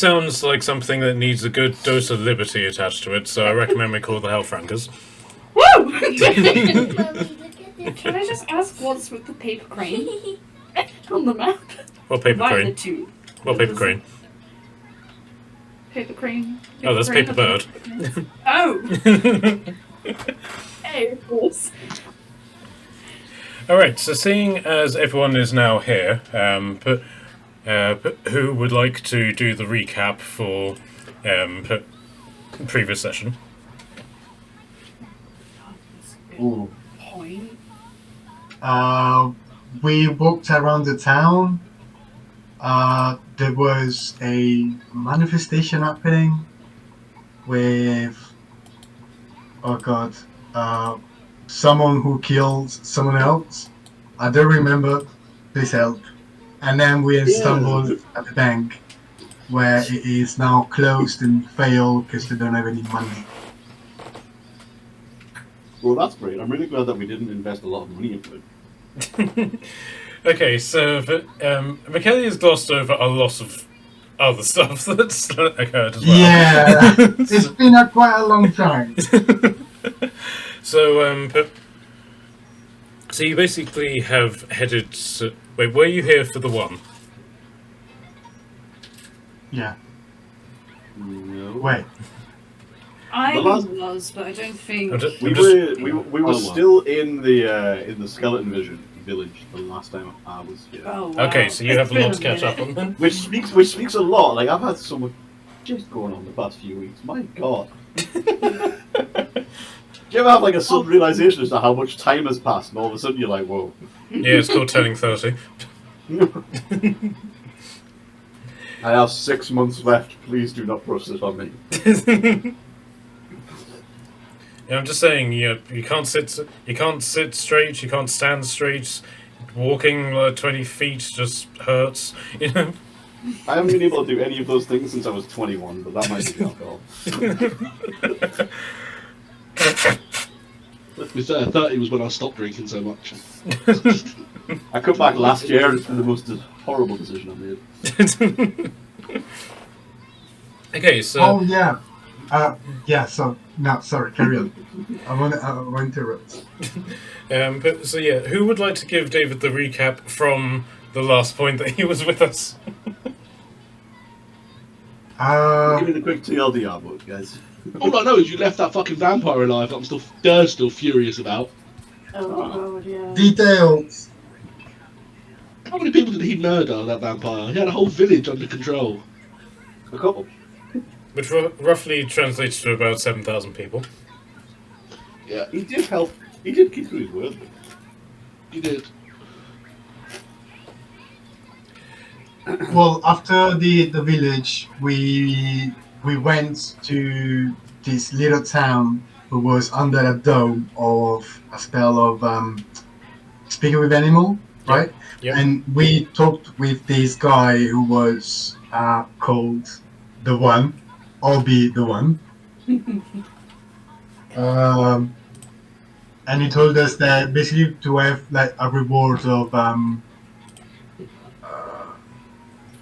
sounds like something that needs a good dose of liberty attached to it, so I recommend we call the Hellfrankers. Woo! Can I just ask what's with the paper crane on the map? What paper crane? The two. What paper crane? Paper crane. Oh, that's Paper Bird. Oh! Hey, of course. Alright, so seeing as everyone is now here, who would like to do the recap for previous session? Ooh. Point. We walked around the town. There was a manifestation happening with, oh god, someone who killed someone else. I don't remember. Please help. And then we stumbled at the bank, where it is now closed and failed because they don't have any money. Well, that's great. I'm really glad that we didn't invest a lot of money into it. Okay, so Michaeli has glossed over a lot of other stuff that's occurred as well. Yeah, it's been quite a long time. So you basically have headed. Wait, were you here for the one? Yeah. No. Wait. I The last- was, but I don't think... We were still in the skeleton village the last time I was here. Oh, wow. Okay, so you have a lot It's to been catch up on then. Which speaks a lot. Like, I've had so much just going on the past few weeks. My god. Do you ever have like a sudden realization as to how much time has passed, and all of a sudden you're like, whoa. Yeah, it's called turning 30. I have 6 months left. Please do not push this on me. Yeah, I'm just saying, you can't sit straight, you can't stand straight. Walking 20 feet just hurts, you know. I haven't been able to do any of those things since I was 21, but that might be alcohol. To be fair, 30 was when I stopped drinking so much. I cut back last year, and it's been the most horrible decision I made. Okay, so... Oh, yeah. So, no, sorry, carry on. I want to interrupt. So yeah, who would like to give David the recap from the last point that he was with us? Give me the quick TLDR vote, guys. All I know is you left that fucking vampire alive that I'm still furious about. Oh, God, yeah. Details. How many people did he murder, that vampire? He had a whole village under control. A couple. Which roughly translates to about 7,000 people. Yeah, He did help. He did keep to his word. he did. Well, after the village, we went to this little town who was under a dome of a spell of speaking with animal, right? Yep. And we talked with this guy who was called the One, albeit the One. And he told us that basically to have like a reward of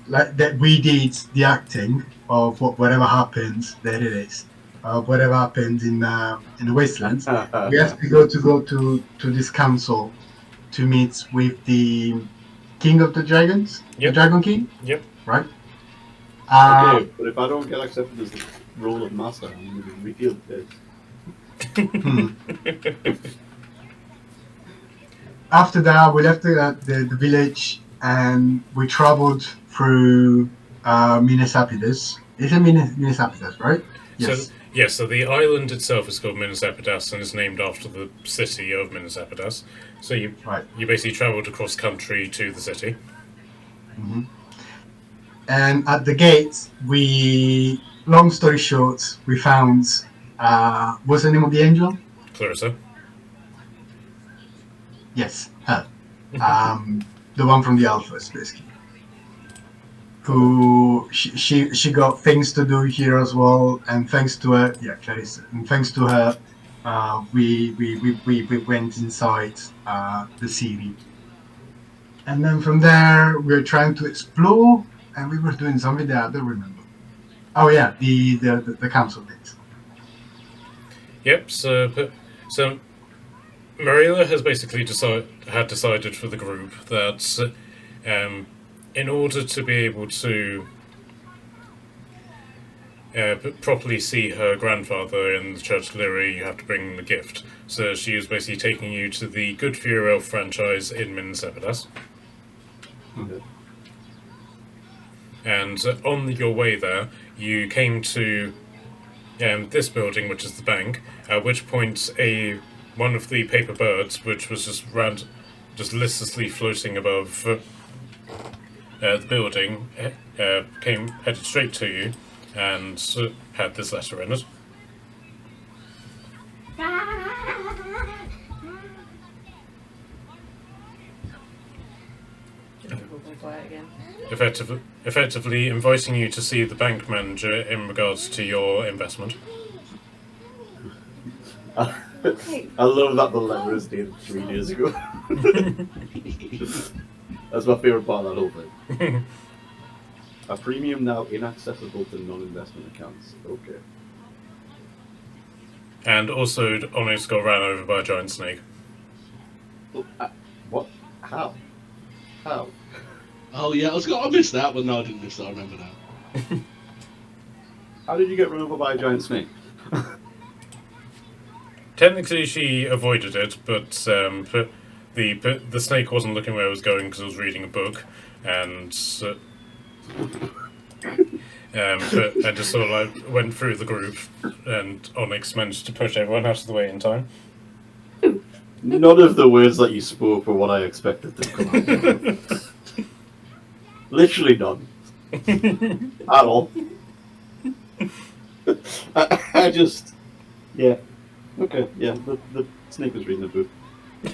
like that we did the acting of whatever happened. There it is. Whatever happened in the wasteland. We have to go to this council to meet with the King of the Dragons, Yep. the Dragon King. Yep. Right. Okay, but if I don't get accepted as the role of master, I'm going to be real pissed. After that, we left the village and we traveled through Minas-Apidas. Is it Minas-Apidas, right? Yes. So the island itself is called Minas-Apidas and is named after the city of Minas-Apidas. So you basically travelled across country to the city. Mm-hmm. And at the gate, long story short, we found, what's the name of the angel? Clarissa. Yes, her. The one from the Alphas, basically. Who she got things to do here as well, and thanks to her, Clarissa. And thanks to her, we went inside the city. And then from there, we were trying to explore, and we were doing something that I don't remember. Oh yeah, the council did. Yep. So Marilla has basically decided for the group that in order to be able to properly see her grandfather in the Church of Lyria, you have to bring them a gift. So she was basically taking you to the Good for Your Elf franchise in Minas Epidas. Okay. And on your way there, you came to this building, which is the bank. At which point, one of the paper birds, which was just listlessly floating above the building, headed straight to you, and had this letter in it. Effectively inviting you to see the bank manager in regards to your investment. I love that the letter is dated 3 days ago. That's my favourite part of that whole thing. A premium now inaccessible to non-investment accounts. Okay. And also, Onyx got ran over by a giant snake. What? How? How? Oh yeah, I missed that, but no, I didn't miss that. I remember now. How did you get run over by a giant snake? Technically, she avoided it, but the snake wasn't looking where it was going because it was reading a book, and and just sort of like went through the group, and Onyx managed to push everyone out of the way in time. None of the words that you spoke were what I expected to come out. Literally none. At all. I just... Yeah. Okay, yeah, the snake was reading a book.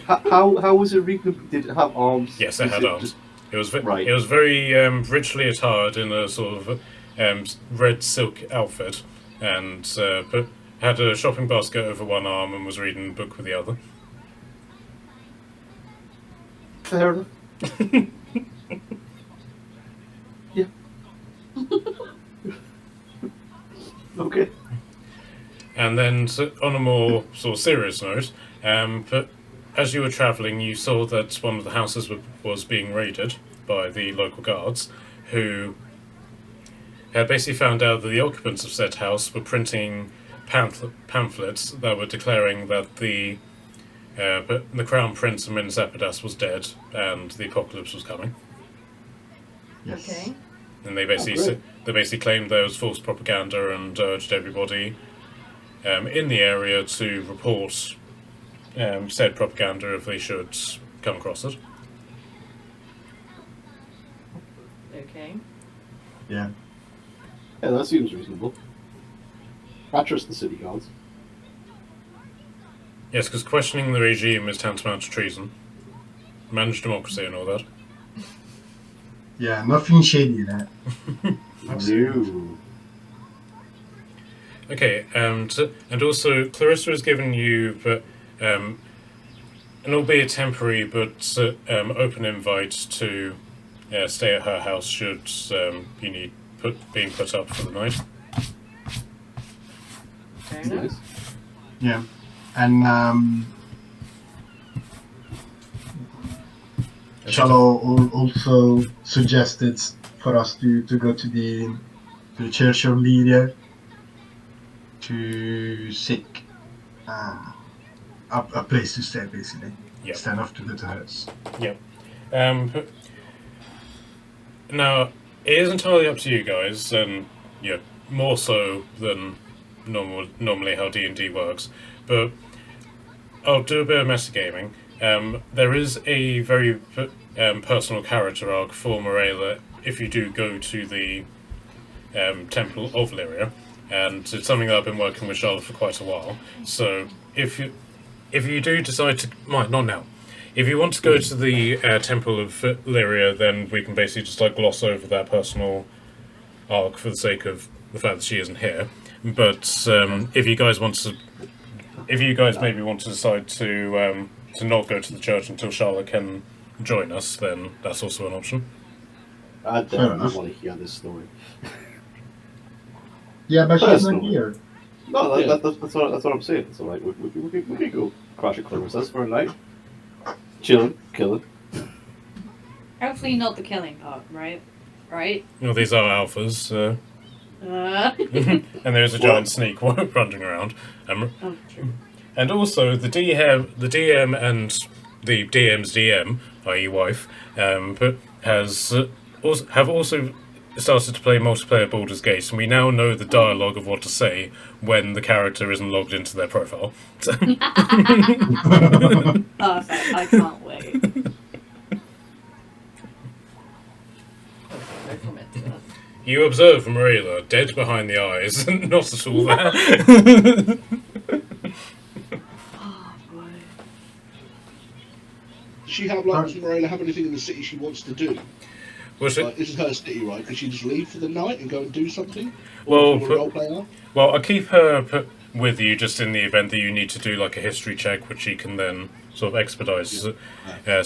How was it reading? Did it have arms? Yes, it had arms. It was right. It was very richly attired in a sort of red silk outfit, and had a shopping basket over one arm and was reading a book with the other. Fair enough. Yeah. Okay. And then, on a more sort of serious note, but as you were travelling, you saw that one of the houses was being raided by the local guards, who had basically found out that the occupants of said house were printing pamphlets that were declaring that the Crown Prince of Minas Epidas was dead and the apocalypse was coming. Yes. Okay. And they basically claimed there was false propaganda and urged everybody in the area to report said propaganda if they should come across it. Okay. Yeah. Yeah, that seems reasonable. I trust the city guards. Yes, because questioning the regime is tantamount to treason. Managed democracy and all that. Yeah, nothing shady in that. No. Okay, and also Clarissa has given you an albeit temporary but open invite to stay at her house should you need being put up for the night. Fair enough. Nice. Yeah, and Shallow also suggested for us to go to the Church of Lyria to seek a place to stay, basically. Yep. Instead of to go to hers. Yep. Now, it is entirely up to you guys, and yeah, more so than normally how D&D works, but I'll do a bit of metagaming. There is a very personal character arc for Morella if you do go to the Temple of Lyria, and it's something that I've been working with Charlotte for quite a while. So if you do decide to, not now, if you want to go to the Temple of Lyria, then we can basically just like gloss over that personal arc for the sake of the fact that she isn't here. But if you guys maybe want to decide to not go to the church until Charlotte can join us, then that's also an option. I definitely want to hear this story. Yeah, but she's not Personally. here. No, Yeah. that's what I'm saying. So like, we could go crash at Clarissa's for a night, chilling, killing. Hopefully not the killing part, right? Right? Well, these are alphas, and there's a Well- giant snake running around. Oh, true. And also, the DM and the DM's DM, i.e., wife, have also started to play multiplayer Baldur's Gate, and we now know the dialogue of what to say when the character isn't logged into their profile. Perfect. I can't wait. I commit to that. You observe Marilla dead behind the eyes, not at all there. Oh, boy. Does she have, like, does Morella have anything in the city she wants to do? Was Like, it? this is her city, right? Could she just leave for the night and go and do something? Well, Role player? Well, I'll keep her with you just in the event that you need to do like a history check, which she can then sort of expedite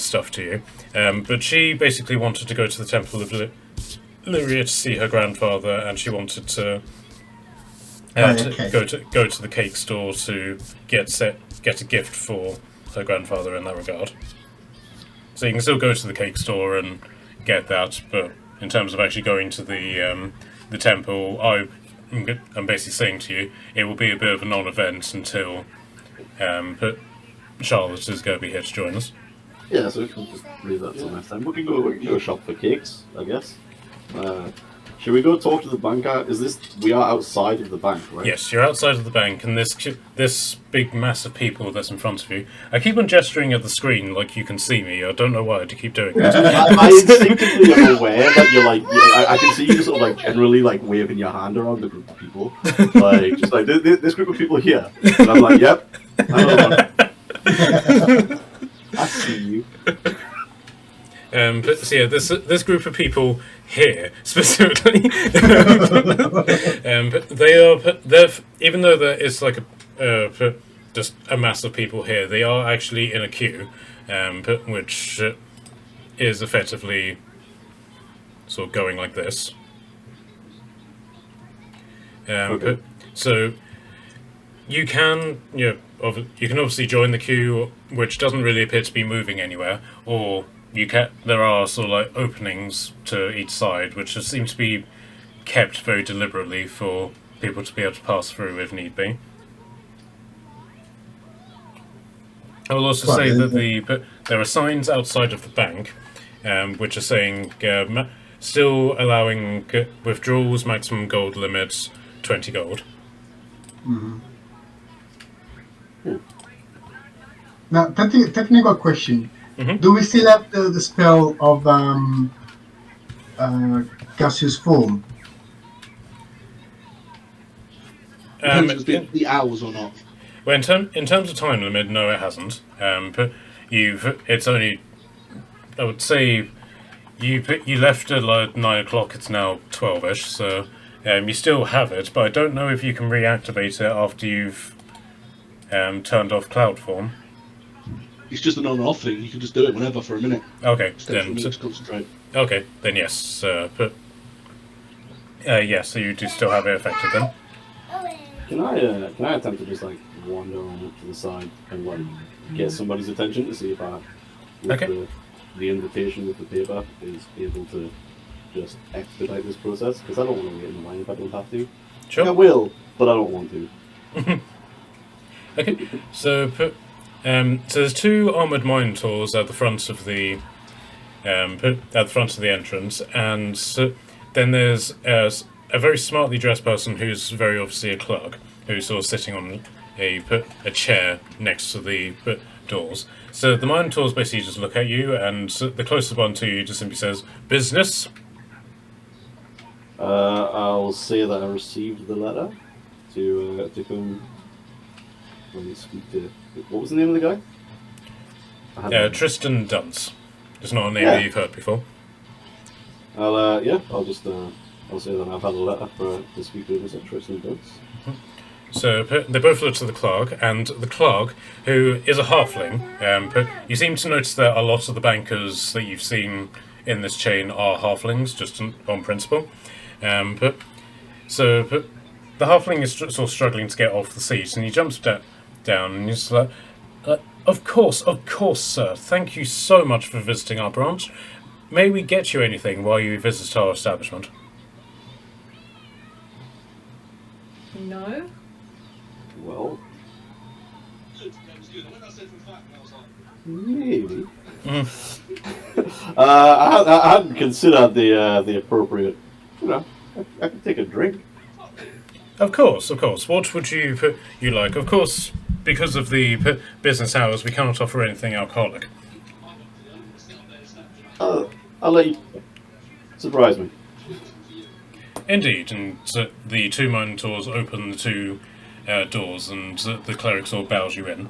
stuff to you. But she basically wanted to go to the Temple of Lyria to see her grandfather, and she wanted to, Okay. go to the cake store to get a gift for her grandfather in that regard. So you can still go to the cake store and get that, but in terms of actually going to the temple, I'm basically saying to you, it will be a bit of a non-event until Charlotte is going to be here to join us. Yeah, so we can just leave that till next time. We can go shop for cakes, I guess. Should we go talk to the banker? We are outside of the bank, right? Yes, you're outside of the bank, and this big mass of people that's in front of you. I keep on gesturing at the screen like you can see me. I don't know why I keep doing that. I instinctively am aware that you're like, I can see you sort of like generally like waving your hand around the group of people, like just like this group of people here, and I'm like, yep, I know that. I see you. But so yeah, this group of people here specifically, but they're even though it's like just a mass of people here, they are actually in a queue, which is effectively sort of going like this. Okay. So you can you can obviously join the queue, which doesn't really appear to be moving anywhere, or there are sort of like openings to each side, which just seem to be kept very deliberately for people to be able to pass through if need be. I will also say that there are signs outside of the bank, which are saying still allowing withdrawals, maximum gold limits, 20 gold. Mm-hmm. Now, technical question. Mm-hmm. Do we still have the spell of gaseous form? Depends if it's been the hours or not. Well, in terms of time limit, no, it hasn't. But it's only, I would say, you left at like 9 o'clock. It's now 12ish, so you still have it. But I don't know if you can reactivate it after you've turned off cloud form. It's just an on-off thing. You can just do it whenever for a minute. Okay, Just take a minute then to concentrate. okay, then yes. But yes, so you do still have it affected then. Can I attempt to just like wander on up to the side and like get somebody's attention to see if Okay. the invitation with the paper is able to just expedite this process? Because I don't want to wait in the line if I don't have to. Sure. I will, but I don't want to. Okay, so there's two armored minotaurs at the front of the entrance, and then there's a very smartly dressed person who's very obviously a clerk, who's sort of sitting on a chair next to the doors. So the minotaurs basically just look at you, and the closest one to you just simply says, "Business." I'll say that I received the letter to come and speak to. What was the name of the guy? I had Tristan Dunce. It's not a name Yeah. that you've heard before. I'll just I'll say that I've had a letter to speak to Mr. Tristan Dunce. So they both look to the clerk, and the clerk, who is a halfling, you seem to notice that a lot of the bankers that you've seen in this chain are halflings, just on principle. the halfling is sort of struggling to get off the seat, and he jumps down, and he's like, of course, sir. Thank you so much for visiting our branch. May we get you anything while you visit our establishment? No. Well, Good. That was good. When I said for a fact, I was like, maybe. I hadn't considered the appropriate. You know, I could take a drink. Of course. What would you like? Of course, because of the business hours, we cannot offer anything alcoholic. I'll let you surprise me. Indeed, and the two Minotaurs open the two doors, and the cleric sort of bows you in.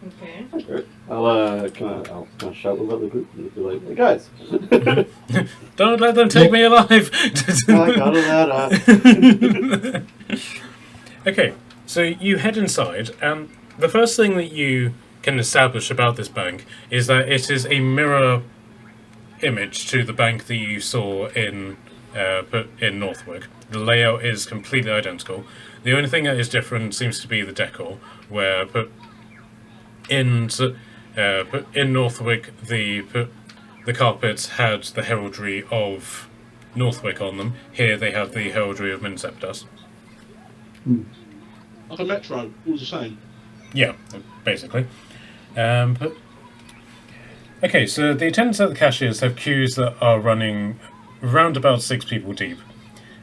Okay. Okay. I'll kind of shout about the group and be like, hey guys. Don't let them take me alive! I got a ladder. Okay, so you head inside, and the first thing that you can establish about this bank is that it is a mirror image to the bank that you saw in Northwick. The layout is completely identical. The only thing that is different seems to be the decor, where in Northwick the carpets had the heraldry of Northwick on them. Here they have the heraldry of Minseptas. like a metro, all the same. Yeah, basically. Okay, so the attendants at the cashiers have queues that are running around about 6 people deep.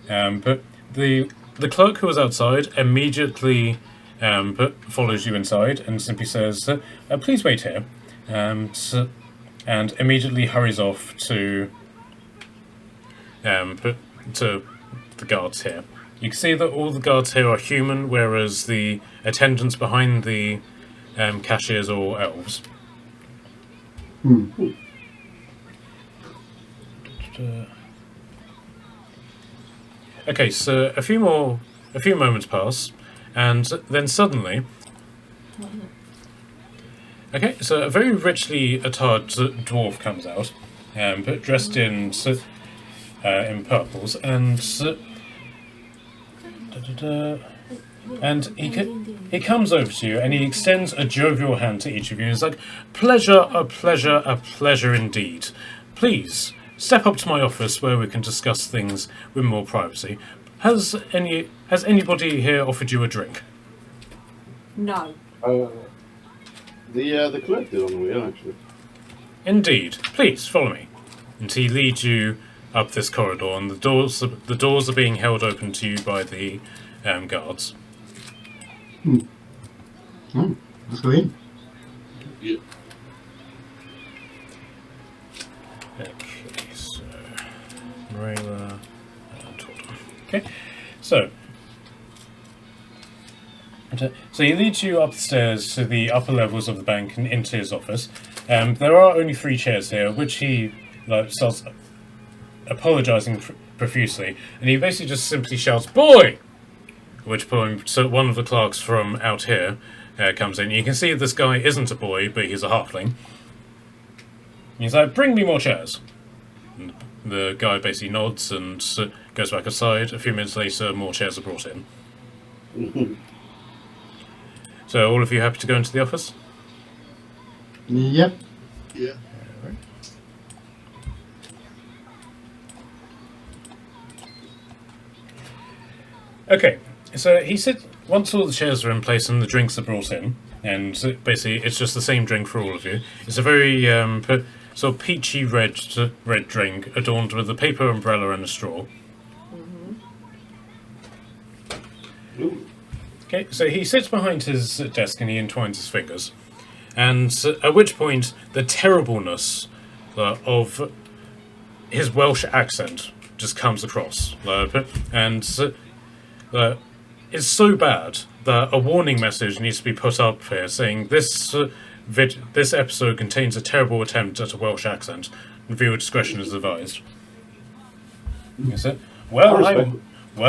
But the clerk who was outside immediately follows you inside and simply says, please wait here, and immediately hurries off to the guards here. You can see that all the guards here are human, whereas the attendants behind the cashiers are all elves. Okay, so a few moments pass, and then suddenly, okay, so a very richly attired dwarf comes out, but dressed in purples, and he comes over to you and he extends a jovial hand to each of you. He's like, a pleasure indeed. Please step up to my office where we can discuss things with more privacy. Has anybody here offered you a drink? No. The clerk did on the way, actually. Indeed. Please follow me. And he leads you up this corridor, and the doors are being held open to you by the guards. Let's go in. Yeah. Okay, so Marilla and Torton. Okay, so he leads you up the stairs to the upper levels of the bank and into his office. There are only 3 chairs here, which he starts apologising profusely, and he basically just simply shouts, "Boy!" At which point, so one of the clerks from out here comes in. You can see this guy isn't a boy, but he's a halfling. He's like, "Bring me more chairs." And the guy basically nods and goes back aside. A few minutes later, more chairs are brought in. So, all of you happy to go into the office? Yep. Yeah. Okay, so he said once all the chairs are in place and the drinks are brought in, and basically it's just the same drink for all of you. It's a very sort of peachy red drink adorned with a paper umbrella and a straw. Okay, so he sits behind his desk and he entwines his fingers, and at which point the terribleness of his Welsh accent just comes across, and it's so bad that a warning message needs to be put up here saying this episode contains a terrible attempt at a Welsh accent. Viewer discretion is advised. Is it? Well,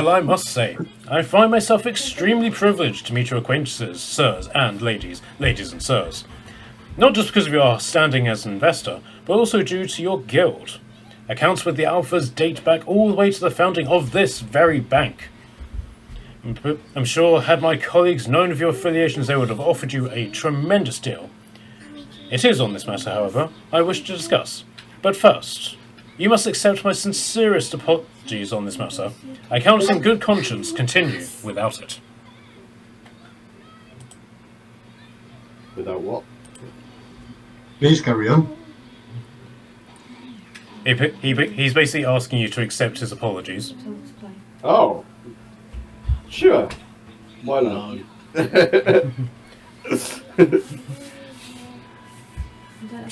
I must say, I find myself extremely privileged to meet your acquaintances, sirs and ladies and sirs. Not just because of your standing as an investor, but also due to your guild. Accounts with the Alphas date back all the way to the founding of this very bank. I'm sure had my colleagues known of your affiliations, they would have offered you a tremendous deal. It is on this matter, however, I wish to discuss. But first, you must accept my sincerest apologies on this matter. I cannot in good conscience continue without it. Without what? Please carry on. He's basically asking you to accept his apologies. Oh. Sure. Why not?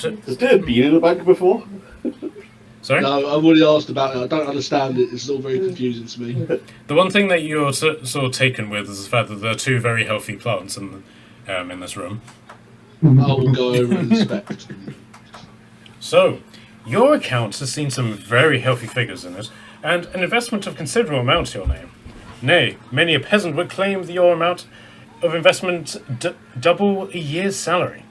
Has Dad been in a bank before? Sorry? No, I've already asked about it. I don't understand it. It's all very confusing to me. The one thing that you're sort of taken with is the fact that there are two very healthy plants in this room. I will go over and inspect. So, your account has seen some very healthy figures in it, and an investment of considerable amount to your name. Nay, many a peasant would claim that your amount of investment double a year's salary.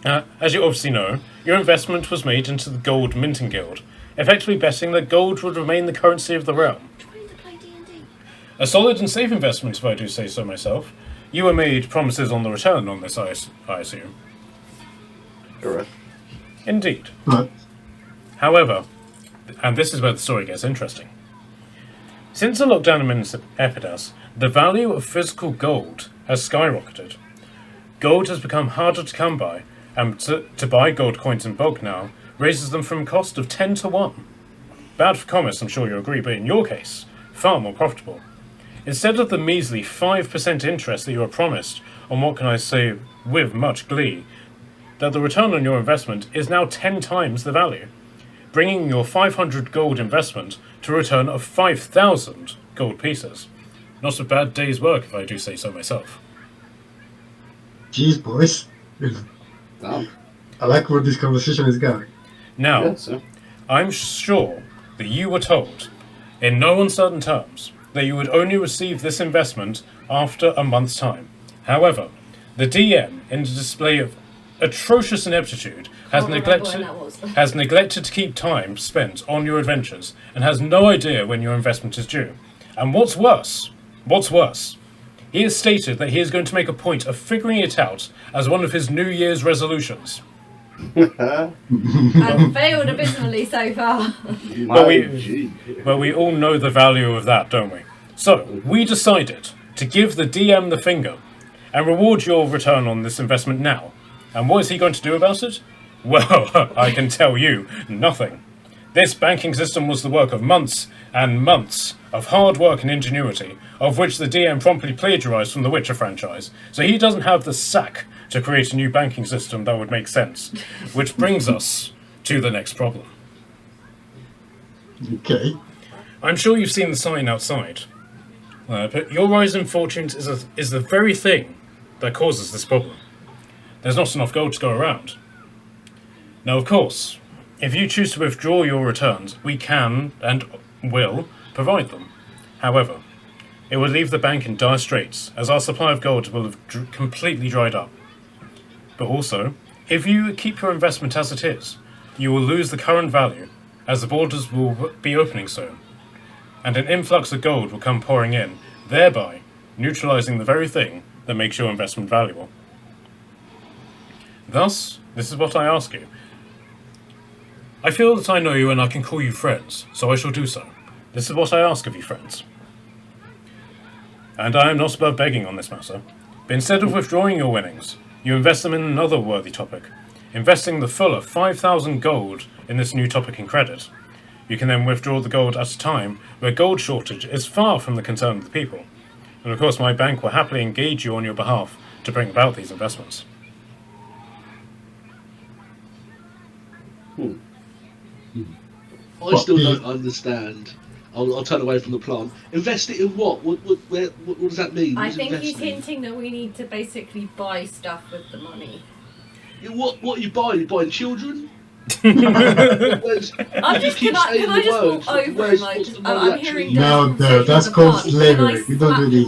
As you obviously know, your investment was made into the Gold Minting Guild, effectively betting that gold would remain the currency of the realm. A solid and safe investment, if I do say so myself. You were made promises on the return on this, I assume. Correct. Indeed. But However, and this is where the story gets interesting. Since the lockdown in Epidas, the value of physical gold has skyrocketed. Gold has become harder to come by, and to buy gold coins in bulk now raises them from a cost of 10 to 1. Bad for commerce, I'm sure you agree, but in your case, far more profitable. Instead of the measly 5% interest that you were promised on what can I say with much glee, that the return on your investment is now 10 times the value, bringing your 500 gold investment to a return of 5,000 gold pieces. Not a bad day's work, if I do say so myself. geez, boys. Damn. I like where this conversation is going. Now, Yeah, so. I'm sure that you were told, in no uncertain terms, that you would only receive this investment after a month's time. However, the DM, in a display of atrocious ineptitude, has neglected to keep time spent on your adventures and has no idea when your investment is due. And what's worse, he has stated that he is going to make a point of figuring it out as one of his New Year's resolutions. I've failed abysmally so far. Well, we all know the value of that, don't we? So, we decided to give the DM the finger and reward your return on this investment now. And what is he going to do about it? Well, I can tell you, nothing. This banking system was the work of months and months of hard work and ingenuity, of which the DM promptly plagiarized from the Witcher franchise, so he doesn't have the sack to create a new banking system that would make sense. Which brings us to the next problem. Okay. I'm sure you've seen the sign outside. But your rise in fortunes is the very thing that causes this problem. There's not enough gold to go around. Now, of course, if you choose to withdraw your returns, we can and will provide them. However, it would leave the bank in dire straits, as our supply of gold will have completely dried up. But also, if you keep your investment as it is, you will lose the current value, as the borders will be opening soon, and an influx of gold will come pouring in, thereby neutralizing the very thing that makes your investment valuable. Thus, this is what I ask you. I feel that I know you and I can call you friends, so I shall do so. This is what I ask of you, friends. And I am not above begging on this matter, but instead of withdrawing your winnings, you invest them in another worthy topic, investing the fuller 5,000 gold in this new topic in credit. You can then withdraw the gold at a time where gold shortage is far from the concern of the people. And of course my bank will happily engage you on your behalf to bring about these investments. I still don't understand. I'll turn away from the plant. Invest it in what? What does that mean? I What's think he's investing? hinting that we need to basically buy stuff with the money. What are you buying? You buying children? I'm just, can I just walk over and Where's like, what's the just, money I'm hearing actually? No, no, that's called slavery. We don't do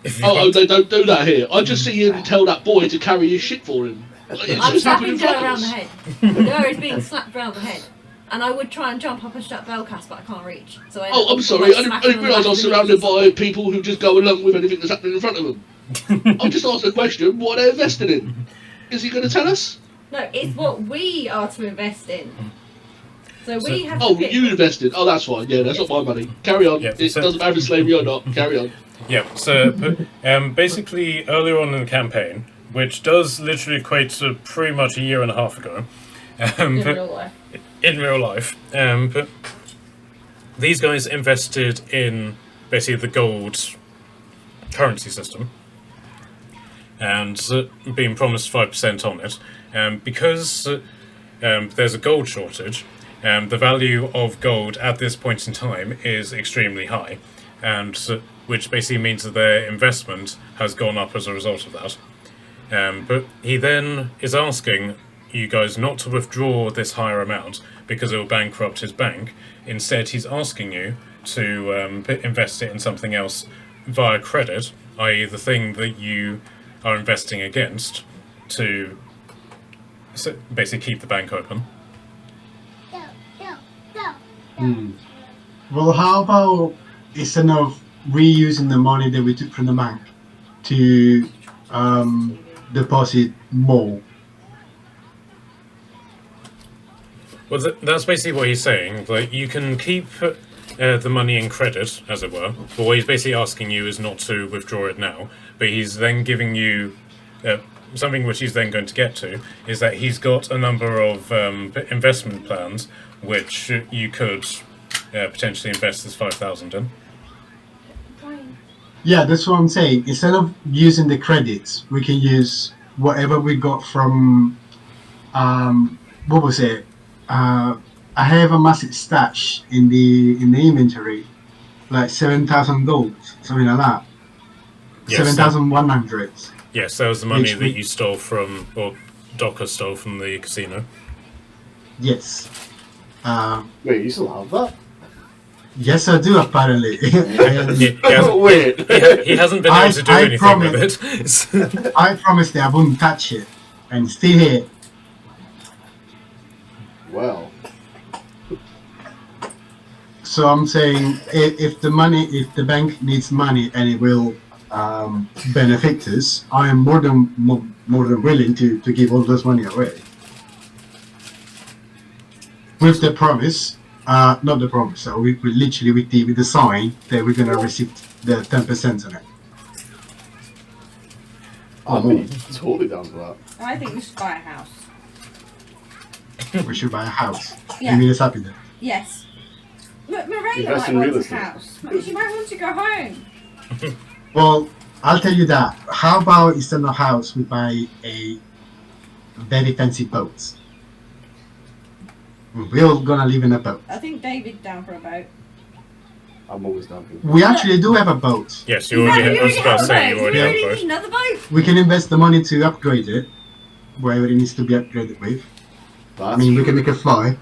this here. Oh, they don't do that here. I just see him tell that boy to carry his shit for him. It's I'm just happening slapping in Joe front around of the us. head. Joe is being slapped around the head. and I would try and jump up and shut Bellcast, but I can't reach. So I Oh, I'm sorry. I didn't realise I was surrounded by people who just go along with anything that's happening in front of them. I just asked the question, what are they invested in? Is he going to tell us? No, it's what we are to invest in. So we have to Oh, pick. you invested. Oh, that's fine. Yeah, that's not my money. Carry on. Yeah, It so- doesn't matter if it's slavery or not. Carry on. Yeah, so basically earlier on in the campaign, which does literally equate to pretty much a year and a half ago, in but- real life. in real life, but these guys invested in basically the gold currency system and being promised 5% on it. Because there's a gold shortage, the value of gold at this point in time is extremely high, and which basically means that their investment has gone up as a result of that. But he then is asking you guys not to withdraw this higher amount because it will bankrupt his bank. Instead, he's asking you to invest it in something else via credit, i.e. the thing that you are investing against to basically keep the bank open. Well, how about instead of reusing the money that we took from the bank to deposit more? Well, that's basically what he's saying. Like, you can keep the money in credit, as it were, but what he's basically asking you is not to withdraw it now. But he's then giving you something which he's then going to get to, is that he's got a number of investment plans which you could potentially invest this 5,000 in. Yeah, that's what I'm saying. Instead of using the credits, we can use whatever we got from what was it? I have a massive stash in the inventory, like 7,000 gold, something like that. Yes, 7,100. Yes, that was the money Which that you stole from, or Docker stole from the casino. Yes. Wait, you still have that? Yes, I do. Apparently. He hasn't, Wait. he hasn't been able to do I anything with it. I promised that I wouldn't touch it, and it's still here. Well, So I'm saying, if the bank needs money and it will benefit us, I am more than willing to give all this money away. With the promise, not the promise. So we literally with the sign that we're gonna receive the 10% on it. I'll be totally down for that. I think we should buy a house. We should buy a house. Yeah. You mean it's happy then? Yes. Miranda Invest might in want real a estate. house. She might want to go home. Well, I'll tell you that. How about instead of a house, we buy a very fancy boat? We're all gonna live in a boat. I think David's down for a boat. I'm always down for it. We actually do have a boat. Yes, you already have, I was about to say, you already have need both. another boat. We can invest the money to upgrade it, wherever it needs to be upgraded with. I That's mean, we can true. make it fly.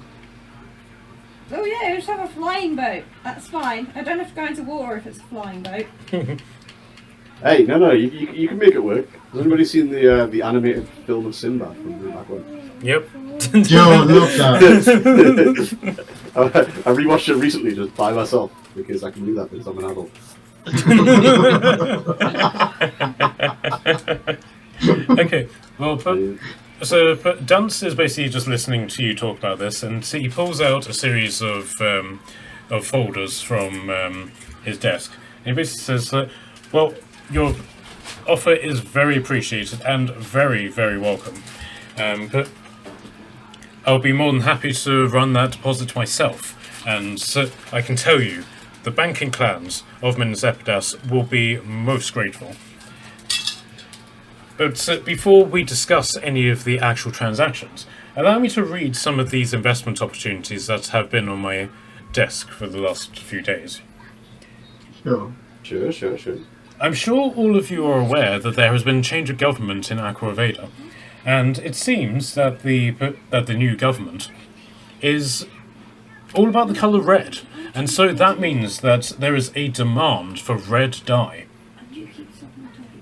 Oh yeah, we should have a flying boat. That's fine. I don't have to go into war if it's a flying boat. Hey, no, you can make it work. Has anybody seen the animated film of Sinbad from way back when? Yep. Joe, look that. I rewatched it recently just by myself because I can do that because I'm an adult. Okay, well, Dunce is basically just listening to you talk about this, and he pulls out a series of folders from his desk. And he basically says that, well, your offer is very appreciated and very, very welcome. But I'll be more than happy to run that deposit myself, and so I can tell you, the banking clans of Minas Epidas will be most grateful. But before we discuss any of the actual transactions, allow me to read some of these investment opportunities that have been on my desk for the last few days. Sure. Sure. I'm sure all of you are aware that there has been change of government in Aqua Veda, and it seems that the new government is all about the colour red, and so that means that there is a demand for red dye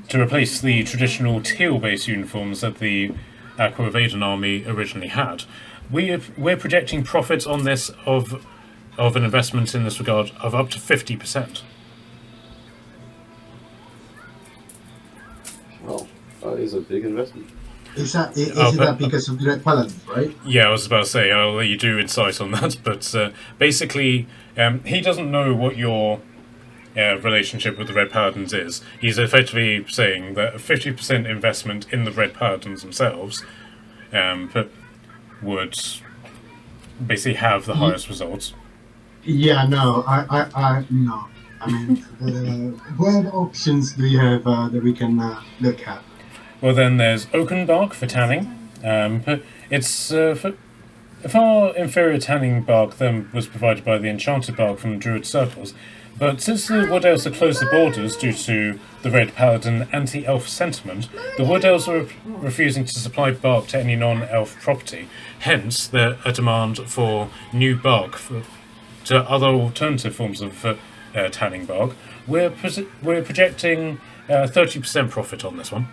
to replace the traditional teal-based uniforms that the Aqua-Evadan army originally had. We're projecting profits on this of an investment in this regard of up to 50%. Well, that is a big investment. Is that but- that because of the Red Paladins, right? Yeah, I was about to say, I'll let you do insight on that, but basically, he doesn't know what your relationship with the Red Paladins is. He's effectively saying that a 50% investment in the Red Paladins themselves would basically have the highest results. Yeah, no, I no. I mean, what options do you have that we can look at? Well, then there's oaken bark for tanning. But it's a far inferior tanning bark than was provided by the enchanted bark from Druid circles. But since the Wood Elves have closed the borders due to the Red Paladin anti-elf sentiment, the Wood Elves are refusing to supply bark to any non-elf property. Hence, there a demand for new bark to other alternative forms of tanning bark. We're projecting 30% profit on this one.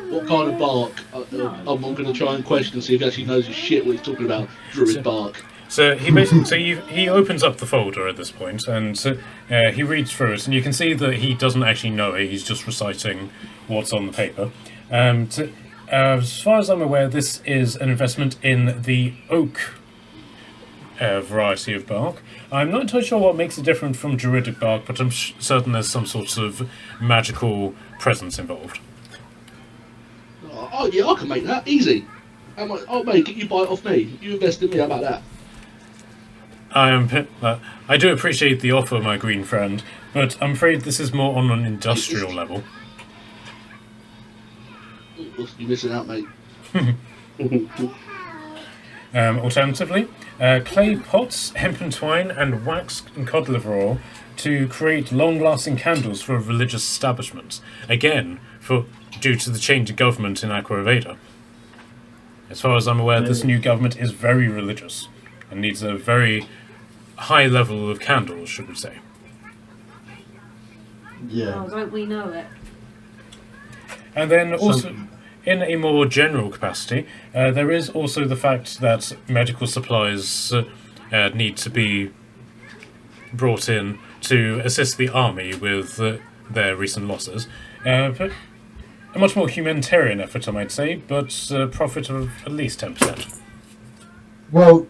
What kind of bark? I'm going to try and question and see if he actually knows his shit what he's talking about. Druid bark. So he basically, he opens up the folder at this point, and he reads through it, and you can see that he doesn't actually know it. He's just reciting what's on the paper. As far as I'm aware, this is an investment in the oak variety of bark. I'm not entirely sure what makes it different from druidic bark, but I'm certain there's some sort of magical presence involved. Oh yeah, I can make that easy. I'll make it. You buy it off me. You invest in me. How about that? I do appreciate the offer, my green friend, but I'm afraid this is more on an industrial level. You're missing out, mate. Alternatively, clay pots, hempen twine, and wax and cod liver oil to create long-lasting candles for religious establishments. Again, due to the change of government in Aqua-Evadan. As far as I'm aware, this new government is very religious and needs a very high level of candles, should we say. Yeah. Oh, don't we know it? And then also, in a more general capacity, there is also the fact that medical supplies need to be brought in to assist the army with their recent losses. But a much more humanitarian effort, I might say, but profit of at least 10%. Well,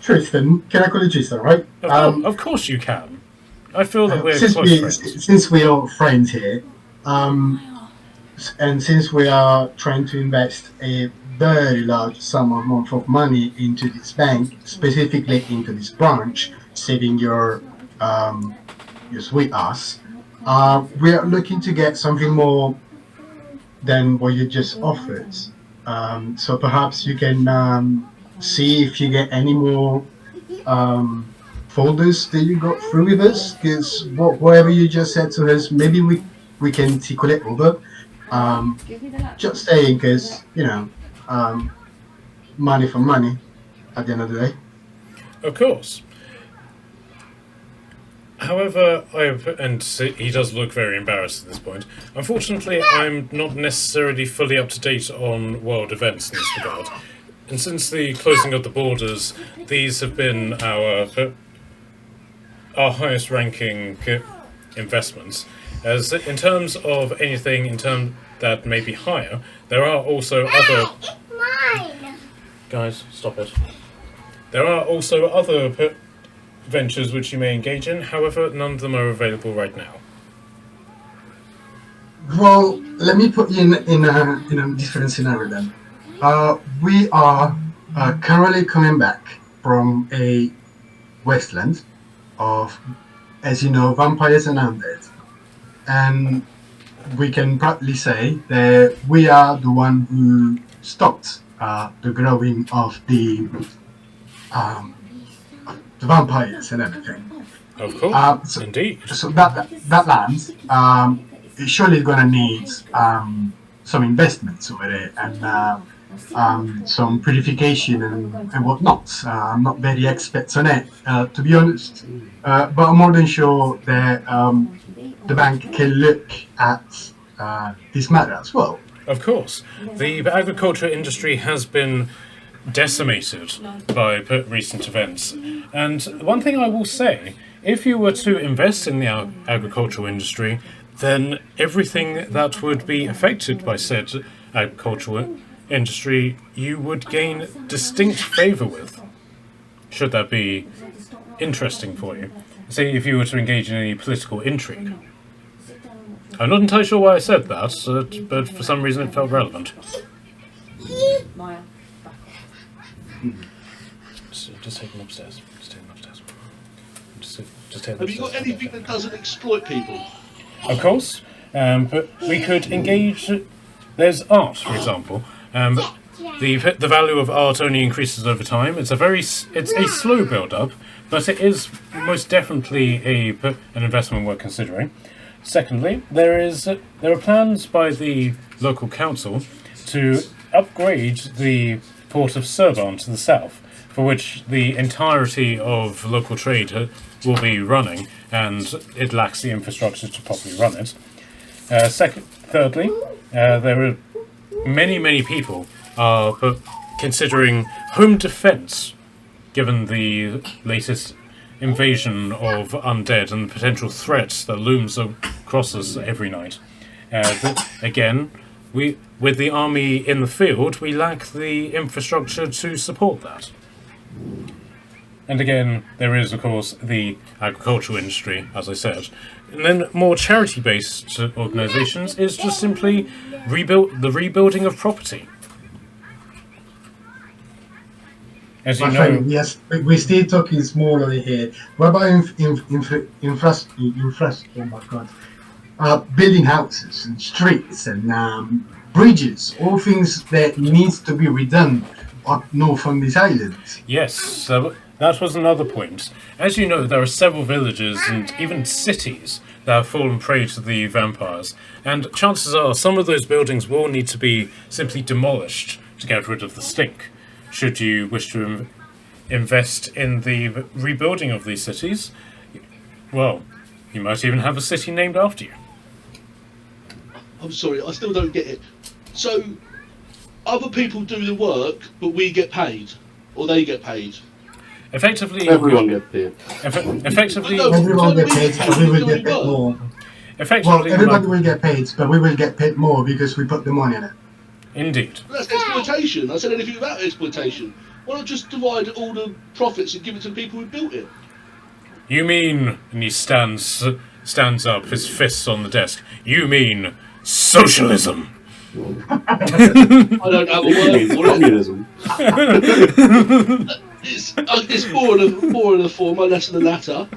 Tristan, can I call you Tristan, right? Of course you can. I feel that we're since close friends. Since we are friends here, and since we are trying to invest a very large sum of money into this bank, specifically into this branch, saving your sweet ass, we are looking to get something more than what you just offered. So perhaps you can see if you get any more folders that you got through with us, because whatever you just said to us, maybe we can tickle it over. Just saying, because money for money at the end of the day. Of course. However, and he does look very embarrassed at this point. Unfortunately, I'm not necessarily fully up to date on world events in this regard. And since the closing of the borders, these have been our highest ranking investments. As in terms of anything that may be higher, there are also other... Guys, stop it. There are also other ventures which you may engage in, however, none of them are available right now. Well, let me put you in a different scenario then. We are currently coming back from a wasteland of, as you know, vampires and undead. And we can proudly say that we are the one who stopped the growing of the vampires and everything. Of course, indeed. So that land is surely going to need some investments over there and some purification and whatnot. I'm not very expert on it, to be honest, but I'm more than sure that the bank can look at this matter as well. Of course. The agriculture industry has been decimated by recent events. And one thing I will say, if you were to invest in the agricultural industry, then everything that would be affected by said agricultural industry, you would gain distinct favour with, should that be interesting for you. Say if you were to engage in any political intrigue. I'm not entirely sure why I said that, but for some reason it felt relevant. Maya. Just take them upstairs. Just take them upstairs. Just take them Have you got anything that doesn't exploit people? Of course, but we could engage. There's art, for example. The value of art only increases over time. It's a slow build-up, but it is most definitely an investment worth considering. Secondly, there are plans by the local council to upgrade the port of Serban to the south, for which the entirety of local trade will be running, and it lacks the infrastructure to properly run it. Thirdly, there are many people are considering home defence, given the latest invasion of undead and the potential threats that looms across us every night. But again, with the army in the field, we lack the infrastructure to support that. And again, there is, of course, the agricultural industry, as I said. And then more charity-based organisations is just simply the rebuilding of property. As you My know, friend, yes, we're still talking smaller here. What about infrastructure? Oh my God! Building houses and streets and bridges, all things that needs to be redone up north on this island. yes, so that was another point. As you know, there are several villages and even cities that have fallen prey to the vampires, and chances are some of those buildings will need to be simply demolished to get rid of the stink. Should you wish to invest in the rebuilding of these cities, well, you might even have a city named after you. I'm sorry, I still don't get it. So, other people do the work, but we get paid, or they get paid. Effectively, Everyone gets paid. Effectively, No, Everyone so get paid, we but we will doing get paid work. more. effectively, Well, everybody like- will get paid, but we will get paid more because we put the money in it. indeed. That's exploitation. I said anything about exploitation. Why not just divide all the profits and give it to the people who built it? You mean, and he stands up, his fists on the desk. You mean socialism? I don't have a word It's for it. communism. It's more of the former, less of the latter.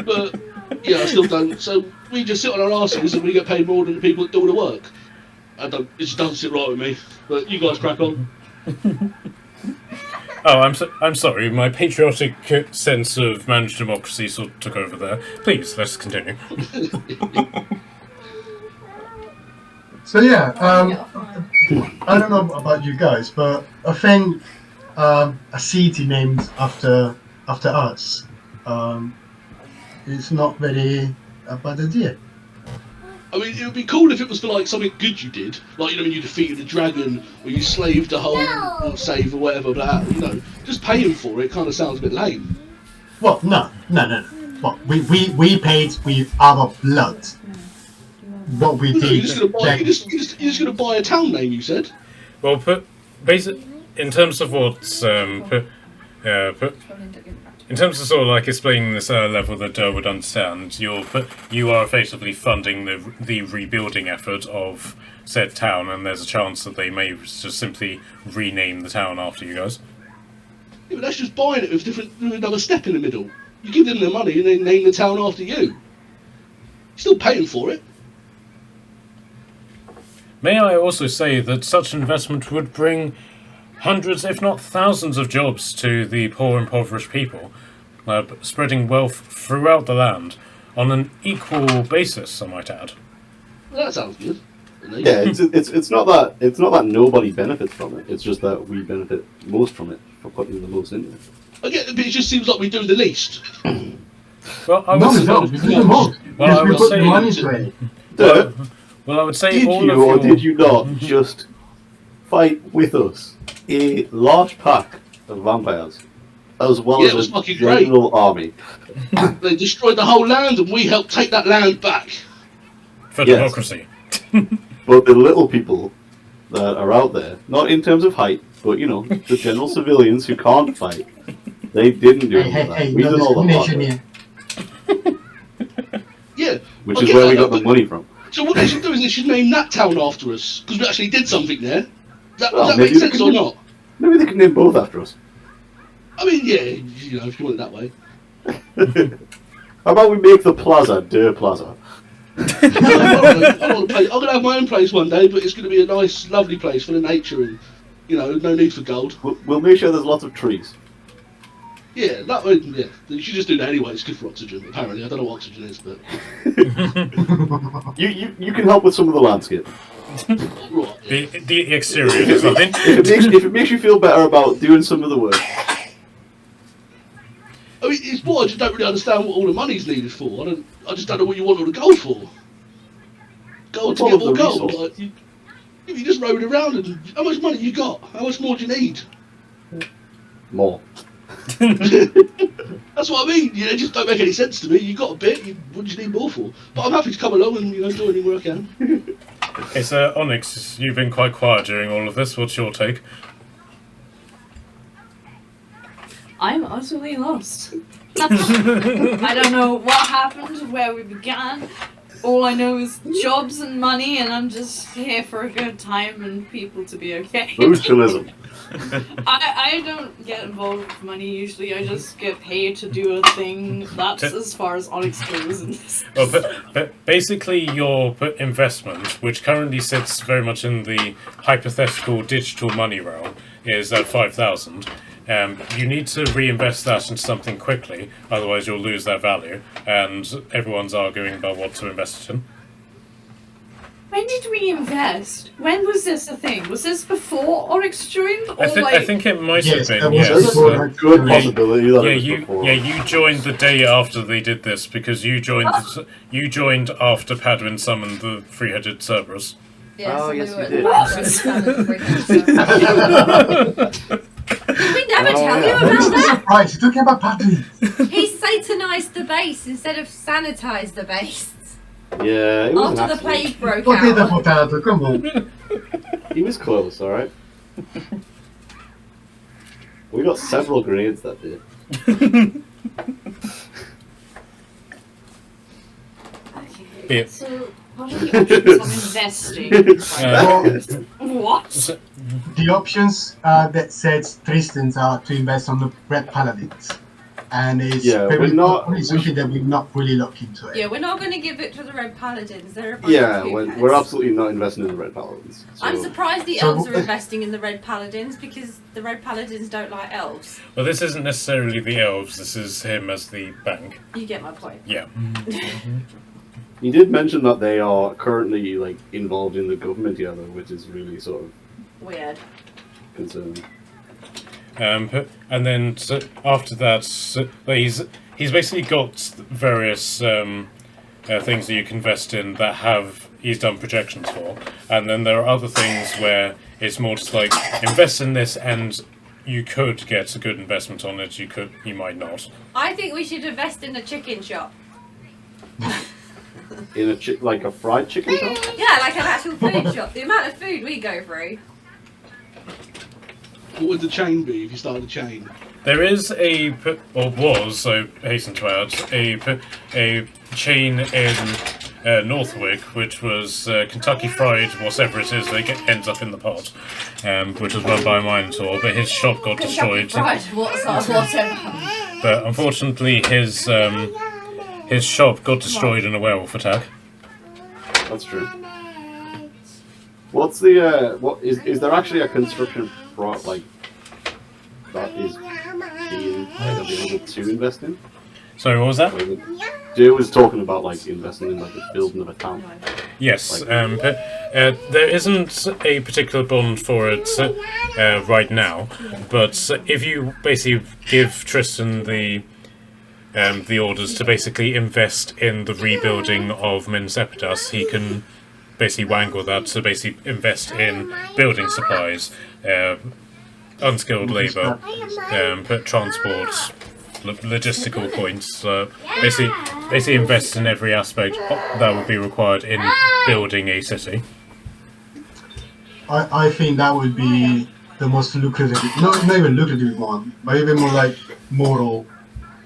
But yeah, I still don't. So we just sit on our asses and we get paid more than the people that do all the work. It just doesn't sit right with me. But you guys crack on. Oh, I'm sorry. My patriotic sense of managed democracy sort of took over there. Please, let's continue. So yeah, I don't know about you guys, but I think a city named after us is not very a bad idea. I mean, it would be cool if it was for like something good you did, like when you defeated a dragon or you slaved a whole save or whatever. But just paying for it kind of sounds a bit lame. Well, no. Well, we paid with our blood. What we No, did. you're just gonna buy. back- You're just gonna buy a town name. You said. Well, in terms of what's in terms of sort of like explaining this at a level that Durr would understand, you are effectively funding the rebuilding effort of said town, and there's a chance that they may just simply rename the town after you guys. Yeah, but that's just buying it with another step in the middle. You give them the money and they name the town after you. You're still paying for it. May I also say that such investment would bring hundreds, if not thousands, of jobs to the poor, impoverished people, spreading wealth throughout the land on an equal basis, I might add. Well, that sounds good. Yeah, it's not that nobody benefits from it. It's just that we benefit most from it for putting the most into it. I get it, but it just seems like we do the least. Well, I No, will we don't. We do the most. Well, I Because we will put say- the money to it. Well, Well, I would say Did all you of or your... did you not just fight with us a large pack of vampires, as well Yeah, it was as a fucking great. general army? They destroyed the whole land, and we helped take that land back. For Yes. democracy. But the little people that are out there, not in terms of height, but you know, the general civilians who can't fight, they didn't do Hey, all that. hey, We no did all the hard discrimination work, here. Yeah. which I is get where that, we got but- the money from. So what they should do is they should name that town after us, because we actually did something there. That, Well, does that maybe make they sense can or do- not? Maybe they can name both after us. I mean, yeah, you know, if you want it that way. How about we make the plaza Der Plaza? I'm going to have my own place one day, but it's going to be a nice, lovely place full of nature and, you know, no need for gold. We'll make sure there's lots of trees. Yeah, that way, yeah. You should just do that anyway. It's good for oxygen, apparently. I don't know what oxygen is, but... You can help with some of the landscape. Right, yeah. The exterior design. If it makes you feel better about doing some of the work. I mean, it's more I just don't really understand what all the money's needed for. I just don't know what you want all the gold for. Gold What's to all get of more the gold. resource? Like, you just rode around and... How much money you got? How much more do you need? More. That's what I mean. You know, it just don't make any sense to me. You got a bit. What do you need more for? But I'm happy to come along and, you know, do anything where I can. Okay, so Onyx, you've been quite quiet during all of this. What's your take? I'm utterly lost. I don't know what happened, where we began. All I know is jobs and money, and I'm just here for a good time and people to be okay. Socialism. I don't get involved with money usually. I just get paid to do a thing. That's as far as Onyx goes. In this. Well, but basically your investment, which currently sits very much in the hypothetical digital money realm, is at 5,000. You need to reinvest that into something quickly, otherwise you'll lose that value, and everyone's arguing about what to invest it in. When did we invest? When was this a thing? Was this before Onyx joined? Or I think it might Yes, have that been, was yes. before There's a good Yeah, possibility that Yeah, it was you before. you joined the day after they did this because you joined after Padwin summoned the three-headed Cerberus. Yeah, Oh, so yes, we we were did. Did we never Oh, tell yeah. you about that? Surprise, you're talking about Paddy. He satanised the base instead of sanitised the base. Yeah, it was an After the accident. plague broke Potato, out. potato, come on. He was close, alright? We got several grenades that day. Okay. Yeah. So, what are the options of investing? What? The options that says Tristan's are to invest on the Red Paladins. And it's Yeah, very we're not- it's something that we've not really looked into it. Yeah, we're not going to give it to the Red Paladins. They're a bunch Yeah, of we're hoopheads. absolutely not investing in the Red Paladins. So. I'm surprised the So- elves are investing in the Red Paladins because the Red Paladins don't like elves. Well, this isn't necessarily the elves, this is him as the bank. You get my point. Yeah. He did mention that they are currently like involved in the government together, which is really sort of Weird. concerning. And then after that, he's basically got various things that you can invest in that he's done projections for, and then there are other things where it's more just like invest in this and you could get a good investment on it, you might not. I think we should invest in a chicken shop. In a like a fried chicken shop? Yeah, like an actual food shop. The amount of food we go through. What would the chain be if you started a chain? There is I hasten to add, a chain in Northwick, which was Kentucky Fried, whatever it is, that ends up in the pot, which was run by a Minotaur, but his shop got destroyed. Right, whatever. But unfortunately, his shop got destroyed in a werewolf attack. That's true. What's the what is there actually a construction like that is being available to invest in? Sorry, what was that? Jay was talking about like investing in like the building of a town. Yes, but there isn't a particular bond for it right now, but if you basically give Tristan the orders to basically invest in the rebuilding of Minas Epidas, he can basically wangle that to basically invest in building supplies, unskilled labour, transport, logistical points. Basically invest in every aspect that would be required in building a city. I think that would be the most lucrative, not even lucrative one, but even more like moral.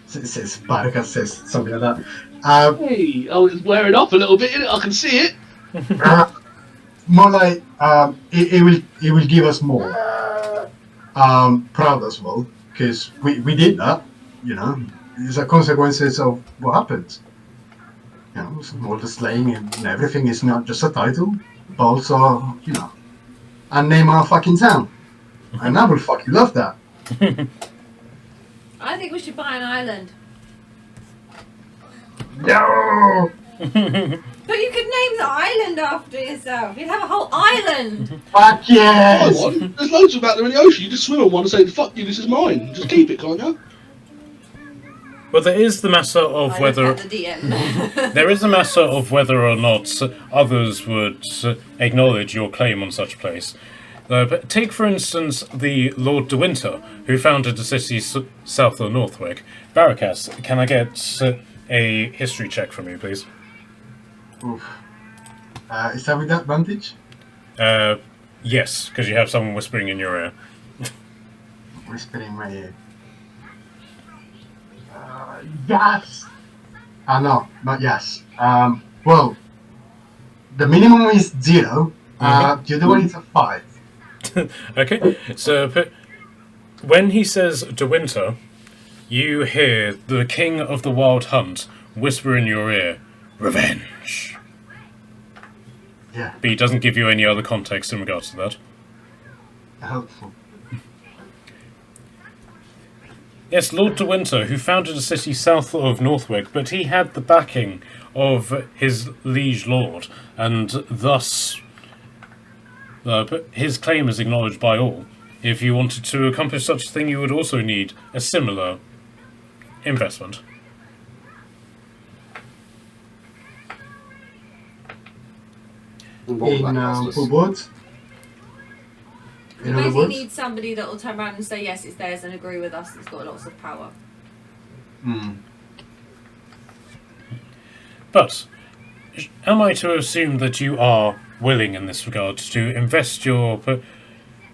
Says Baraka says something like that. Hey, oh, it's wearing off a little bit, innit? I can see it. More like it will give us more. Proud as well, because we did that. You know, it's a consequences of what happened. You know, all the slaying and everything is not just a title, but also, you know, a name on a fucking town. And I will fucking love that. I think we should buy an island. No! But you could name the island after yourself. You'd have a whole island. Fuck Buy yes! one. There's loads of them out there in the ocean. You just swim on one and say, "Fuck you, this is mine." Just keep it, can't you? Well, there is the matter of I whether look at the DM. there is a matter of whether or not others would acknowledge your claim on such a place. But take, for instance, the Lord de Winter, who founded the city south of Northwick. Barakas, can I get a history check from you, please? Oof. Is that with that advantage? Yes, because you have someone whispering in your ear. Whispering in my ear. Yes! No, not yes. Well, the minimum is 0. The other one is a 5. Okay, so when he says De Winter, you hear the King of the Wild Hunt whisper in your ear, "Revenge." Yeah, But he doesn't give you any other context in regards to that. helpful. Yes, Lord de Winter, who founded a city south of Northwick, but he had the backing of his liege lord, and thus his claim is acknowledged by all. If you wanted to accomplish such a thing, you would also need a similar investment. In full words? We In other basically words? need somebody that will turn around and say, yes, it's theirs, and agree with us. It's got lots of power. But am I to assume that you are willing in this regard to invest your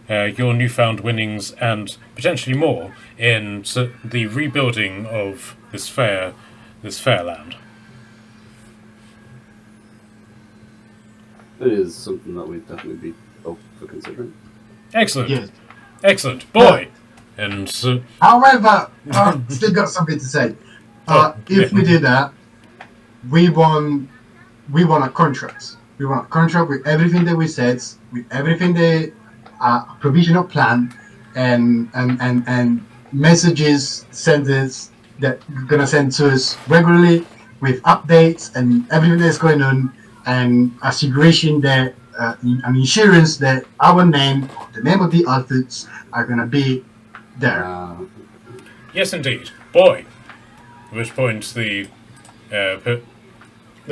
newfound winnings and potentially more in the rebuilding of this fair land? It is something that we'd definitely be open for considering. Excellent, Yes. excellent, boy. And However, still got something to say. If we do that, we want a contract. We want a contract with everything that we said, with everything the provisional plan, and messages sent us that you're gonna send to us regularly with updates and everything that's going on, and a situation that an insurance that our name, the name of the outfits are gonna be there. yes, indeed, boy. At which point the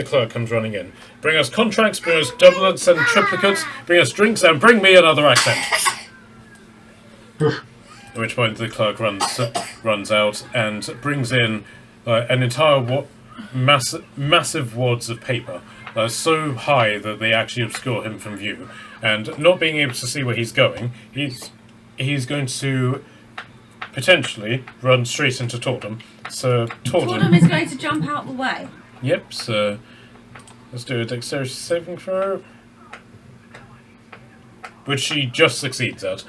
clerk comes running in. Bring us contracts, bring us doublets and triplicates, bring us drinks, and bring me another accent. At which point the clerk runs out and brings in an entire massive wads of paper that are so high that they actually obscure him from view. And not being able to see where he's going, he's going to potentially run straight into Tordum. So Tordum is going to jump out the way. Yep, so let's do a dexterity saving throw. Which she just succeeds at.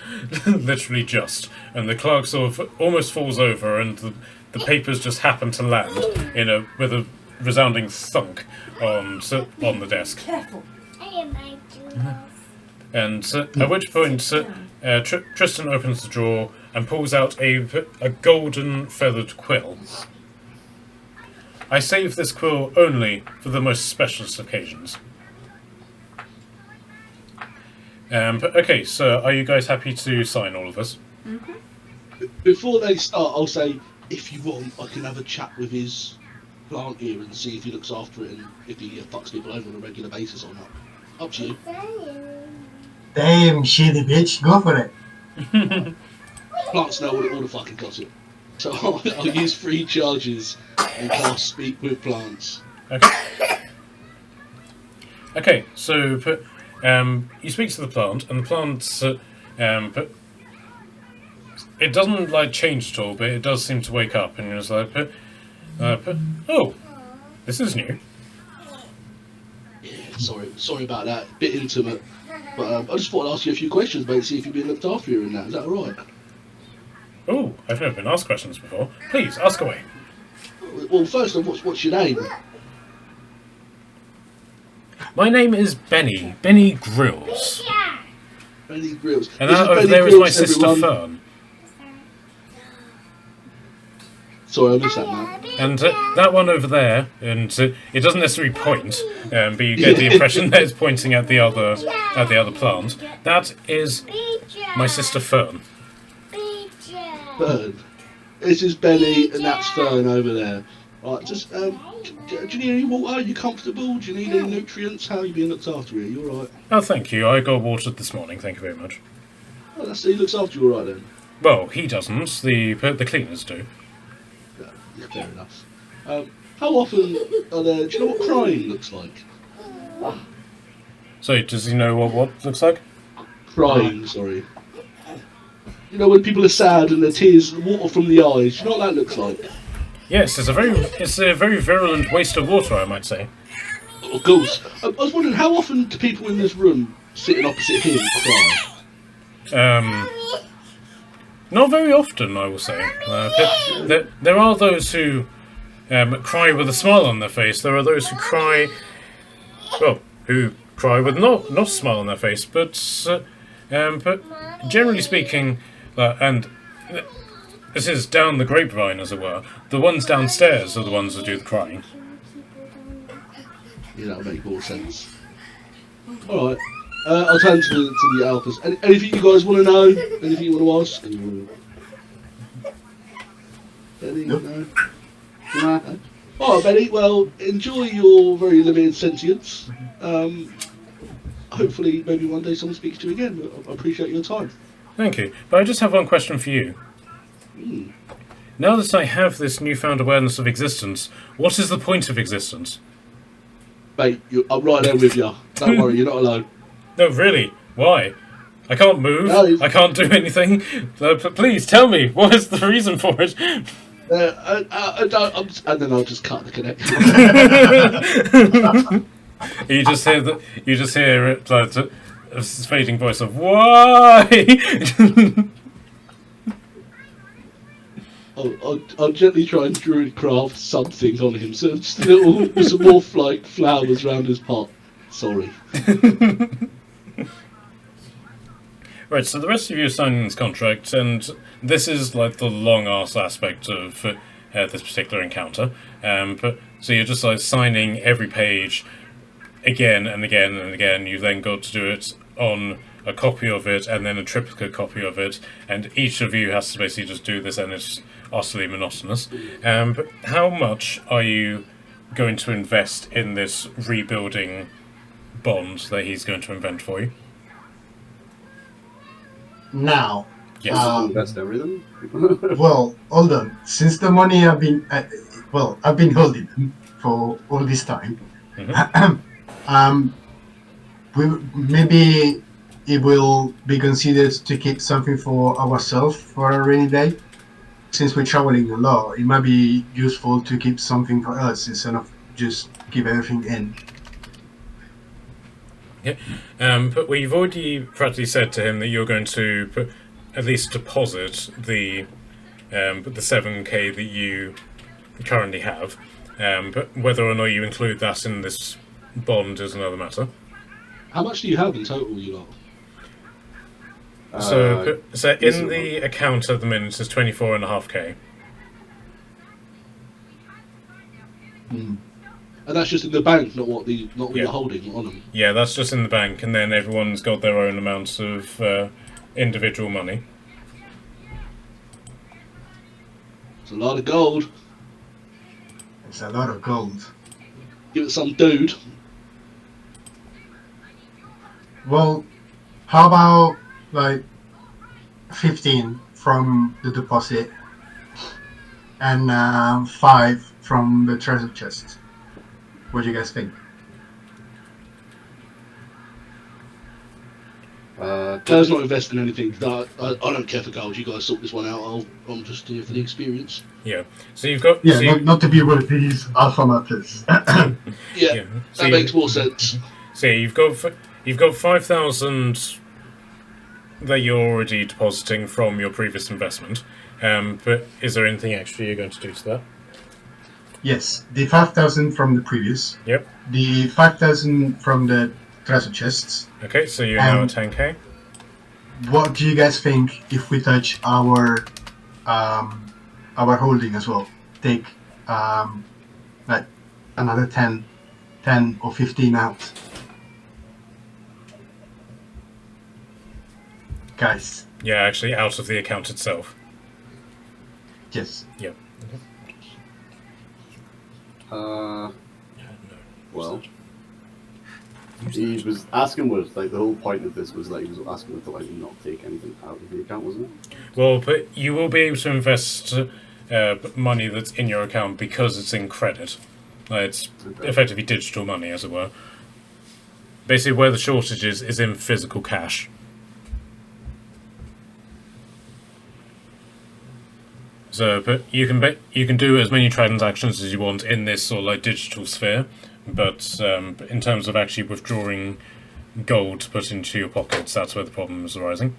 Literally just. And the clerk sort of almost falls over and the papers just happen to land with a resounding thunk on the desk. Careful. And at which point Tristan opens the drawer and pulls out a golden feathered quill. I save this quill only for the most specialist occasions. Okay, so are you guys happy to sign all of this? Before they start, I'll say, if you want, I can have a chat with his plant here and see if he looks after it and if he fucks people over on a regular basis or not. Up to you. Damn, shitty bitch, go for it. Plants know all the fucking gossip. So I'll use 3 charges and cast Speak with Plants. Okay. Okay, so you speak to the plant, and the plant, it doesn't like change at all, but it does seem to wake up, and you're just like, oh, this is new. Yeah, sorry about that. Bit intimate. But I just thought I'd ask you a few questions, mate, see if you've been looked after here and that. Is that alright? Oh, I've never been asked questions before. Please, ask away. Well, first off, what's your name? My name is Benny. Benny Grills. Benny Grills. And This that is over Benny there is my Grills, sister everyone. Fern. Sorry, I missed that, man. And that one over there, and it doesn't necessarily point, but you get the impression that it's pointing at the other plant. That is my sister Fern. Fern. This is Benny, and that's Fern over there. Right, just, do you need any water? Are you comfortable? Do you need any nutrients? How are you being looked after here? You alright? Oh, thank you. I got watered this morning. Thank you very much. Oh, he looks after you alright then. Well, he doesn't. The cleaners do. Yeah, fair enough. How often are there... Do you know what crying looks like? So, does he know what looks like? Crying, sorry. You know when people are sad and their tears, water from the eyes. Do you know what that looks like? Yes, it's a very virulent waste of water, I might say. Of course. I was wondering, how often do people in this room sitting opposite him cry? Not very often, I will say. There are those who cry with a smile on their face. There are those who cry, well, who cry with not a smile on their face. But generally speaking, and this is down the grapevine, as it were. The ones downstairs are the ones that do the crying. Yeah, that'll make more sense. Alright. I'll turn to the alphas. Anything you guys want to know? Anything you want to ask? Benny? Nope. No? No? Alright, Benny. Well, enjoy your very limited sentience. Hopefully, maybe one day someone speaks to you again. I appreciate your time. Thank you. But I just have one question for you. Now that I have this newfound awareness of existence, what is the point of existence? Mate, I'm right there with you. Don't worry, you're not alone. No, really? Why? I can't move. No. I can't do anything. Please tell me, what is the reason for it? And then I'll just cut the connection. You just hear it like a fading voice of why. I'll gently try and druidcraft something on him. So just some more like flowers around his pot. Sorry. Right, so the rest of you are signing this contract, and this is like the long-ass aspect of this particular encounter. So you're just like signing every page again and again and again. You've then got to do it on a copy of it and then a triplicate copy of it, and each of you has to basically just do this, and it's utterly monotonous. But how much are you going to invest in this rebuilding bond that he's going to invent for you? Now, Yes. Invest everything. well, hold on. Since the money I've been holding them for all this time. Maybe it will be considered to keep something for ourselves for a rainy day. Since we're traveling a lot, it might be useful to keep something for us instead of just keep everything in. Yeah. But we've already practically said to him that you're going to at least deposit the 7k that you currently have. But whether or not you include that in this bond is another matter. How much do you have in total, you lot? So in the account at the minute is 24.5k. And that's just in the bank, not what you're holding on them. Yeah, that's just in the bank, and then everyone's got their own amounts of individual money. It's a lot of gold. It's a lot of gold. Give it some dude. Well, how about like 15 from the deposit and 5 from the treasure chest? What do you guys think? Dale's not investing anything. I don't care for gold. You guys sort this one out. I'm just here for the experience. Yeah. So you've got. Yeah, so you- not to be rude, these alpha matters. Yeah, yeah. So that you- makes more sense. So you've got 5,000 that you're already depositing from your previous investment. But is there anything extra you're going to do to that? Yes, the 5,000 from the previous. Yep. The 5,000 from the treasure chests. Okay, so you're now at Um, 10k. What do you guys think if we touch our holding as well? Take like another 10 or 15 out. Guys, Yeah, actually, out of the account itself. yes. Yeah. Well, he was asking was like the whole point of this was that he was asking to like not take anything out of the account, wasn't it? Well, but you will be able to invest money that's in your account because it's in credit. It's effectively digital money, as it were. Basically, where the shortage is in physical cash. So, but you can do as many transactions as you want in this sort of like digital sphere, but in terms of actually withdrawing gold to put into your pockets, that's where the problem is arising.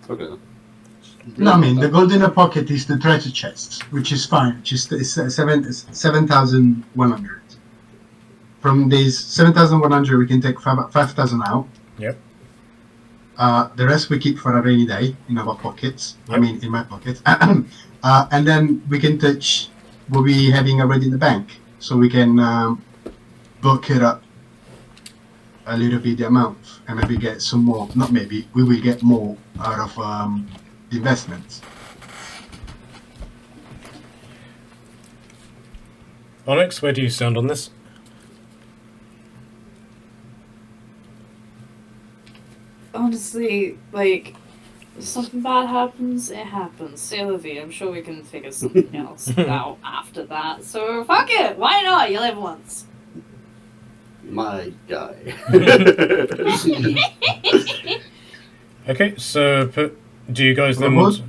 Okay. No, I mean, the gold in the pocket is the treasure chests, which is fine. Just 7,100. From these 7,100, we can take 5,000 out. Yep. The rest we keep for a rainy day in our pockets. I Yep. mean, in my pocket. And then we can touch what we having already in the bank, so we can bulk it up a little bit the amount, and maybe get some more. Not maybe, we will get more out of the investments. Onyx, where do you stand on this? Honestly, like, if something bad happens, it happens. C'est la vie. I'm sure we can figure something else out after that. So fuck it. Why not? You live once. My guy. Okay, so do you guys then What?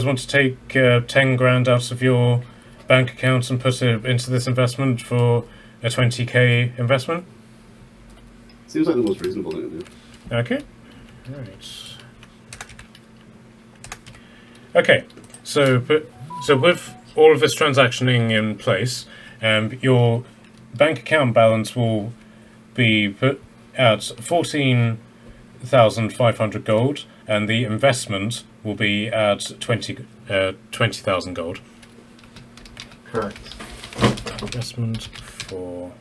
want to take 10 grand out of your bank account and put it into this investment for a 20k investment? Seems like the most reasonable thing to do. Okay. Right. Okay. So with all of this transactioning in place, your bank account balance will be put at 14,500 gold, and the investment will be at 20,000 gold. Correct. Investment for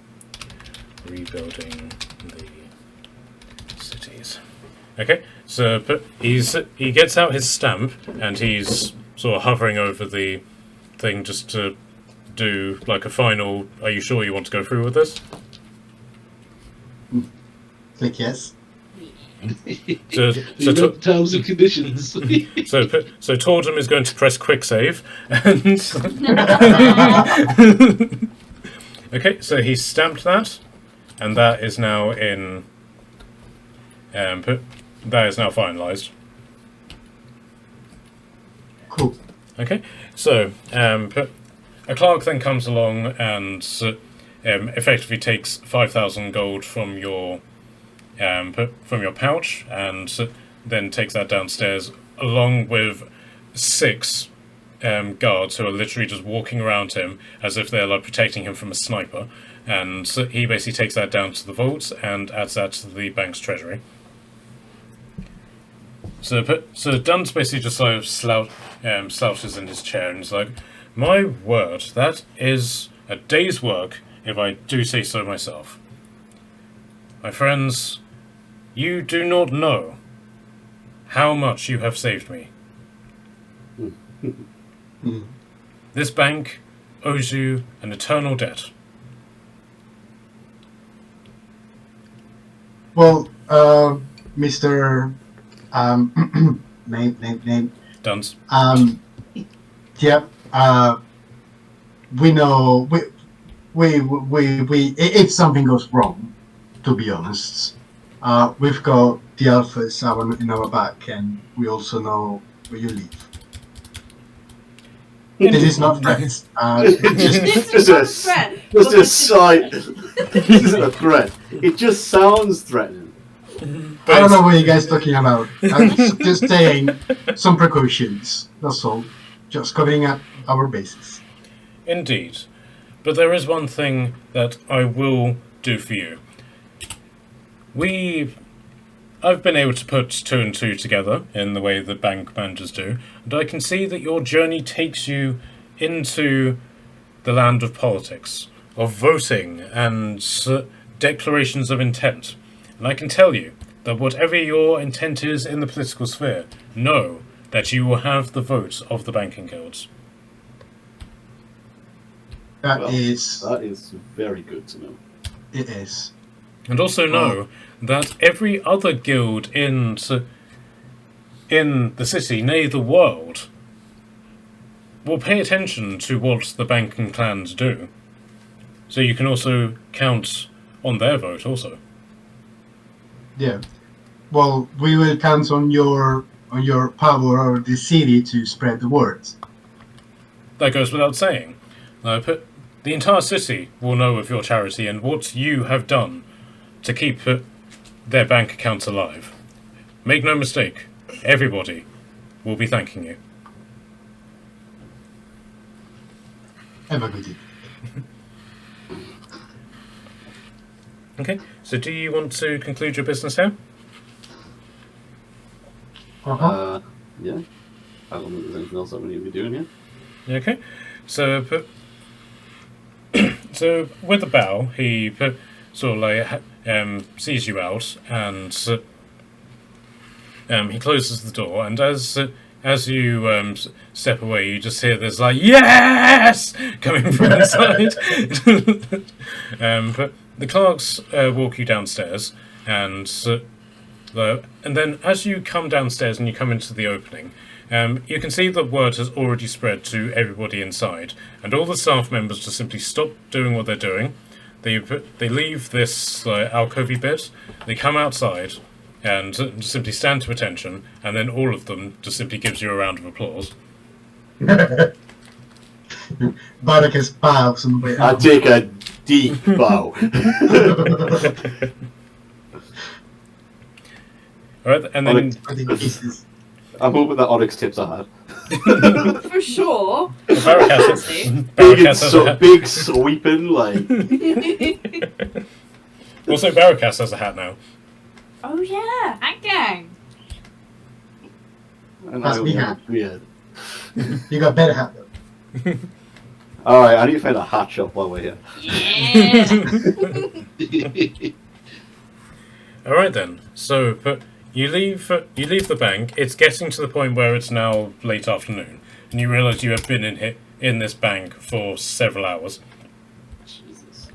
rebuilding the cities. Okay, so he gets out his stamp and he's sort of hovering over the thing just to do like a final. Are you sure you want to go through with this? Click yes. So You know, terms and conditions. so Tordum is going to press quick save, and okay, so he stamped that, and that is now in. That is now finalised. Cool. Okay, so a clerk then comes along and effectively takes 5,000 gold from your pouch, and then takes that downstairs along with 6 guards who are literally just walking around him as if they're like protecting him from a sniper, and he basically takes that down to the vault and adds that to the bank's treasury. So Dunn's basically just sort of slouches in his chair and he's like, "My word, that is a day's work, if I do say so myself. My friends, you do not know how much you have saved me. This bank owes you an eternal debt. Well, Mr. Name. Duns. Yep. We know. We. If something goes wrong, to be honest, we've got the alphas in our back, and we also know where you live. This is not threats. This is not a threat. Just a side. This isn't a threat. It just sounds threatening. I don't know what you guys talking about. I'm just saying some precautions. That's all. Just covering up our bases. Indeed. But there is one thing that I will do for you. I've been able to put 2 and 2 together in the way that bank managers do, and I can see that your journey takes you into the land of politics, of voting, and declarations of intent. And I can tell you that whatever your intent is in the political sphere, know that you will have the vote of the banking guilds. That is very good to know. It is. And also know that every other guild in the city, nay the world, will pay attention to what the banking clans do. So you can also count on their vote also. Yeah. Well, we will count on your power over the city to spread the word. That goes without saying. The entire city will know of your charity and what you have done to keep their bank accounts alive. Make no mistake, everybody will be thanking you. Have a good day. Okay, so do you want to conclude your business here? Yeah. I don't think there's anything else that we need to be doing here. Okay, so so with a bow, he sort of like sees you out, and he closes the door. And as you step away, you just hear this like "yes" coming from inside. But the clerks walk you downstairs, and then as you come downstairs and you come into the opening, you can see that word has already spread to everybody inside, and all the staff members just simply stop doing what they're doing. They leave this alcovey bit, they come outside, and just simply stand to attention, and then all of them just simply gives you a round of applause. Baracus bows on the way I out. take a deep bow. Alright, and then I think pieces. I'm hoping that Onyx tips a hat. For sure. Big sweeping, like. Also, Barracas has a hat now. Oh yeah, hat gang. And That's I me only hat. have beard. You got better hat though. Alright, I need to find a hat shop while we're here. Yeah. Alright then, so but you leave the bank. It's getting to the point where it's now late afternoon, and you realise you have been in this bank for several hours. Jesus.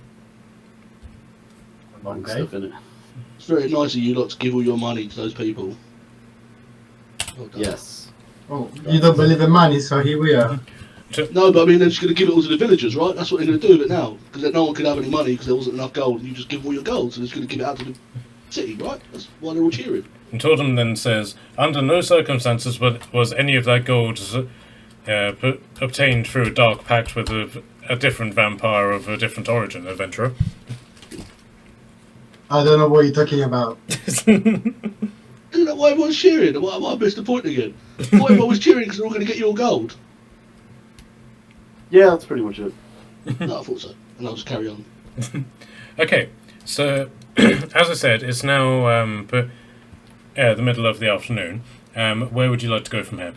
Long Long day. stuff in it. It's very nice of you lot to give all your money to those people. Well done. Yes. Oh, you don't believe in money, so here we are. No, but I mean, they're just going to give it all to the villagers, right? That's what they're going to do with it now. Because no one could have any money because there wasn't enough gold, and you just give them all your gold, so they're just going to give it out to the city, right? That's why they're all cheering. And Tordum then says, under no circumstances was any of that gold obtained through a dark pact with a different vampire of a different origin, adventurer. I don't know what you're talking about. Isn't that why everyone's cheering? Why I missed the point again? Why everyone was cheering because they're all going to get your gold? Yeah, that's pretty much it. No, I thought so. And I'll just carry on. Okay, so as I said, it's now the middle of the afternoon. Where would you like to go from here?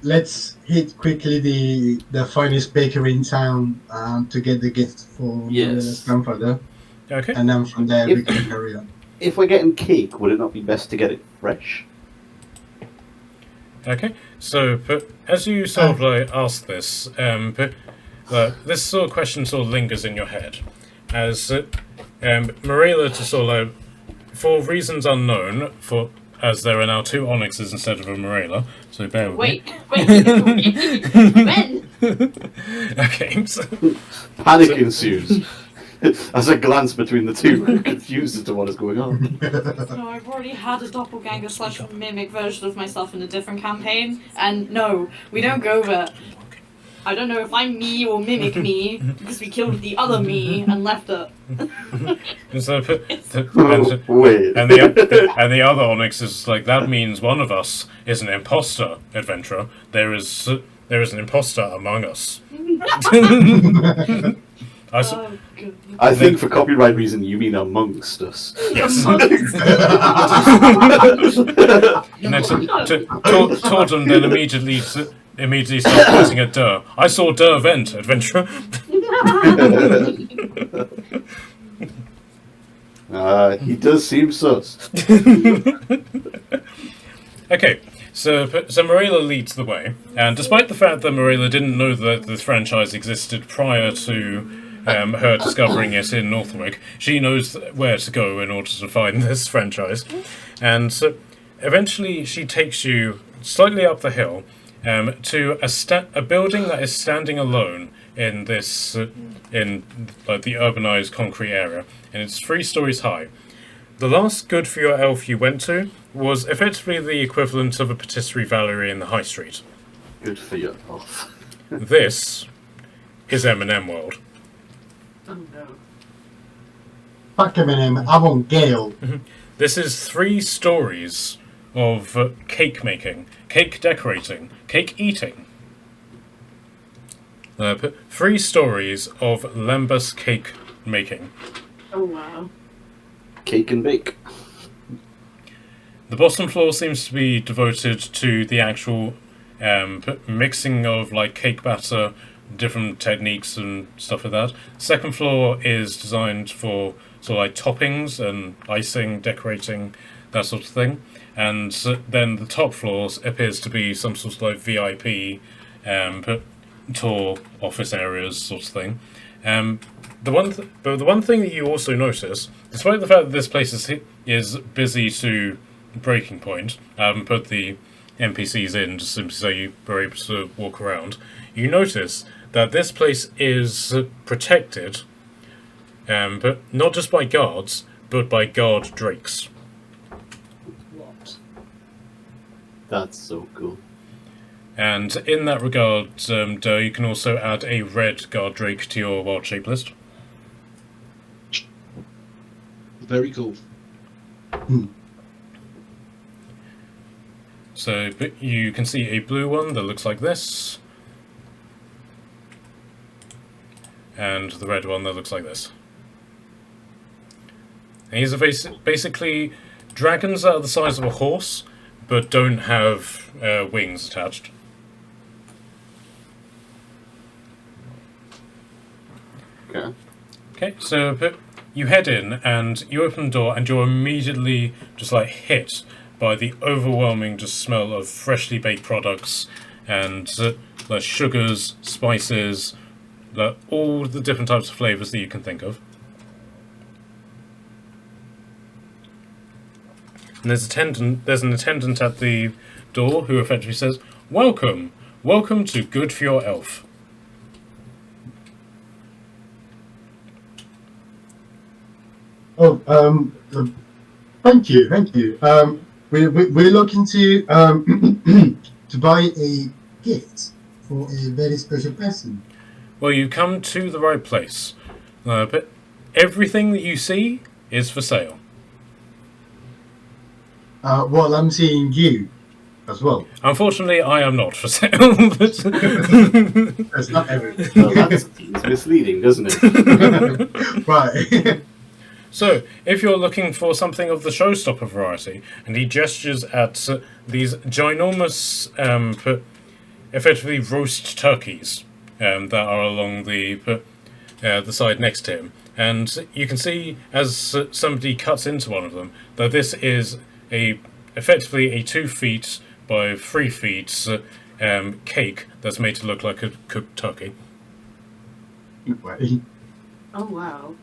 Let's hit quickly the finest bakery in town to get the gift for Yes. my grandfather, Okay. and then from there we can carry on. If we're getting cake, would it not be best to get it fresh? Okay, so but as you sort of like ask this, this sort of question sort of lingers in your head. as Marilla to sort of, for reasons unknown, as there are now 2 onyxes instead of a Marilla, so bear with Wait. me. When? Okay, so, Panic ensues. As I glance between the two, I'm confused as to what is going on. No, I've already had a doppelganger / mimic version of myself in a different campaign, and no, we don't go there. I don't know if I'm me or mimic me, because we killed the other me and left her. so Wait. and the other onyx is like, that means one of us is an imposter, adventurer. There is an imposter among us. Oh, God. I think for copyright reason you mean amongst us. Yes. And then Tordon then immediately starts pointing at Durr. I saw Durr vent, adventurer. He does seem sus. Okay, so Marilla leads the way, and despite the fact that Marilla didn't know that this franchise existed prior to her discovering it in Northwick, she knows where to go in order to find this franchise. And so eventually she takes you slightly up the hill to a building that is standing alone in this in like the urbanized concrete area, and it's 3 stories high. The last Good for Your Elf you went to was effectively the equivalent of a patisserie Valerie in the high street. Good for your elf. This is M&M World. Oh no. Fuck Eminem, I want Gale. This is 3 stories of cake making, cake decorating, cake eating. 3 stories of lembas cake making. Oh wow. Cake and bake. The bottom floor seems to be devoted to the actual mixing of like cake batter, different techniques and stuff like that. Second floor is designed for sort of like toppings and icing, decorating, that sort of thing. And then the top floors appears to be some sort of like VIP tour office areas sort of thing. The one thing that you also notice, despite the fact that this place is busy to breaking point, put the NPCs in just simply so you were able to walk around, you notice that this place is protected, but not just by guards, but by guard drakes. What? That's so cool. And in that regard, Durr, you can also add a red guard drake to your wild shape list. Very cool. So but you can see a blue one that looks like this, and the red one that looks like this. And these are basically dragons that are the size of a horse, but don't have wings attached. Okay. Okay, so you head in and you open the door and you're immediately just like hit by the overwhelming just smell of freshly baked products and like sugars, spices, like all the different types of flavors that you can think of. And there's an attendant at the door who effectively says, "Welcome, welcome to Good for Your Elf." Oh, thank you. We're looking to to buy a gift for a very special person. Well, you come to the right place, but everything that you see is for sale. Well, I'm seeing you as well. Unfortunately, I am not for sale. That's not everything. Well, that seems misleading, doesn't it? Right. So, if you're looking for something of the showstopper variety, and he gestures at these ginormous, effectively roast turkeys that are along the side next to him, and you can see as somebody cuts into one of them that this is effectively a 2 feet by 3 feet cake that's made to look like a cooked turkey. Right. Oh wow.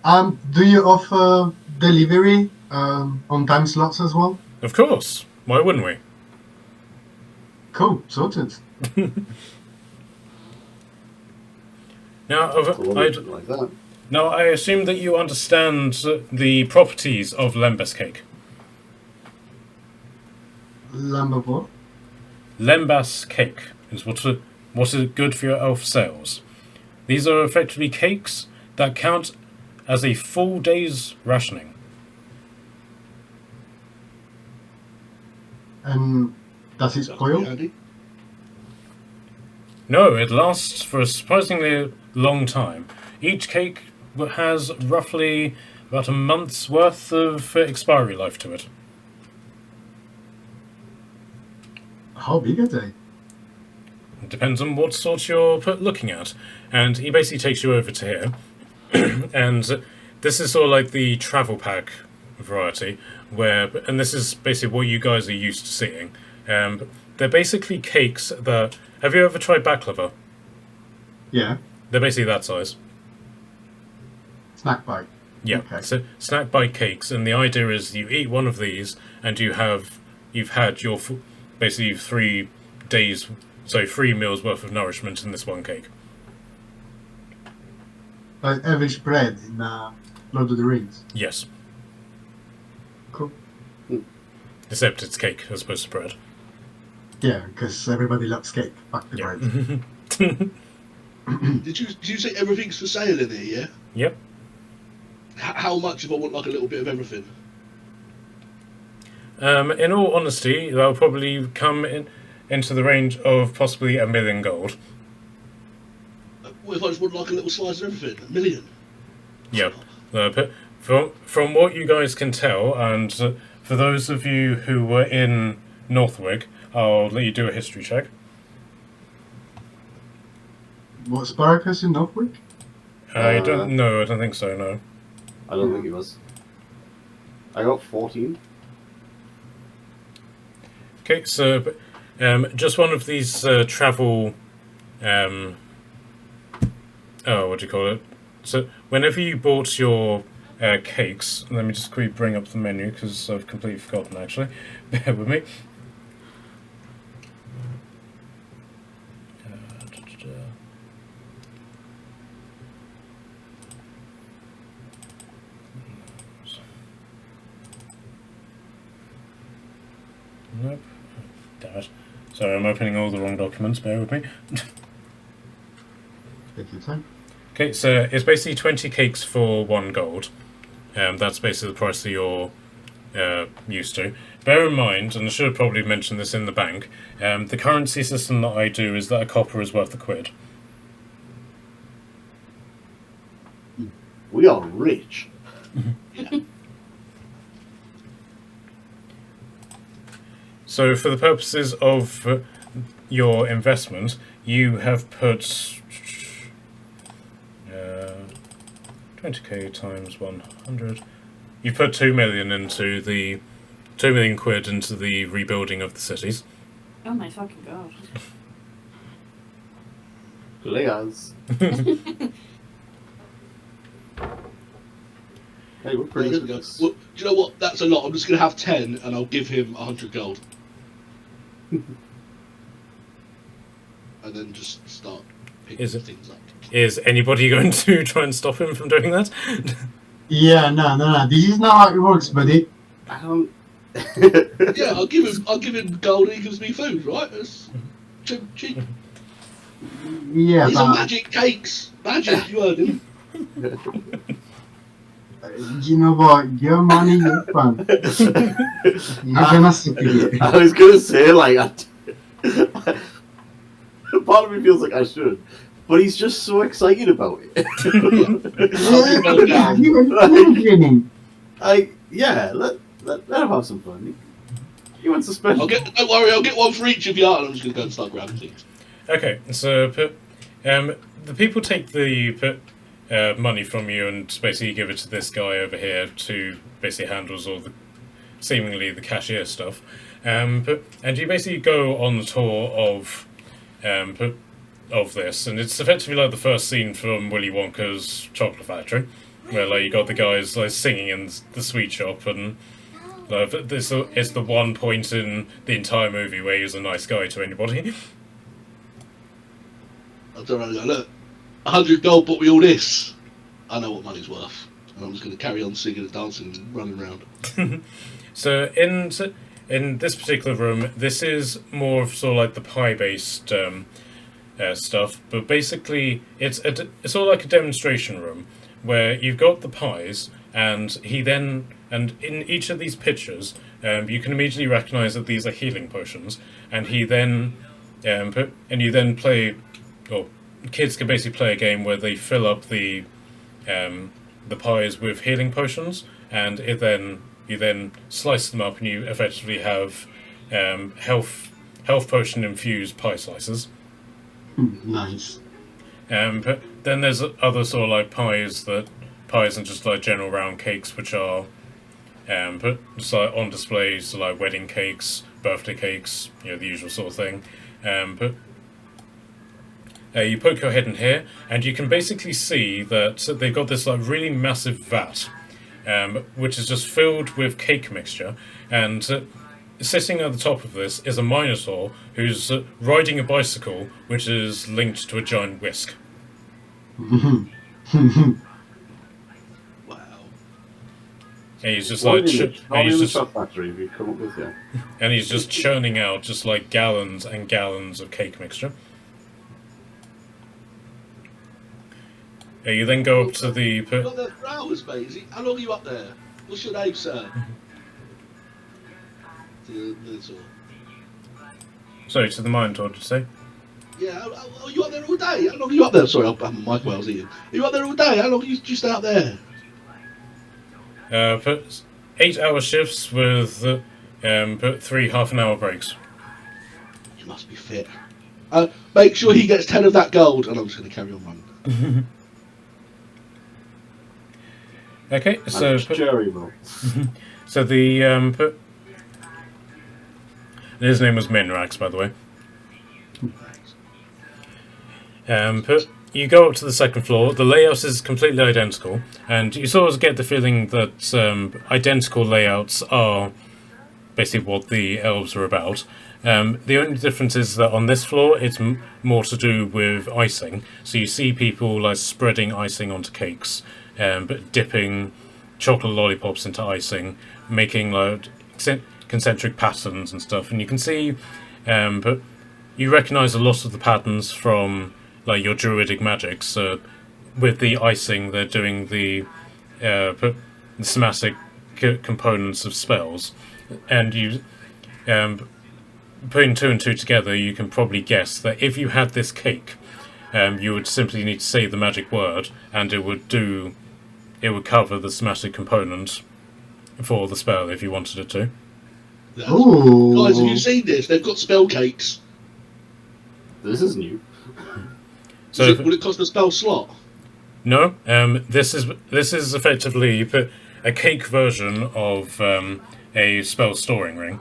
Do you offer delivery on time slots as well? Of course. Why wouldn't we? Cool, sorted. Now, Like that. now, I assume that you understand the properties of lembas cake. Lambo. Lembas cake is what is good for your elf sales. These are effectively cakes that count as a full day's rationing. And does it Sounds pretty spoil? handy. No, it lasts for a surprisingly long time. Each cake has roughly about a month's worth of expiry life to it. How big are they? It depends on what sort you're looking at. And he basically takes you over to here. And this is sort of like the travel pack variety, and this is basically what you guys are used to seeing. They're basically cakes that... Have you ever tried baklava? Yeah, They're basically that size. snack bite. Yeah, Okay. so snack bite cakes, and the idea is you eat one of these, and you've had your basically 3 days, so 3 meals worth of nourishment in this one cake. Like average bread in Lord of the Rings. Yes, Cool. except it's cake as opposed to bread. Yeah, because everybody loves cake. Fuck the Yeah. bread. Did you say everything's for sale in here? Yeah. Yep. How much if I want like a little bit of everything? In all honesty, that'll probably come into the range of possibly 1 million gold. What if I just want like a little slice of everything? 1 million. Yep. But from what you guys can tell, and for those of you who were in Northwick, I'll let you do a history check. What, Sparkus in Northwick? I don't know. I don't think so. No. I don't think he was. I got 14. Okay, so just one of these travel. What do you call it? So whenever you bought your cakes, let me just quickly bring up the menu because I've completely forgotten. Actually, bear with me. Nope. Damn it. Sorry, I'm opening all the wrong documents. Bear with me. Take your time. Okay, so it's basically 20 cakes for 1 gold. That's basically the price that you're used to. Bear in mind, and I should have probably mentioned this in the bank, the currency system that I do is that a copper is worth a quid. We are rich. So for the purposes of your investment, you have put 20k times 100. You put 2 million into the 2 million quid into the rebuilding of the cities. Oh my fucking god. Players. Hey, we're pretty good at this. Well, do you know what? That's a lot. I'm just gonna have 10, and I'll give him 100 gold. And then just start picking Is it- things up. Is anybody going to try and stop him from doing that? Yeah, no. This is not how it works, buddy. I don't. Yeah, I'll give him gold, and he gives me food, right? That's cheap. Yeah, These are but magic cakes. Magic, you heard him. you know what? Your money, your fun. You're gonna stick with it. I was gonna say, like, part of me feels like I should, but he's just so excited about it. Yeah, you're kidding. Yeah, let him have some fun. He wants to spend. Don't worry, I'll get one for each of you, and I'm just gonna go and start grabbing things. Okay, so the people take the money from you and basically give it to this guy over here to basically handles all the seemingly the cashier stuff. And you basically go on the tour of this, and it's effectively like the first scene from Willy Wonka's Chocolate Factory. where like you got the guys like singing in the sweet shop, and this is the one point in the entire movie where he was a nice guy to anybody. I turn around and go, look, 100 gold bought me all this. I know what money's worth. And I'm just going to carry on singing and dancing and running around. So in this particular room, this is more of sort of like the pie-based stuff, but basically it's sort of like a demonstration room where you've got the pies, and in each of these pictures, you can immediately recognise that these are healing potions, and you then play, or kids can basically play a game where they fill up the pies with healing potions, and you then slice them up, and you effectively have health potion infused pie slices. Nice. But then there's other sort of like pies and just like general round cakes, which are but just like on display, so like wedding cakes, birthday cakes, the usual sort of thing. But you poke your head in here, and you can basically see that they've got this like really massive vat, which is just filled with cake mixture, and sitting at the top of this is a Minotaur who's riding a bicycle, which is linked to a giant whisk. Wow. And he's just What like, in the stuff factory have you come up with here? and he's just churning out just like gallons and gallons of cake mixture. You then go up to the. You've got there for hours, mate. How long are you up there? What's your name, sir? Sorry, to the Minotaur, did you say? Yeah, are you up there all day? How long are you up there? Sorry, I'm Mike Wells eating. Are you up there all day? How long do you stay up there? Put 8-hour shifts with put 3 half-an-hour breaks. You must be fit. Make sure he gets 10 of that gold, and I'm just going to carry on running. Okay, so Jerry will. so the put. His name was Minrax, by the way. But you go up to the second floor. The layout is completely identical, and you sort of get the feeling that identical layouts are basically what the elves are about. The only difference is that on this floor, it's more to do with icing. So you see people like spreading icing onto cakes, but dipping chocolate lollipops into icing, making like concentric patterns and stuff, and you can see, but you recognise a lot of the patterns from like your druidic magic. So with the icing, they're doing the somatic components of spells, and you putting 2 and 2 together, you can probably guess that if you had this cake, you would simply need to say the magic word, and it would cover the somatic component for the spell if you wanted it to. Ooh. Guys, have you seen this? They've got spell cakes. This is new. So Would it cost a spell slot? no, this is effectively a cake version of a spell storing ring.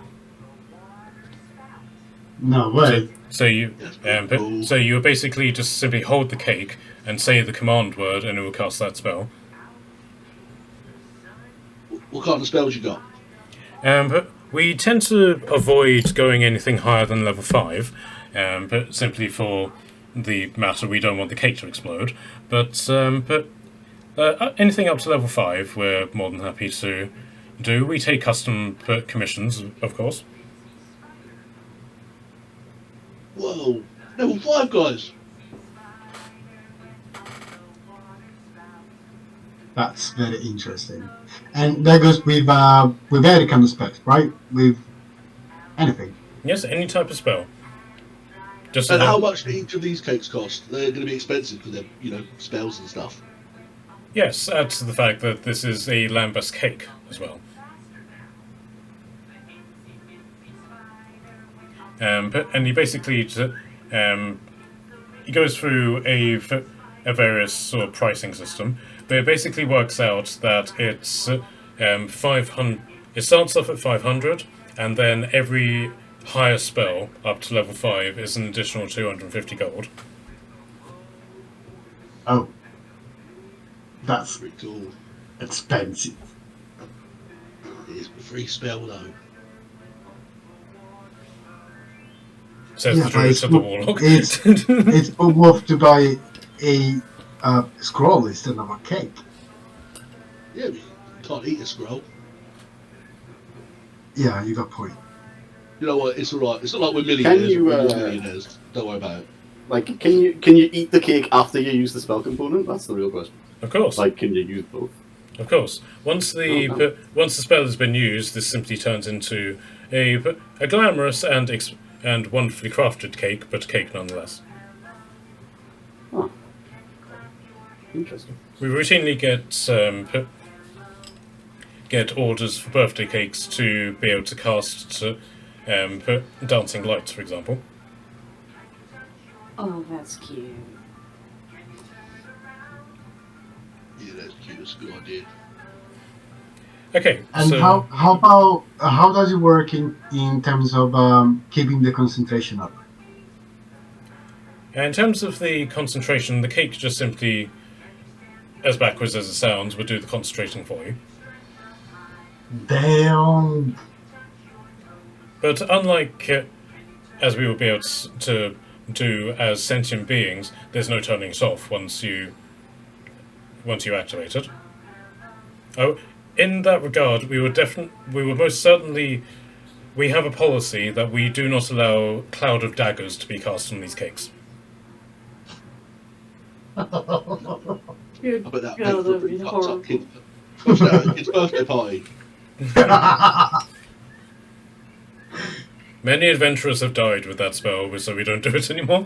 No way. So you so you basically just simply hold the cake and say the command word, and it will cast that spell. What kind of spells you got? But we tend to avoid going anything higher than level 5, but simply for the matter we don't want the cake to explode. But anything up to level 5, we're more than happy to do. We take custom commissions, of course. Whoa, level 5 guys. That's very interesting. And that goes with any kind of spec, right? With anything. Yes, any type of spell. Just And how much do each of these cakes cost? They're going to be expensive because they're, spells and stuff. Yes, add to the fact that this is a lambast cake as well. And he basically he goes through a various sort of pricing system, but it basically works out that it's 500. It starts off at 500, and then every higher spell up to level 5 is an additional 250 gold. Oh. That's Pretty cool. expensive. It's a free spell though. Says Yeah, the but druid it's to the good- warlock. It's more worth to buy a scroll instead of a cake. Yeah, but you can't eat a scroll. Yeah, you got a point. You know what? It's alright. It's not like we're millionaires. you, We're uh, millionaires. Don't worry about it. Like, can you eat the cake after you use the spell component? That's the real question. Of course. Like, can you use both? Of course. Once the spell has been used, this simply turns into a glamorous and wonderfully crafted cake, but cake nonetheless. Huh. Interesting. We routinely get orders for birthday cakes to be able to cast dancing lights, for example. Oh, that's cute. Yeah, that's cute. That's a good idea. Okay, And so how does it work in terms of keeping the concentration up? in terms of the concentration, the cake just simply, as backwards as it sounds, would do the concentrating for you. Damn. But unlike as we will be able to do as sentient beings, there's no turning it off once you activate it. Oh, in that regard, we would most certainly. We have a policy that we do not allow Cloud of Daggers to be cast on these cakes. I bet that Yeah, makes for a that'd pretty be fucked horrible. up kid. It's birthday party. Many adventurers have died with that spell, so we don't do it anymore.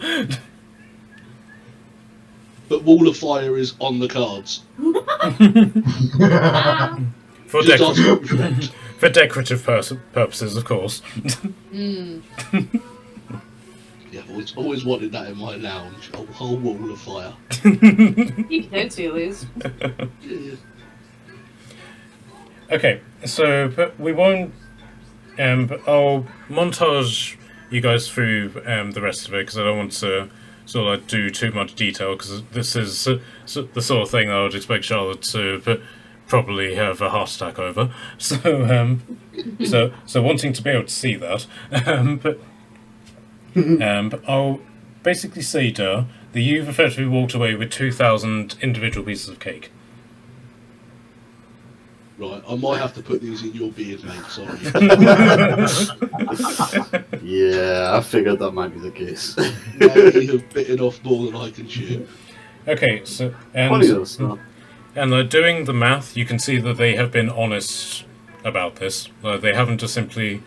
But Wall of Fire is on the cards. for, Just ask for respect. for decorative purposes, of course. Yeah, I've always wanted that in my lounge. A whole Wall of Fire. You could see Liz. Yeah. Okay, so but we won't. But I'll montage you guys through the rest of it because I don't want to sort of do too much detail because this is the sort of thing I would expect Charlotte to probably have a heart attack over. So so wanting to be able to see that, but I'll basically say to her that you've effectively walked away with 2,000 individual pieces of cake. Right, I might have to put these in your beard, mate. Sorry. Yeah, I figured that might be the case. They have bitten off more than I can chew. Okay, so Funny though, so. and doing the math, you can see that they have been honest about this. They haven't just simply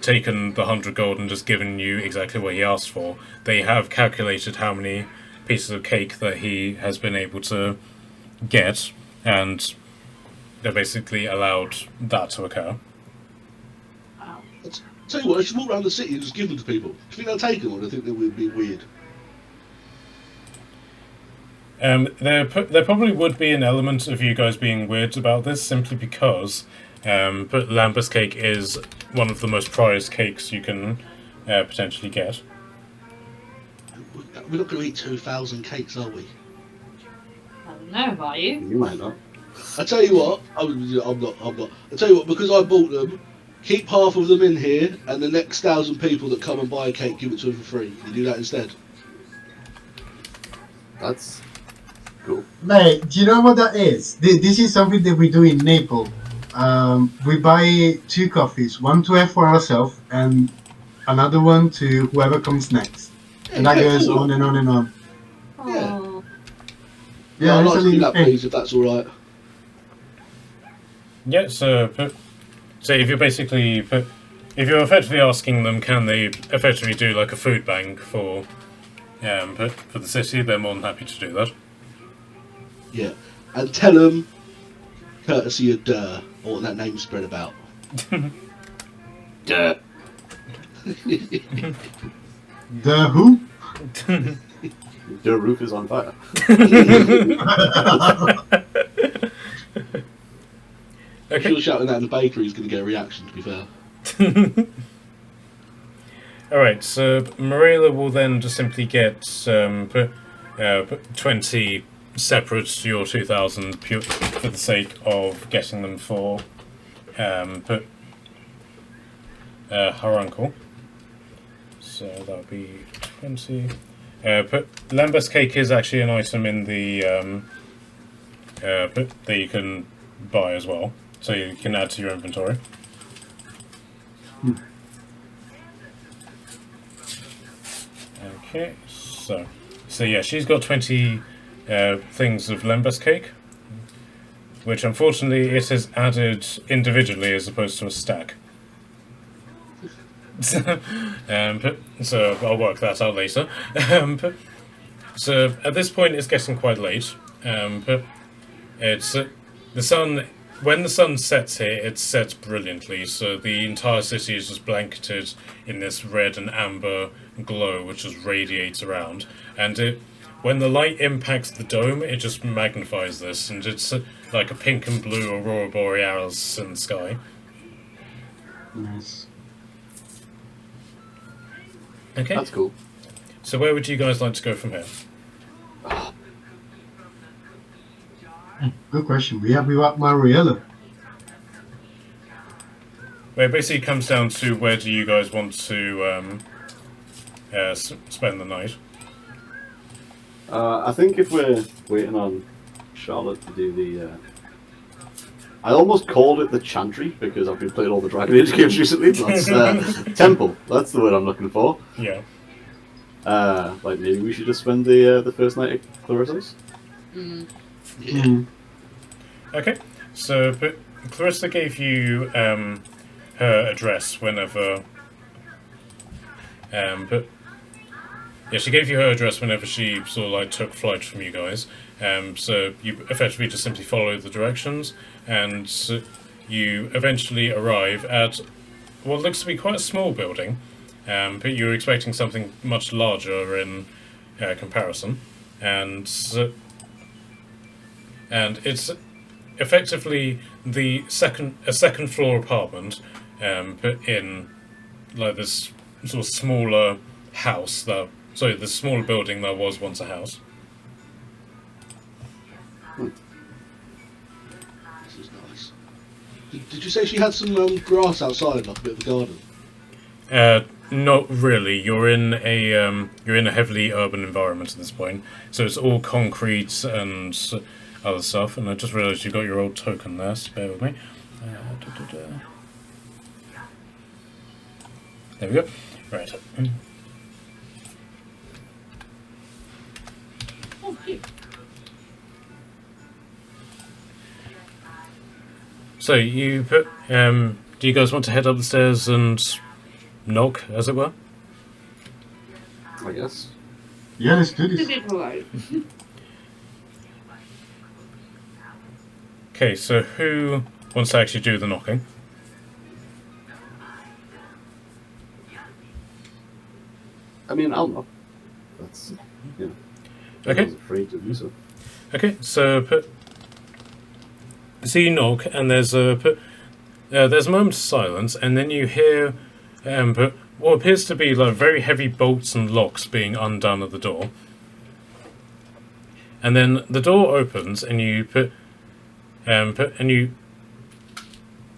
taken the 100 gold and just given you exactly what he asked for. They have calculated how many pieces of cake that he has been able to get, and they basically allowed that to occur. Tell you what, I should walk around the city and just give them to people. Do you think they'll take them, or do you think they would be weird? There probably would be an element of you guys being weird about this, simply because but Lambus cake is one of the most prized cakes you can potentially get. We're not going to eat 2,000 cakes, are we? I don't know about you. You might not. I tell you what, I'm not. I tell you what, because I bought them, keep half of them in here, and the next 1,000 people that come and buy a cake, give it to them for free. You do that instead. That's cool. Mate, do you know what that is? This is something that we do in Naples. We buy 2 coffees, one to have for ourselves and another one to whoever comes next. And that goes on and on and on. Yeah. Oh, Yeah, I'd it's like a to do little that, thing. please, if that's all right. Yeah, so if you're basically if you're effectively asking them, can they effectively do like a food bank for the city, they're more than happy to do that. Yeah, and tell them, courtesy of Durr, I want that name spread about. Duh. The who? Your roof is on fire. If you're shouting that in the bakery, he's going to get a reaction, to be fair. Alright, so Marilla will then just simply get 20 separate your 2,000 for the sake of getting them for her uncle. So that would be 20. But lembas cake is actually an item in the that you can buy as well, so you can add to your inventory. Okay, so yeah, she's got 20 things of lembas cake, which unfortunately it is added individually as opposed to a stack. So I'll work that out later. So at this point it's getting quite late. But it's the sun. When the sun sets here, it sets brilliantly. So the entire city is just blanketed in this red and amber glow, which just radiates around. And when the light impacts the dome, it just magnifies this, and it's like a pink and blue aurora borealis in the sky. Nice. Okay. That's cool. So where would you guys like to go from here? Good question. We have Mariella. Well, it basically comes down to where do you guys want to spend the night? I think if we're waiting on Charlotte to do the... I almost called it the Chantry because I've been playing all the Dragon Age games recently. That's Temple. That's the word I'm looking for. Yeah. Like maybe we should just spend the first night at Clarissa's. Yeah. Okay. So, but Clarissa gave you her address whenever. But yeah, she gave you her address whenever she sort of like took flight from you guys. So you effectively just simply follow the directions, and you eventually arrive at what looks to be quite a small building, but you're expecting something much larger in comparison, and it's effectively a second floor apartment, but in like this sort of smaller house the smaller building that was once a house. This is nice. Did you say she had some grass outside, like a bit of a garden? Not really. You're in a heavily urban environment at this point, so it's all concrete and other stuff. And I just realised you got your old token there. So bear with me. There we go. Right. Oh, cute. So you put. Do you guys want to head up the stairs and knock, as it were? I guess. Yeah, let's do To this. be polite. Okay, so who wants to actually do the knocking? I mean, I'll knock. That's Okay. I was afraid to do so. Okay, so you knock, and there's a moment of silence, and then you hear what appears to be like very heavy bolts and locks being undone at the door, and then the door opens, and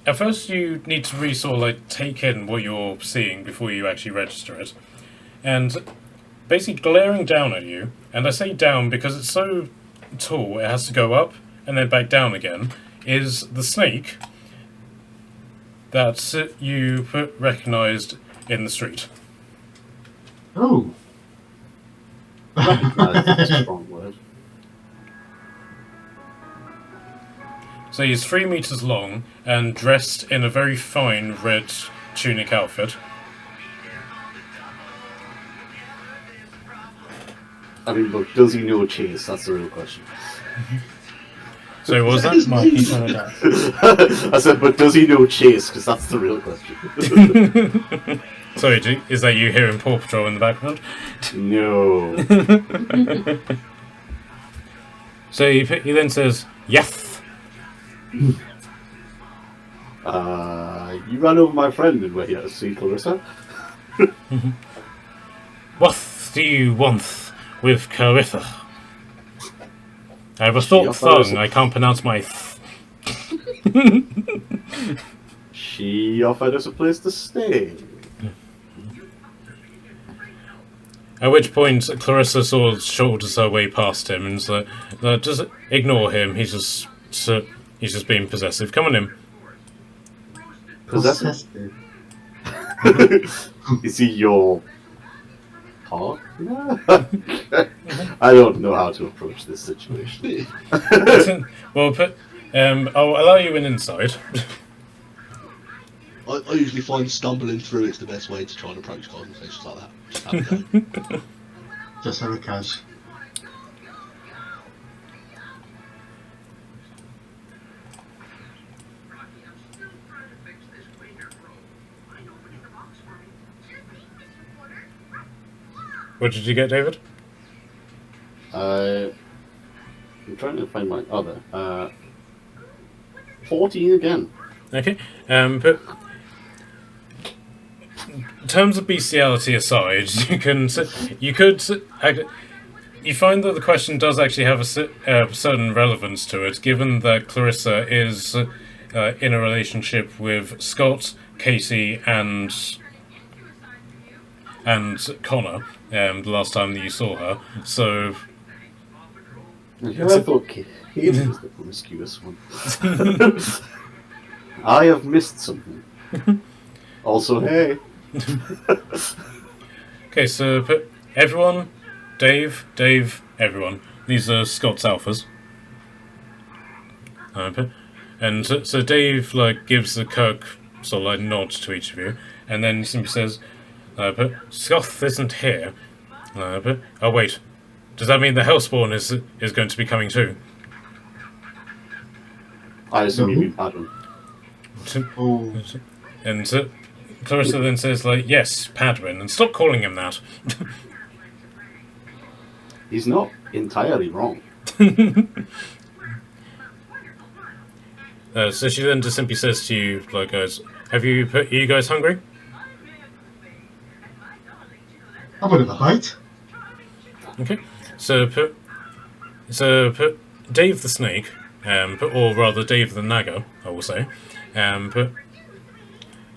at first you need to sort of like take in what you're seeing before you actually register it, and basically glaring down at you, and I say down because it's so tall it has to go up and then back down again, is the snake that you recognised in the street. Oh. That's a strong word. So he's 3 meters long and dressed in a very fine red tunic outfit. I mean, but does he know Chase? That's the real question. So what was that? His Mike, name? you turn it down. I said, but does he know Chase? Because that's the real question. Sorry, is that you hearing Paw Patrol in the background? No. So he then says, "Yes." You ran over my friend and we're here to see Clarissa. What do you want with Clarissa? I have a forked Yeah, but tongue. I can't pronounce my She offered us a place to stay. At which point, Clarissa sort of shoulders her way past him and is like, just ignore him. He's just being possessive. Come on in. Possessive? Is he your partner? I don't know how to approach this situation. Well, I'll allow you in inside. I usually find stumbling through is the best way to try and approach conversations like that. Just have a go. Just have a cash. What did you get, David? I'm trying to find my other. 14 again. Okay. But in terms of bestiality aside, you find that the question does actually have a certain relevance to it, given that Clarissa is in a relationship with Scott, Casey, and Connor. The last time that you saw her, so I thought Katie was the promiscuous one. I have missed something. Also, hey. Okay, so everyone, Dave, everyone. These are Scott's alphas. And so Dave gives the Kirk sort of nod to each of you, and then simply says, "But Scott isn't here." Oh wait, does that mean the Hellspawn is going to be coming too? I assume you mean Adam. Oh, And Clarissa then says, yes, Padwin, and stop calling him that. He's not entirely wrong. So she then just simply says to you, guys, are you guys hungry? how about a bite? Okay, so Dave the Snake, or rather Dave the Nagger, I will say,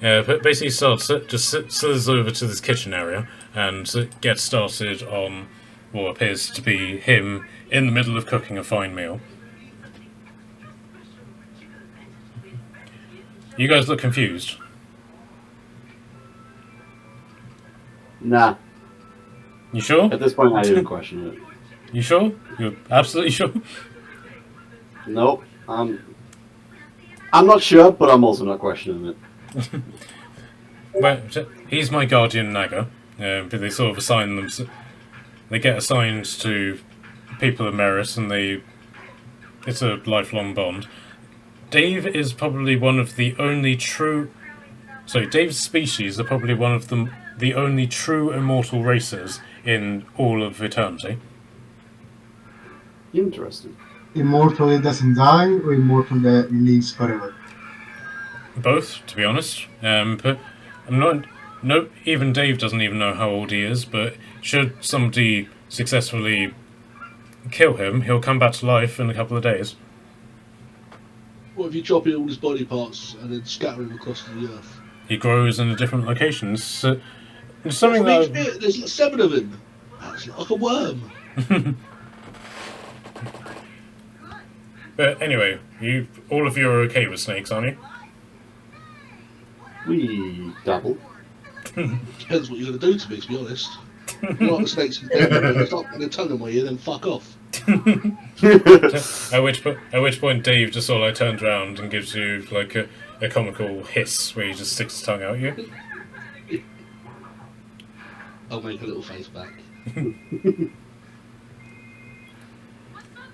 basically slithers over to this kitchen area and gets started on what appears to be him in the middle of cooking a fine meal. You guys look confused. Nah. You sure? At this point, I didn't question it. You sure? You're absolutely sure? Nope. I'm not sure, but I'm also not questioning it. Well, he's my guardian Nagger, but they sort of assign them. They get assigned to people of merit, and it's a lifelong bond. Dave is probably one of the only true. Sorry, Dave's species are probably one of the only true immortal races in all of eternity. Interesting. Immortal that doesn't die, or immortal that lives forever? Both, to be honest. But I'm not. No, even Dave doesn't even know how old he is. But should somebody successfully kill him, he'll come back to life in a couple of days. What if you chop in all his body parts and then scatter him across the earth? He grows in a different locations. So, it's From something each that. bit, there's 7 of him. That's like a worm. But anyway, all of you are okay with snakes, aren't you? We dabble. Depends what you're going to do to me, to be honest. If you like the snakes in there, stop putting a tongue in my ear, then fuck off. At which point Dave just sort of turns around and gives you a comical hiss where he just sticks his tongue out at you. I'll make a little face back.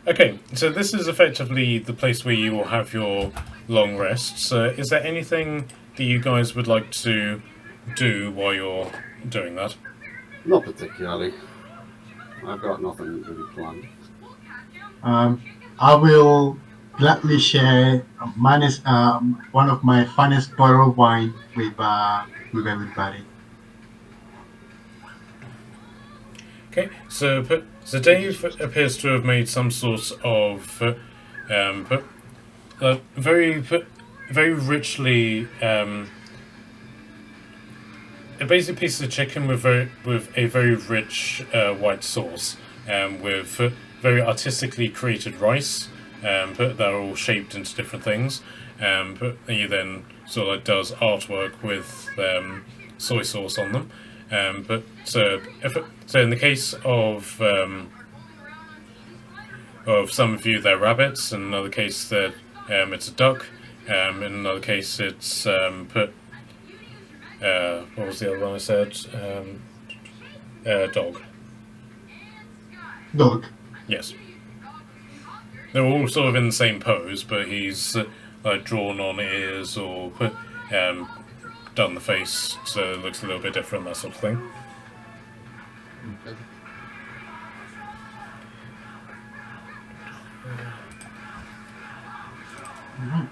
Okay, so this is effectively the place where you will have your long rests. Is there anything that you guys would like to do while you're doing that? Not particularly. I've got nothing really planned. I will gladly share one of my finest bottle of wine with everybody. Okay, so So Dave appears to have made some sort of very richly a basic piece of chicken with a very rich white sauce, with very artistically created rice, but they're all shaped into different things. But he then sort of like does artwork with soy sauce on them. So in the case of some of you, they're rabbits. In another case, it's a duck. In another case, it's what was the other one I said? Dog. Dog. Yes. They're all sort of in the same pose, but he's like drawn on ears or done the face so it looks a little bit different, that sort of thing. Mhm.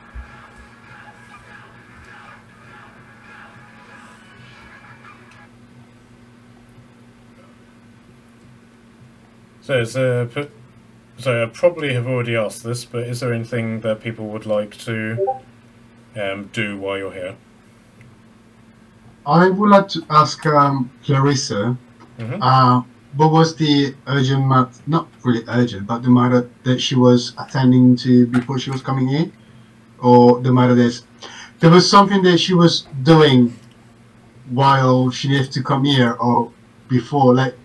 So I probably have already asked this, but is there anything that people would like to do while you're here? I would like to ask Clarissa, Mm-hmm. what was the urgent matter, not really urgent, but the matter that she was attending to before she was coming in? Or the matter that there was something that she was doing while she needed to come here or before, like,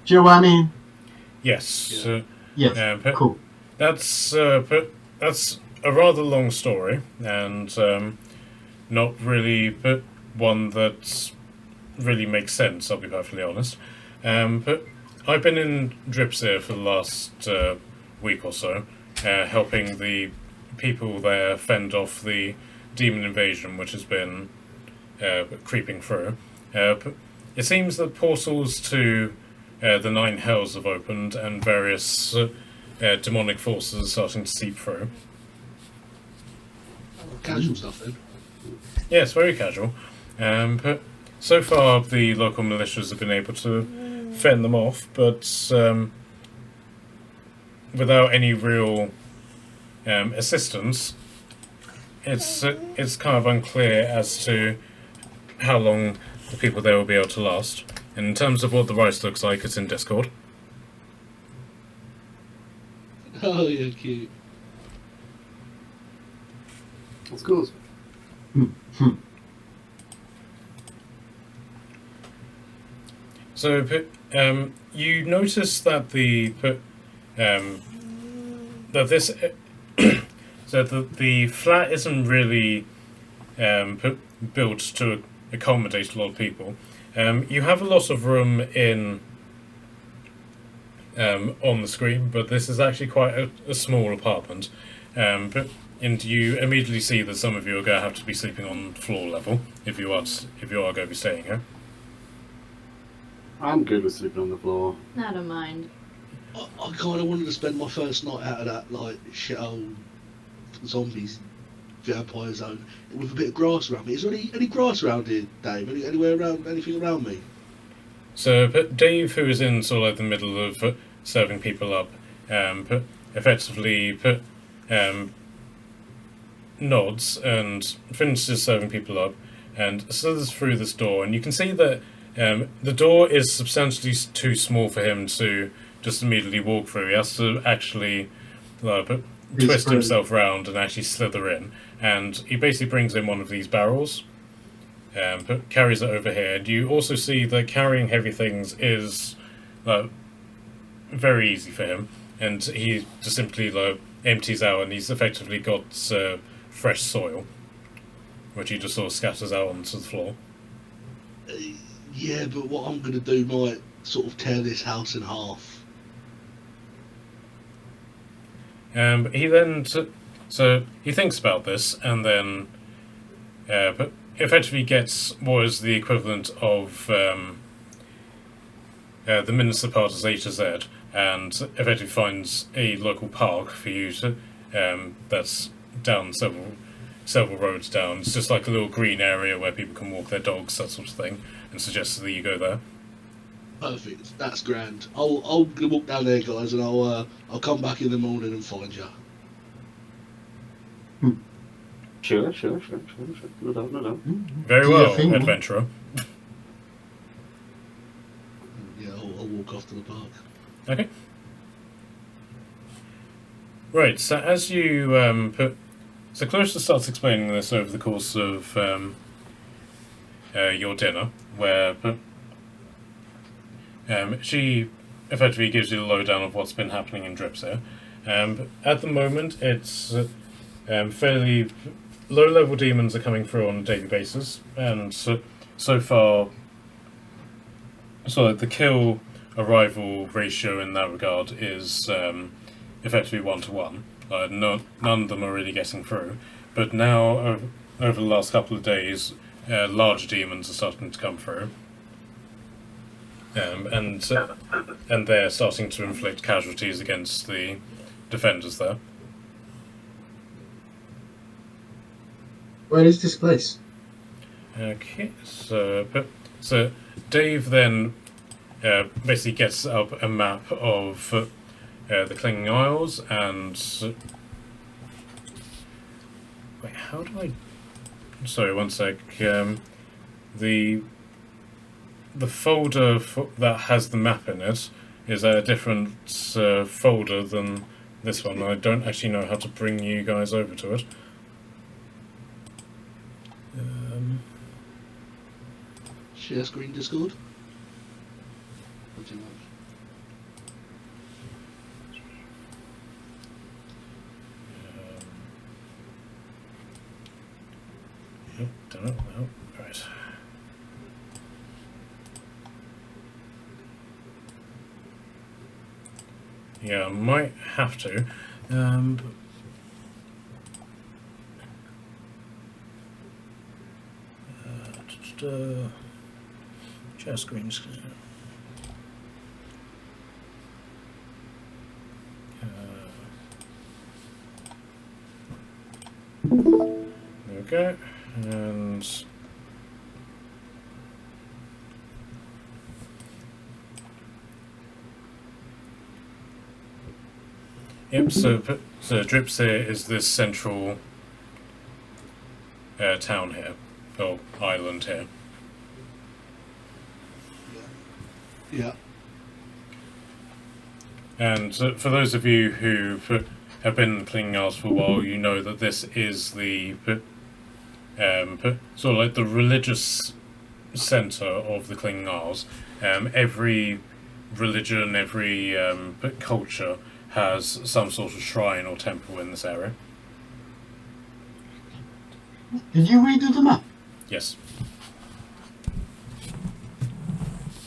do you know what I mean? Yes. Yes, cool. That's a rather long story, and not really, but one that really makes sense. I'll be perfectly honest. But I've been in Dripsir for the last week or so, helping the people there fend off the demon invasion, which has been creeping through. It seems that portals to the Nine Hells have opened, and various demonic forces are starting to seep through. Casual stuff then. Yes, very casual. But so far, the local militias have been able to fend them off, but without any real assistance, it's kind of unclear as to how long the people there will be able to last. And in terms of what the rice looks like, it's in Discord. Oh, yeah, cute. That's cool. So, you notice that that this so the flat isn't really built to accommodate a lot of people. You have a lot of room in on the screen, but this is actually quite a small apartment. And you immediately see that some of you are going to have to be sleeping on floor level if you are going to be staying here. I'm good with sleeping on the floor. I don't mind. I kind of wanted to spend my first night out of that like shit old zombies vampire zone with a bit of grass around me. Is there any grass around here, Dave? Anywhere around? Anything around me? So, but Dave, who is in sort of like the middle of serving people up, effectively nods and finishes serving people up and slithers through this door, and you can see that the door is substantially too small for him to just immediately walk through. He has to actually twist himself round and actually slither in, and he basically brings in one of these barrels, carries it over here, and you also see that carrying heavy things is very easy for him, and he just simply empties out, and he's effectively got fresh soil, which he just sort of scatters out onto the floor. Yeah, but what I'm going to do might sort of tear this house in half. He then so he thinks about this, and then but effectively gets what is the equivalent of the Minister Party's A to Z, and effectively finds a local park for you to that's down several roads down. It's just like a little green area where people can walk their dogs, that sort of thing, and suggests that you go there. Perfect. That's grand. I'll walk down there, guys, and I'll come back in the morning and find you. Sure. No doubt. Very Do your well, thing, man. adventurer. Yeah, I'll walk off to the park. Okay. Right, so as you so Clarissa starts explaining this over the course of your dinner, where she effectively gives you the lowdown of what's been happening in Drips here. At the moment, it's fairly low-level demons are coming through on a daily basis, and so far, so the kill arrival ratio in that regard is effectively 1-to-1. None of them are really getting through, but now over the last couple of days, larger demons are starting to come through, and they're starting to inflict casualties against the defenders there. Where is this place? Okay, so Dave then basically gets up a map of the Clinging Isles, and wait, how do I? Sorry, one sec. The folder that has the map in it is a different folder than this one. I don't actually know how to bring you guys over to it. Share screen Discord. Don't know. No. Right. Yeah, I might have to. Share screens. Okay, and yep. So Dripsir is this central town here, or island here. Yeah. And for those of you who have been in the Clinging Isles for a while, you know that this is the sort of like the religious centre of the Clinging Isles. Every religion, every culture has some sort of shrine or temple in this area. Did you redo the map? Yes.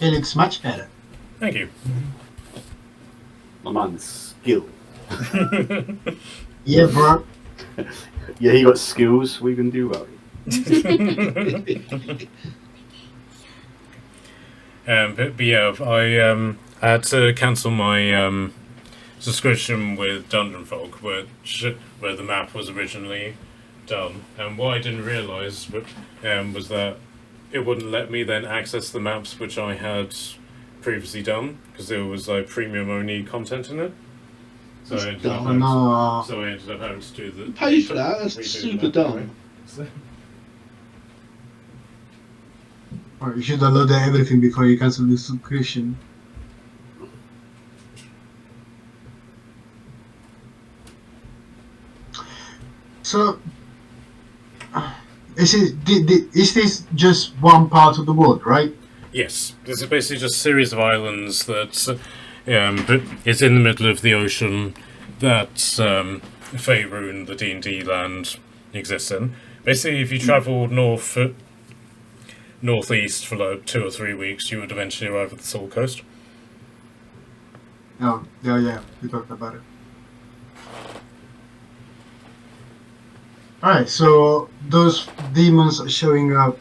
It looks much better. Thank you. My man's skill. Yeah, bro. Yeah, he got skills. We can do about it. But yeah, I had to cancel my subscription with Dungeon Folk, where the map was originally done. And what I didn't realise was that it wouldn't let me then access the maps which I had previously done, because there was like premium only content in it. So I ended up having to do the Pay for that. That's redo super the map dumb. anyway. So- Or you should download everything before you cancel the subscription. So, is this just one part of the world, right? Yes, this is basically just a series of islands that but it's in the middle of the ocean that Faerun, the D&D land, exists in. Basically, if you travelled northeast for like 2 or 3 weeks, you would eventually arrive at the Soul Coast. Oh, yeah, we talked about it. Alright, so those demons are showing up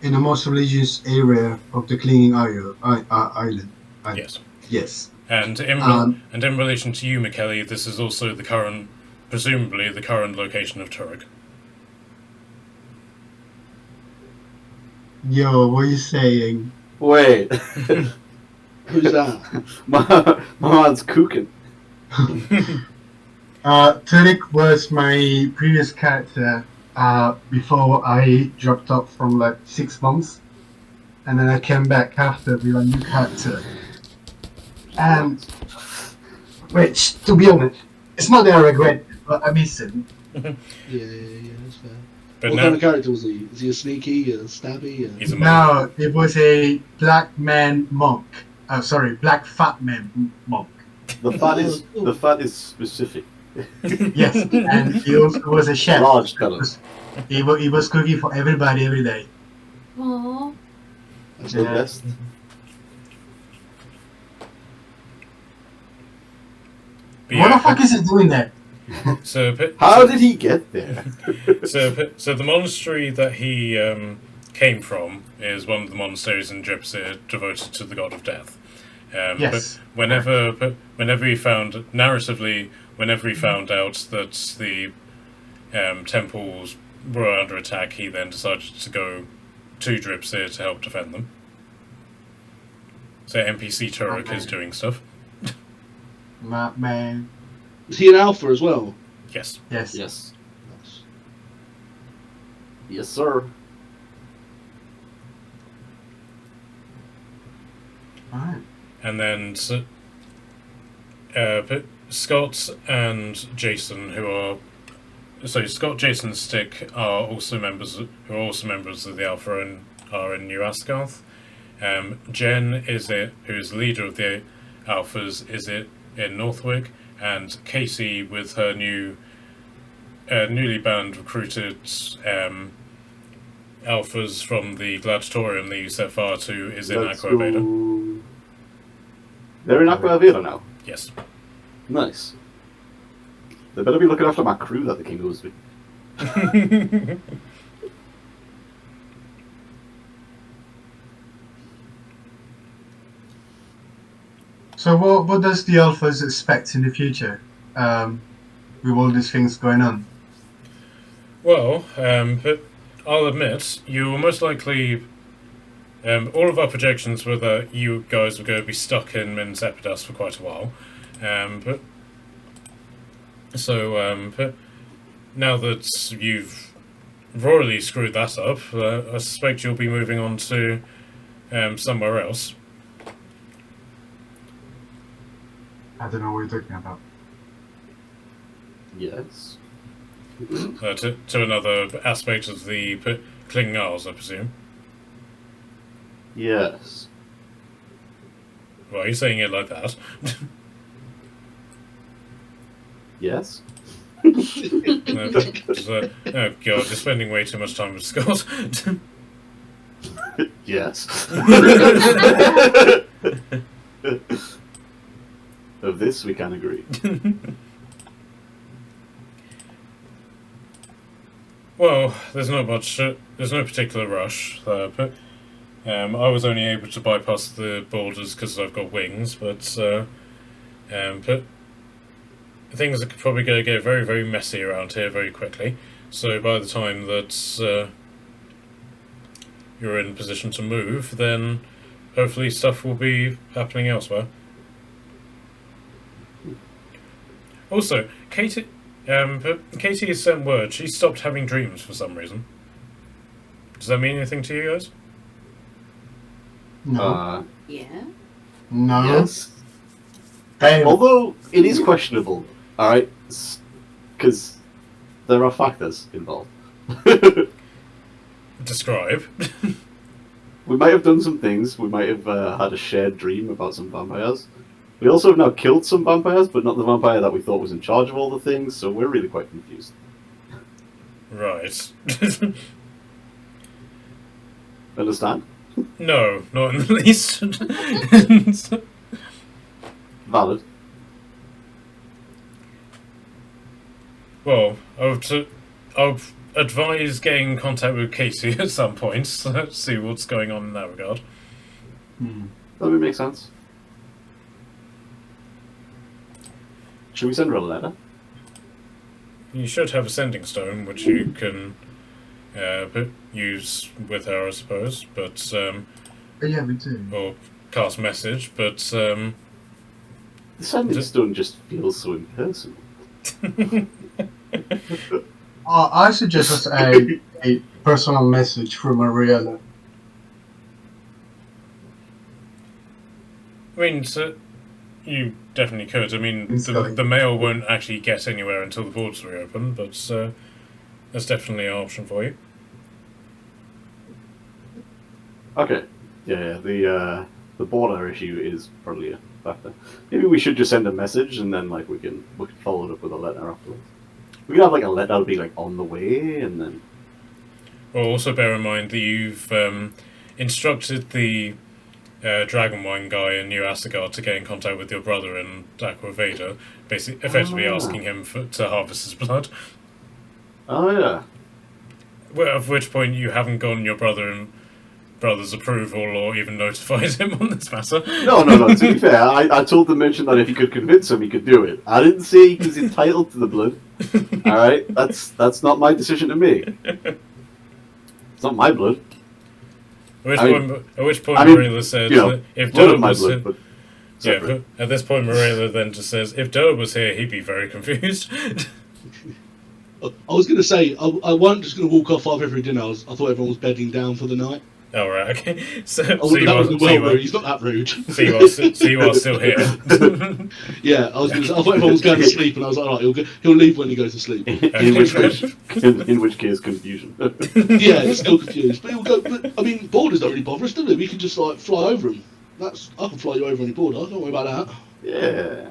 in the most religious area of the Clinging Island. Yes. Yes. And in relation to you, McKelly, this is also presumably the current location of Turek. Yo, what are you saying? Wait. Who's that? My man's cooking. Turek was my previous character before I dropped off from like 6 months, and then I came back after with a new character. And which, to be honest, it's not that I regret it, but I miss him. Yeah, that's fair. But What now kind of character was he? Is he a sneaky, a stabby? he's a monk. No, it was a black man monk. Sorry, black fat man monk. The fat is specific. Yes, and he also was a chef. Large fellow. He was cooking for everybody every day. Aww. That's The Yeah. best. But What yeah, the fuck is he doing there? How did he get there? So the monastery that he came from is one of the monasteries in Gypsy devoted to the god of death. Yes. But whenever he found narratively, whenever he found out that the temples were under attack, he then decided to go to Dripsir to help defend them. So NPC Turek is doing stuff. Man. Is he an alpha as well? Yes. Yes. Yes. Nice. Yes, sir. Alright. And then but Scott and Jason, Scott, Jason, and Stick are also members of the Alpha and are in New Asgarth. Jen who is the leader of the Alphas, is in Northwick, and Casey, with her newly banned recruited Alphas from the Gladiatorium they use set fire to, is in Let's Aquaveda. go. They're in Aquaveda now. Yes. Nice. They better be looking after my crew that the king goes with. So what does the Alphas expect in the future, with all these things going on? Well, but I'll admit, you will most likely. All of our projections were that you guys were going to be stuck in Min's Epidas for quite a while. But now that you've royally screwed that up, I suspect you'll be moving on to somewhere else. I don't know what you're talking about. Yes. To another aspect of the Clinging Isles, I presume. Yes. Well, you're saying it like that. Yes. Oh god, you're spending way too much time with Scott. Yes. Of this we can agree. Well, there's no particular rush. But I was only able to bypass the borders because I've got wings, but things are probably going to get very, very messy around here very quickly. So by the time that you're in position to move, then hopefully stuff will be happening elsewhere. Also, Katie has sent word she stopped having dreams for some reason. Does that mean anything to you guys? No. Yeah. No. Yes. Damn. Although it is questionable, alright? Because there are factors involved. Describe. We might have done some things. We might have had a shared dream about some vampires. We also have now killed some vampires, but not the vampire that we thought was in charge of all the things, so we're really quite confused. Right. Understand? No, not in the least. Valid. Well, I'll advise getting in contact with Casey at some point to see what's going on in that regard. That would make sense. Should we send her a letter? You should have a sending stone, which you can use with her, I suppose. But Yeah, we do. or cast message, but The sending stone just feels so impersonal. I suggest us a personal message from Mariella. I mean, so you definitely could. I mean, Instantly. the mail won't actually get anywhere until the borders reopen, but that's definitely an option for you. Okay. Yeah. The border issue is probably a factor. Maybe we should just send a message and then like we can follow it up with a letter afterwards. We could have like a letter that'll be like on the way and then. Well, also bear in mind that you've instructed the Dragon Wine guy in New Asgard to get in contact with your brother in Aqua Veda, basically, effectively asking him to harvest his blood. Oh yeah. Well, at which point you haven't gotten your brother's approval or even notified him on this matter. No. To be fair, I told the merchant that if he could convince him, he could do it. I didn't say he was entitled to the blood. All right, that's not my decision to make. It's not my blood. At which point Marilla said, you know, if blood Doe of my was blood, but yeah, separate. but at this point Marilla then just says, if Doe was here, he'd be very confused. I was going to say, I wasn't just going to walk off after every dinner. I thought everyone was bedding down for the night. Oh, right, okay. So That was well rude. He's not that rude. So you are still here. Yeah, I thought everyone was going to sleep, and I was like, all right, he'll leave when he goes to sleep. in which case, confusion. Yeah, he's still confused. But he'll go. But I mean, borders don't really bother us, do they? We can just like fly over them. I can fly you over any border. Don't worry about that. Yeah.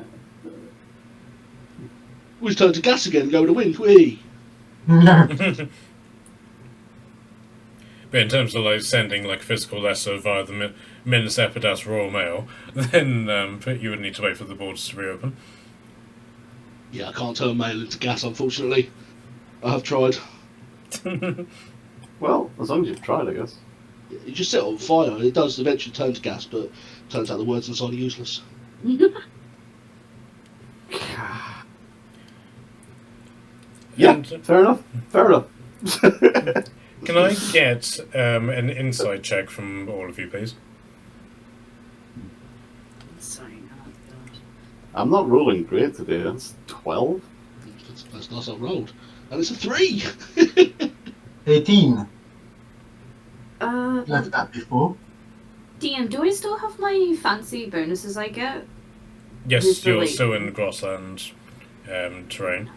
We just turn to gas again and go with the wind. Whee! But in terms of like sending like a physical letter via the Minas Epidas Royal Mail, then you would need to wait for the borders to reopen. Yeah, I can't turn mail into gas, unfortunately. I have tried. Well, as long as you've tried, I guess. You just set it on fire. It does eventually turn to gas, but turns out the words inside are useless. Yeah, And, fair enough. can I get an insight check from all of you, please? Sorry, oh god. I'm not rolling great today. That's 12. That's nice I rolled. And it's a 3! 18. Uh, Left that before. DM, do I still have my fancy bonuses I get? Yes, Who's the you're lead? still in grassland terrain.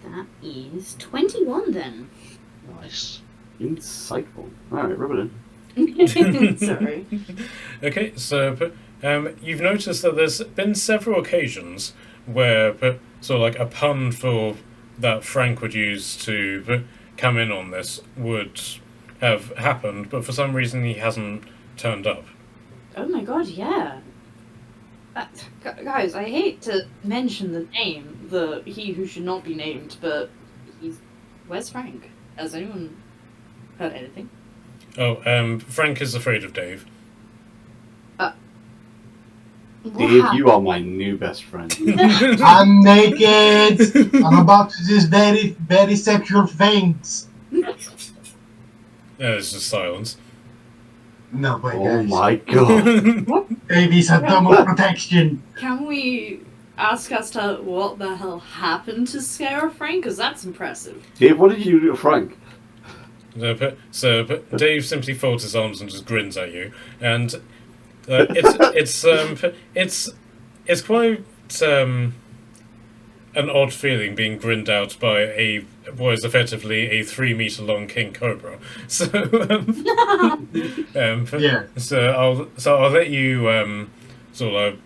That is 21 then. Nice. Insightful. Alright, rub it in. Sorry. Okay, so you've noticed that there's been several occasions where sort of like a pun for that Frank would use to come in on this would have happened, but for some reason he hasn't turned up. Oh my god, yeah. Guys, I hate to mention the name, he who should not be named, but where's Frank? Has anyone heard anything? Oh, Frank is afraid of Dave. Dave, you are my new best friend. I'm naked. I'm about to do very, very sexual things. It's just silence. No, but Oh guys. my god. Babies have thermal protection. Can we ask as to what the hell happened to scare Frank? Because that's impressive. Dave, what did you do to Frank? So Dave simply folds his arms and just grins at you, and it's quite an odd feeling being grinned out by what is effectively a 3-meter long king cobra. So Yeah. So I'll let you sort of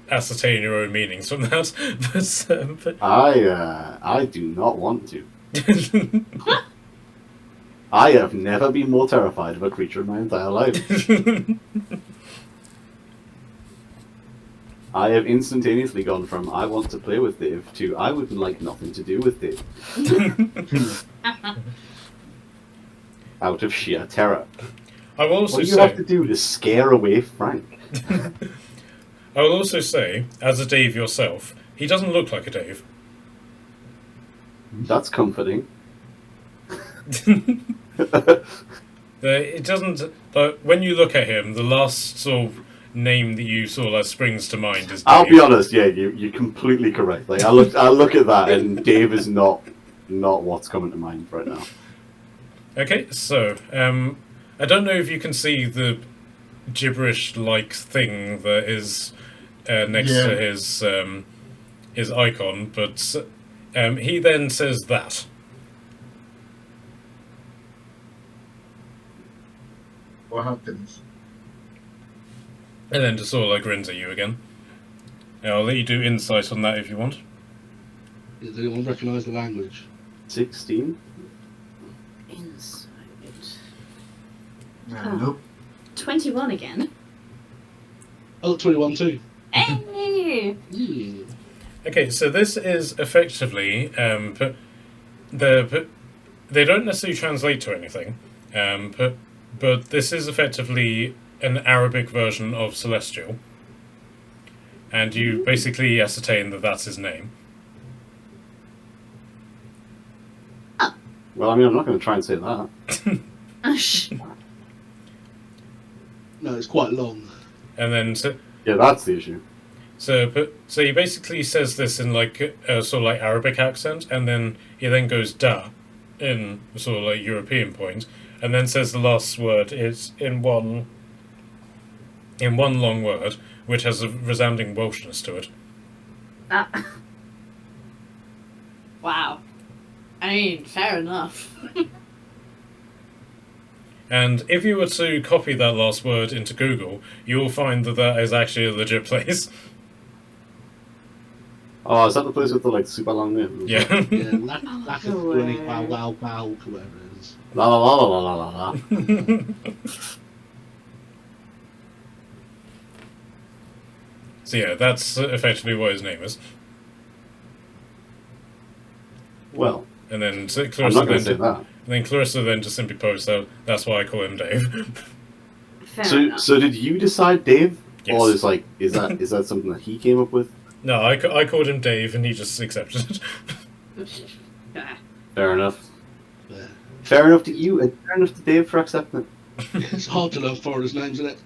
ascertain your own meanings from that. But I do not want to. I have never been more terrified of a creature in my entire life. I have instantaneously gone from I want to play with Dave to I would like nothing to do with Dave. Out of sheer terror. I will also What do you say, have to do to scare away Frank? I will also say, as a Dave yourself, he doesn't look like a Dave. That's comforting. It doesn't. But when you look at him, the last sort of name that you sort of like springs to mind is. I'll Dave. be honest. Yeah, you're completely correct. Like I look at that, and Dave is not what's coming to mind right now. Okay, so I don't know if you can see the gibberish-like thing that is next Yeah. to his icon, but he then says that. What happens? And then just sort of like grins at you again. I'll let you do insight on that if you want. Does anyone recognise the language? 16. Insight. Nope. 21 again. Oh, 21 too. Hey! Yeah. Okay, so this is effectively, they don't necessarily translate to anything, but this is effectively an Arabic version of Celestial, and you basically ascertain that that's his name. Well, I mean, I'm not going to try and say that. No, it's quite long. And then Yeah, that's the issue. so he basically says this in like a sort of like Arabic accent, and then he then goes da, in sort of like European point, and then says the last word is in one long word, which has a resounding Welshness to it. Wow. I mean, fair enough. And if you were to copy that last word into Google, you will find that that is actually a legit place. Oh, is that the place with the like super long name? Yeah. Yeah, lack of running, wow, wow, wow, whatever it is. La la la la la la la. So yeah, that's effectively what his name is. Well, And then I'm Clarissa not going to say then, that. and then Clarissa then just simply posts out, that's why I call him Dave. Fair enough. So did you decide Dave, Yes. or is like is that something that he came up with? No, I called him Dave and he just accepted it. Fair enough. Yeah. Fair enough to you, and fair enough to Dave for accepting it. It's hard to learn foreigners' names, isn't it?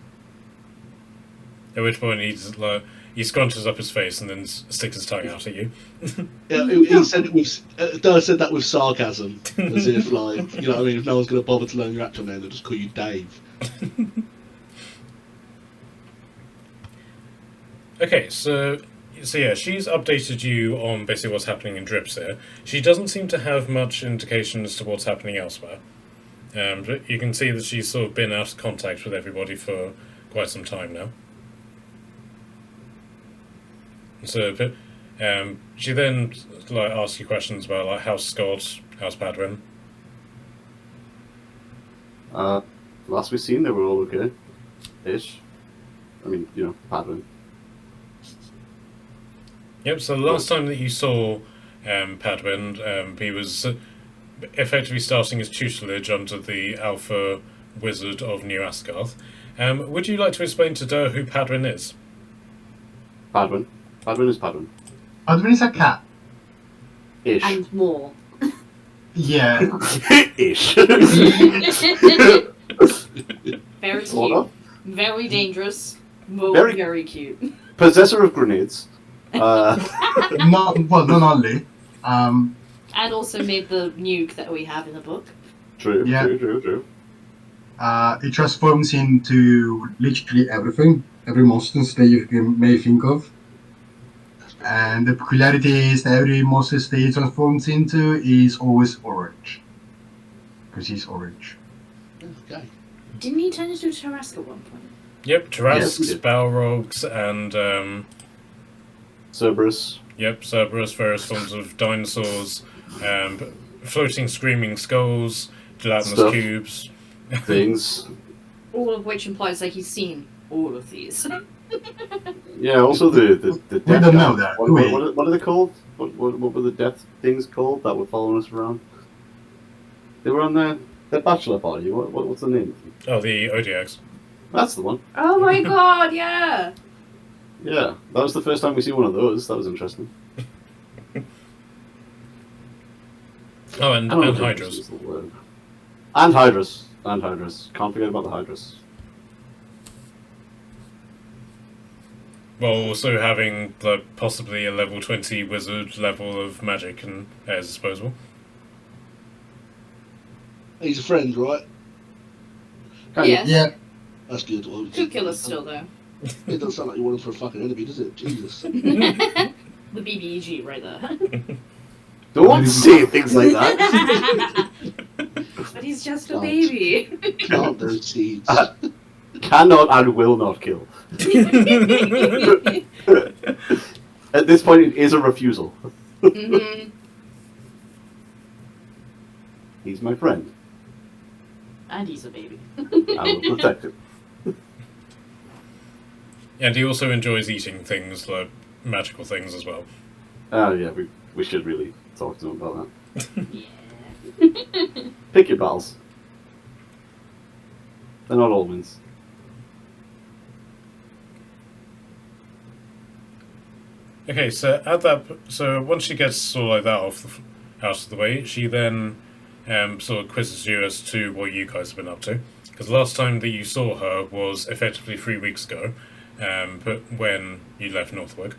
At which point he just, like, he scrunches up his face and then sticks his tongue out at you. Yeah, he said it with. Dara said that with sarcasm, as if like, you know what I mean. If no one's going to bother to learn your actual name, they'll just call you Dave. Okay, so yeah, she's updated you on basically what's happening in Drips here. She doesn't seem to have much indication as to what's happening elsewhere. But you can see that she's sort of been out of contact with everybody for quite some time now. So, but she then like asks you questions about like how's Scott, how's Padwin. Last we seen, they were all okay. Ish. I mean, you know, Padwin. Yep. So the last time that you saw Padwin, he was effectively starting his tutelage under the Alpha Wizard of New Asgarth. Would you like to explain to Dur who Padwin is? Padwin. Padwin is Padwin. Adwin is a cat. Ish. And more. Yeah. Ish. Very Sort cute. of. Very dangerous. But Very- very cute. Possessor of grenades. Not only. And also made the nuke that we have in the book. True, Yeah. true. It transforms into literally everything, every monster that you may think of. And the peculiarity is that every monster that he transforms into is always orange. Because he's orange. Okay. Didn't he turn into a Tarrasque at one point? Yep, Yes, he Tarrasques, did. Balrogs, and Cerberus. yep, Cerberus, various forms of dinosaurs, floating, screaming skulls, gelatinous Stuff. cubes. Things. All of which implies that he's seen all of these. Yeah, also the death We don't know guys. that, What, do we? what are they called? What were the death things called that were following us around? They were on the bachelor party. What's the name? Oh, the Odiacs. That's the one. Oh my god, yeah! Yeah, that was the first time we see one of those. That was interesting. Oh, and I don't know and if Hydras. interesting is the word. And Hydras. And Hydras. Can't forget about the Hydras. While also having like possibly a level 20 wizard level of magic and at his disposal. He's a friend, right? Kind Yes. Yeah. That's good. Well, Could kill us still, though. It doesn't sound like you want him for a fucking enemy, does it? Jesus. The BBEG right there. Don't say things like that. But he's just a Can't. baby. Plant those seeds. Cannot and will not kill. At this point, it is a refusal. Mhm. He's my friend. And he's a baby. I will protect him. And he also enjoys eating things like magical things as well. Oh yeah, we should really talk to him about that. Yeah. Pick your battles. They're not all wins. Okay, so once she gets sort of like that out of the way, she then sort of quizzes you as to what you guys have been up to. Because last time that you saw her was effectively 3 weeks ago, but when you left Northwood.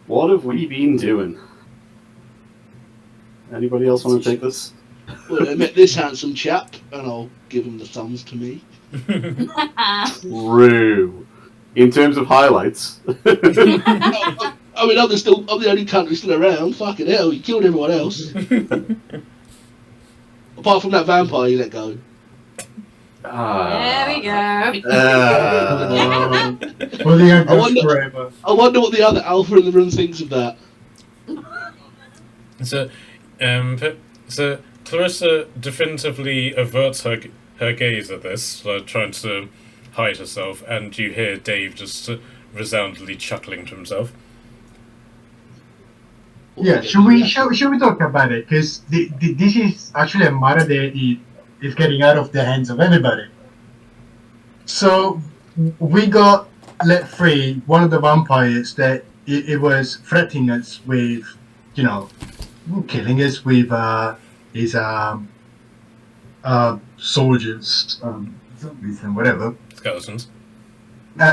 What have we been doing? Anybody else want to take this? Well, I met this handsome chap, and I'll give him the thumbs to me. True. In terms of highlights. I mean, I'm the only country still around. Fucking hell, you killed everyone else. Apart from that vampire you let go. There we go. Well, they are I wonder- ghosts forever. I wonder what the other alpha in the room thinks of that. So Clarissa definitively averts her gaze at this, like trying to hide herself, and you hear Dave just resoundingly chuckling to himself. Yeah, should we talk about it? Because this is actually a matter that is getting out of the hands of everybody. So we got let free one of the vampires that it was threatening us with, killing us with his soldiers, zombies and whatever. Skeletons.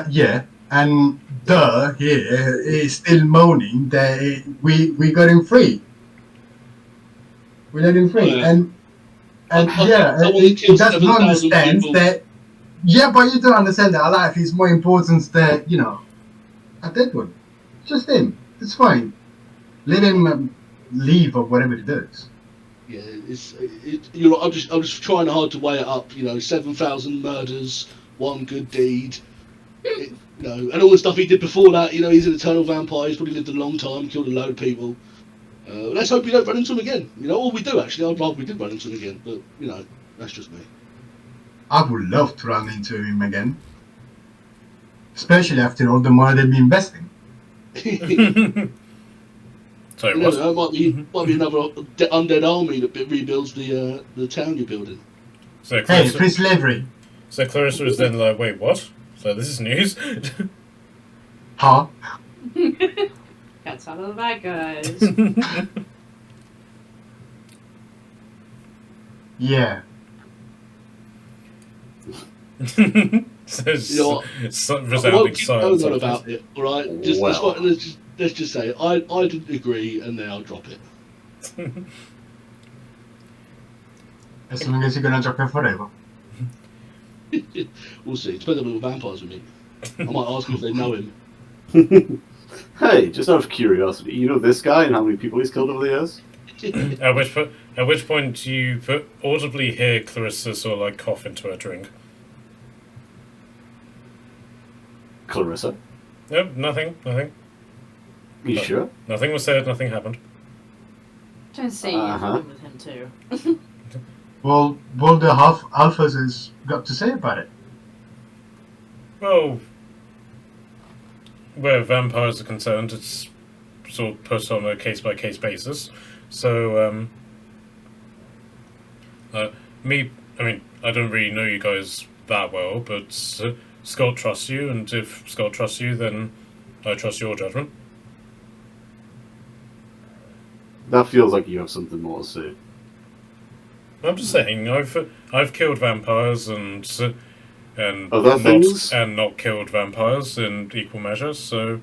Yeah, and here is still moaning that we got him free. We let him free, Yeah. and yeah, Someone it killed does not 7,000 understand people. that. Yeah, but you don't understand that our life is more important than a dead one. Just him. It's fine. Let him leave or whatever he does. Yeah, I'm just trying hard to weigh it up. 7,000 murders, one good deed. And all the stuff he did before that. He's an eternal vampire. He's probably lived a long time, killed a load of people. Let's hope we don't run into him again. Or we do actually. I'd rather we did run into him again, but that's just me. I would love to run into him again, especially after all the money they've been investing. Sorry, You what? never know, might be another undead army that rebuilds the town you're building. So Hey, Clarissa, free slavery. so Clarissa was then like, wait, what? So this is news? Huh? That's out of the bad guys. Yeah. So it's, You know what? it's I resounding won't keep going silence. on after about it, alright? Just Well. let's just say I didn't agree, and then I'll drop it. As long as you're gonna drop it forever. We'll see. Depends on who the vampires we meet. I might ask them if they know him. Hey, just out of curiosity, you know this guy and how many people he's killed over the years? At which point you audibly hear Clarissa sort of like cough into her drink. Clarissa? Nope, nothing. You sure? Nothing was said, nothing happened. Don't say you've Uh-huh. been with him too. Well, the alphas has got to say about it. Well, where vampires are concerned, it's sort of put on a case-by-case basis. So, I don't really know you guys that well, but Scott trusts you, and if Scott trusts you, then I trust your judgment. That feels like you have something more to say. I'm just saying, I've killed vampires and Other not things? and not killed vampires in equal measure. So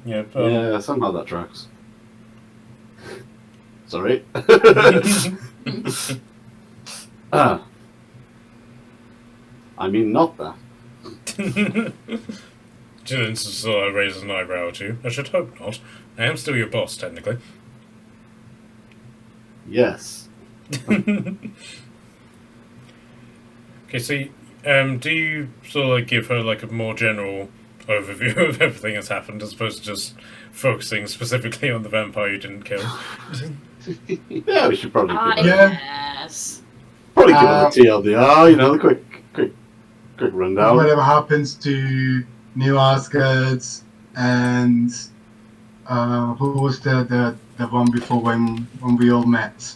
yeah, Yeah, somehow that tracks. Sorry. Ah. I mean, not that. Jillian sort of raises an eyebrow at you. I should hope not. I am still your boss, technically. Yes. Okay, so do you sort of like give her like a more general overview of everything that's happened, as opposed to just focusing specifically on the vampire you didn't kill? Yeah, we should probably give her, Yes. probably give her the TLDR, you know, the quick rundown. Whatever happens to New Asgard and who was the one before when we all met?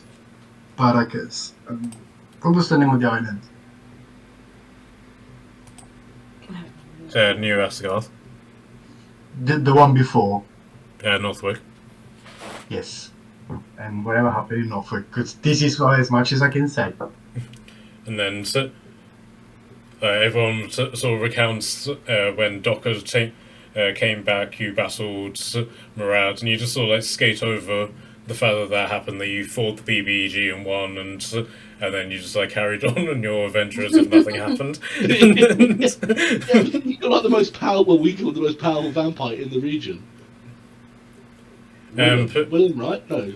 Paracas. What was the name of the island? New Asgard, The one before. Northwick. Yes. And whatever happened in Norfolk, because this is as much as I can say. And then everyone sort of recounts when Docker came back, you battled Murad, and you just sort of like skate over the fact that happened, that you fought the BBEG and won, and then you just like carried on on your adventure as if nothing happened. Yeah, you got like the most powerful. We killed the most powerful vampire in the region. Willem, right? No.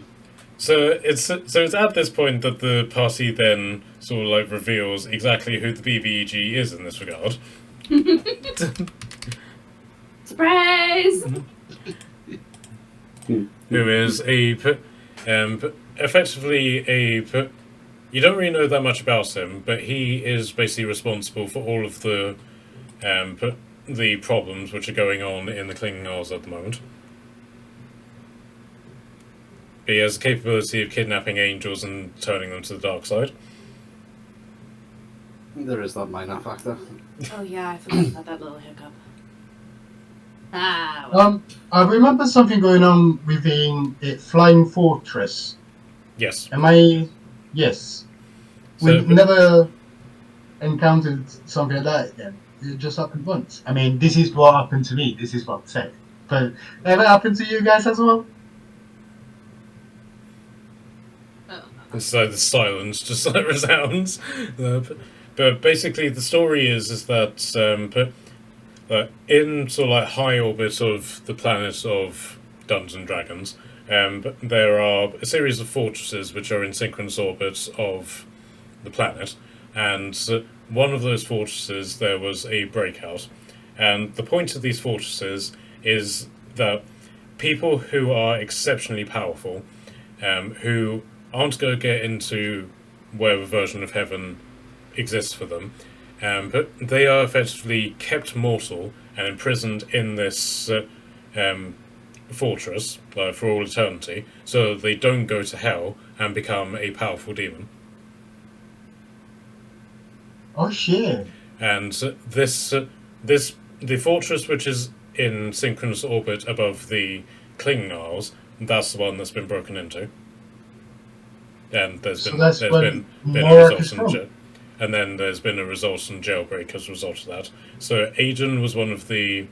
So it's at this point that the party then sort of like reveals exactly who the BBEG is in this regard. Surprise! Who is effectively you don't really know that much about him, but he is basically responsible for all of the problems which are going on in the Clinging Isles at the moment. He has the capability of kidnapping angels and turning them to the dark side. There is that minor factor. Oh yeah, I forgot about that little hiccup. Ah, well. I remember something going on within a flying fortress. Yes. Am I? Yes. We've never encountered something like that again. It just happened once. I mean, this is what happened to me. This is what I'm saying. But ever happened to you guys as well? So the silence just like resounds. But basically, the story is that in sort of like high orbit of the planet of Dungeons and Dragons, there are a series of fortresses which are in synchronous orbits of the planet, and one of those fortresses there was a breakout, and the point of these fortresses is that people who are exceptionally powerful, who aren't going to get into whatever version of heaven exists for them, but they are effectively kept mortal and imprisoned in this fortress for all eternity, so they don't go to hell and become a powerful demon. Oh shit! And the fortress which is in synchronous orbit above the Clinging Isles, that's the one that's been broken into. And there's been a result and then there's been a result in jailbreak as a result of that. So Aiden was one of the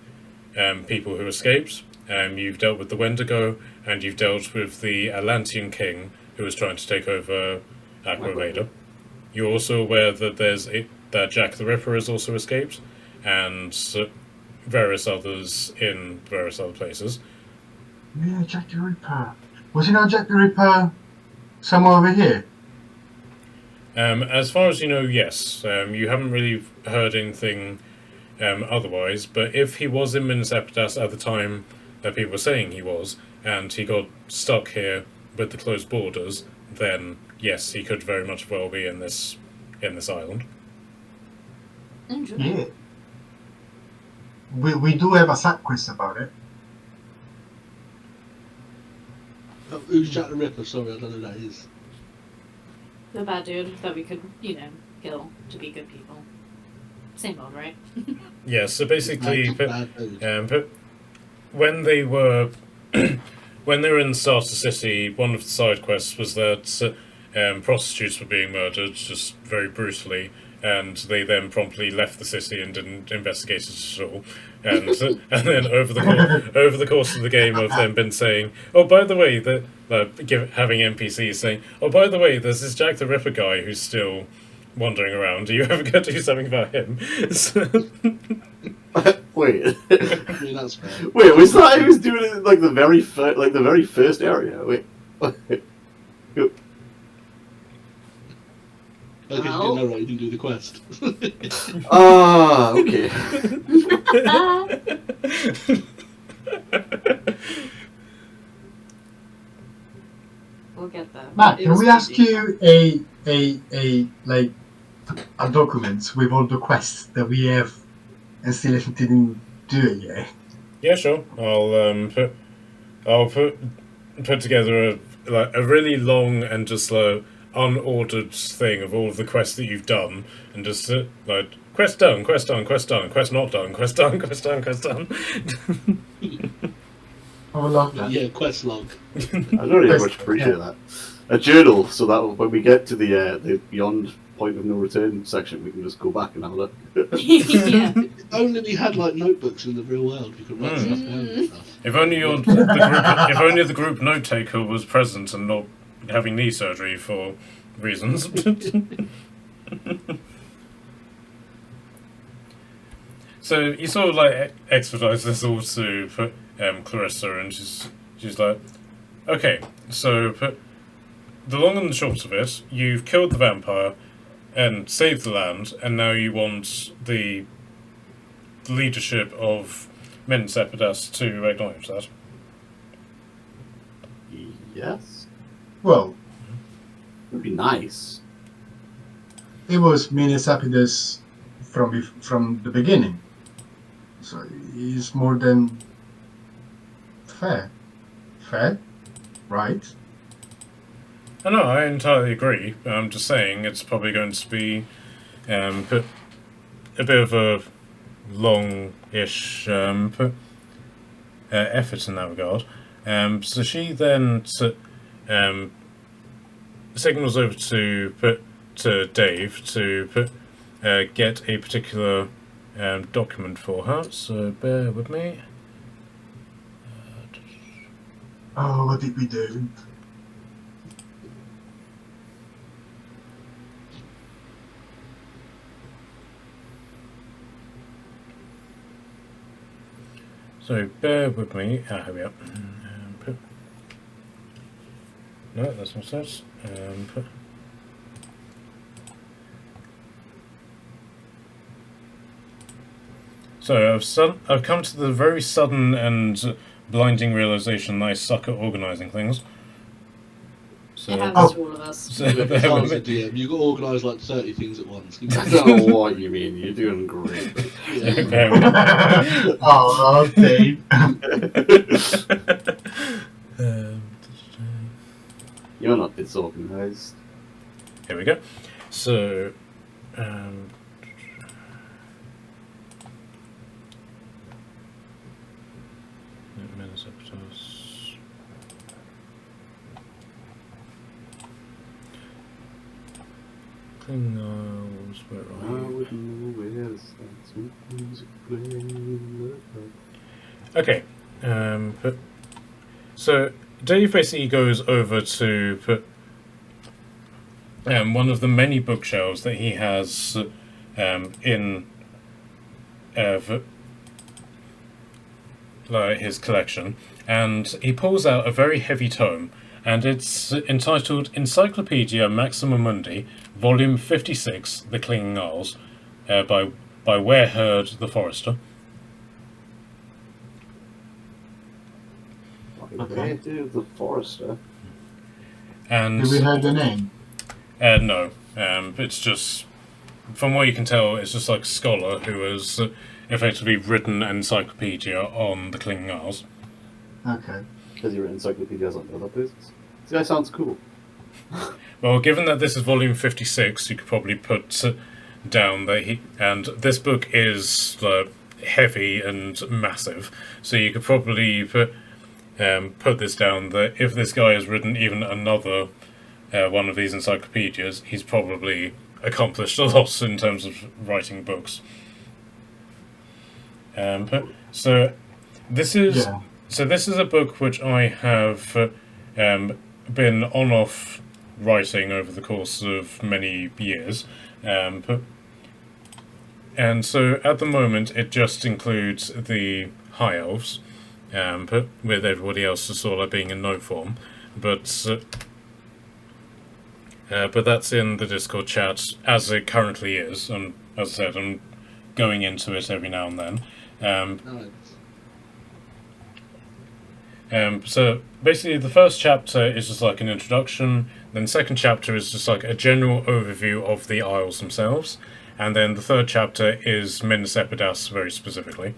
people who escaped. You've dealt with the Wendigo, and you've dealt with the Atlantean king who was trying to take over Aquaveda. You're also aware that that Jack the Ripper has also escaped, and various others in various other places. Yeah, Jack the Ripper. Was he not Jack the Ripper somewhere over here? As far as you know, yes. You haven't really heard anything otherwise, but if he was in Minas Epidas at the time that people were saying he was, and he got stuck here with the closed borders, then yes, he could very much well be in this island. Yeah. We do have a side quest about it. Oh, who's Jack the Ripper? Sorry, I don't know who that is. The bad dude that we could, kill to be good people. Same old, right? Yeah, so basically, Bad dude. but when they were in Starter City, one of the side quests was that prostitutes were being murdered just very brutally, and they then promptly left the city and didn't investigate it at all. And and then over the course of the game, I've then been saying, oh, by the way, having NPCs saying, oh, by the way, there's this Jack the Ripper guy who's still wandering around. Are you ever going to do something about him? Wait. I mean, that's fair. Wait, was that he was doing it in, like the very first area? Wait. Okay, Well. no, right, you didn't do the quest. Ah, okay. We'll get there. Matt, It can was we ask easy. you a document with all the quests that we have and still didn't do it yet? Yeah, sure. I'll put together a really long and just unordered thing of all of the quests that you've done, and just like quest done, quest done, quest done, quest not done, quest done, quest done, quest done. I would love that. Yeah, quest log. I very much appreciate that. A journal, so that when we get to the beyond point of no return section, we can just go back and have a look. Yeah. If only we had like notebooks in the real world, we could write stuff down and stuff. If only the group note taker was present and not having knee surgery for reasons. So you sort of like expedite this all to Clarissa, and she's like, okay, so the long and the short of it, you've killed the vampire and saved the land, and now you want the leadership of Men Sepadas to acknowledge that. Yes, Well, it would be nice. it was Minas Apidus from the beginning, so it's more than fair, right? I know, I entirely agree. I'm just saying it's probably going to be a bit of a long-ish effort in that regard. So she then signals over to Dave to get a particular document for her. So bear with me. Oh, what did we do? So bear with me. Here we are. No, that's not it. So I've come to the very sudden and blinding realization that I suck at organising things. So, It happens to all of us. so If bear I with was a me. DM, you got to organise like 30 things at once. I don't know what you mean. You're doing great. Yeah. Bear with me. Oh, Dave. You're not disorganized. Here we go. So, Klingons, where I are you? wouldn't know where the sweet music playing. Okay. So Dave basically goes over to put one of the many bookshelves that he has in his collection, and he pulls out a very heavy tome, and it's entitled Encyclopedia Maxima Mundi, Volume 56, The Clinging Isles, by Wereherd the Forester. Okay, dude, the Forester. And Do we have the name? no, it's just, from what you can tell, it's just like a scholar who has effectively written an encyclopedia on the Clinging Isles. Okay. Has he written encyclopedias on other places? This guy sounds cool. Well, given that this is volume 56, you could probably put down that and this book is heavy and massive, so you could probably put this down that if this guy has written even another one of these encyclopedias, he's probably accomplished a lot in terms of writing books. So this is Yeah. this is a book which I have been on off writing over the course of many years, and so at the moment it just includes the High Elves, with everybody else just sort of being in note form, but that's in the Discord chat as it currently is, and as I said, I'm going into it every now and then. So basically the first chapter is just like an introduction, then the second chapter is just like a general overview of the Isles themselves, and then the third chapter is Minas Epidas very specifically.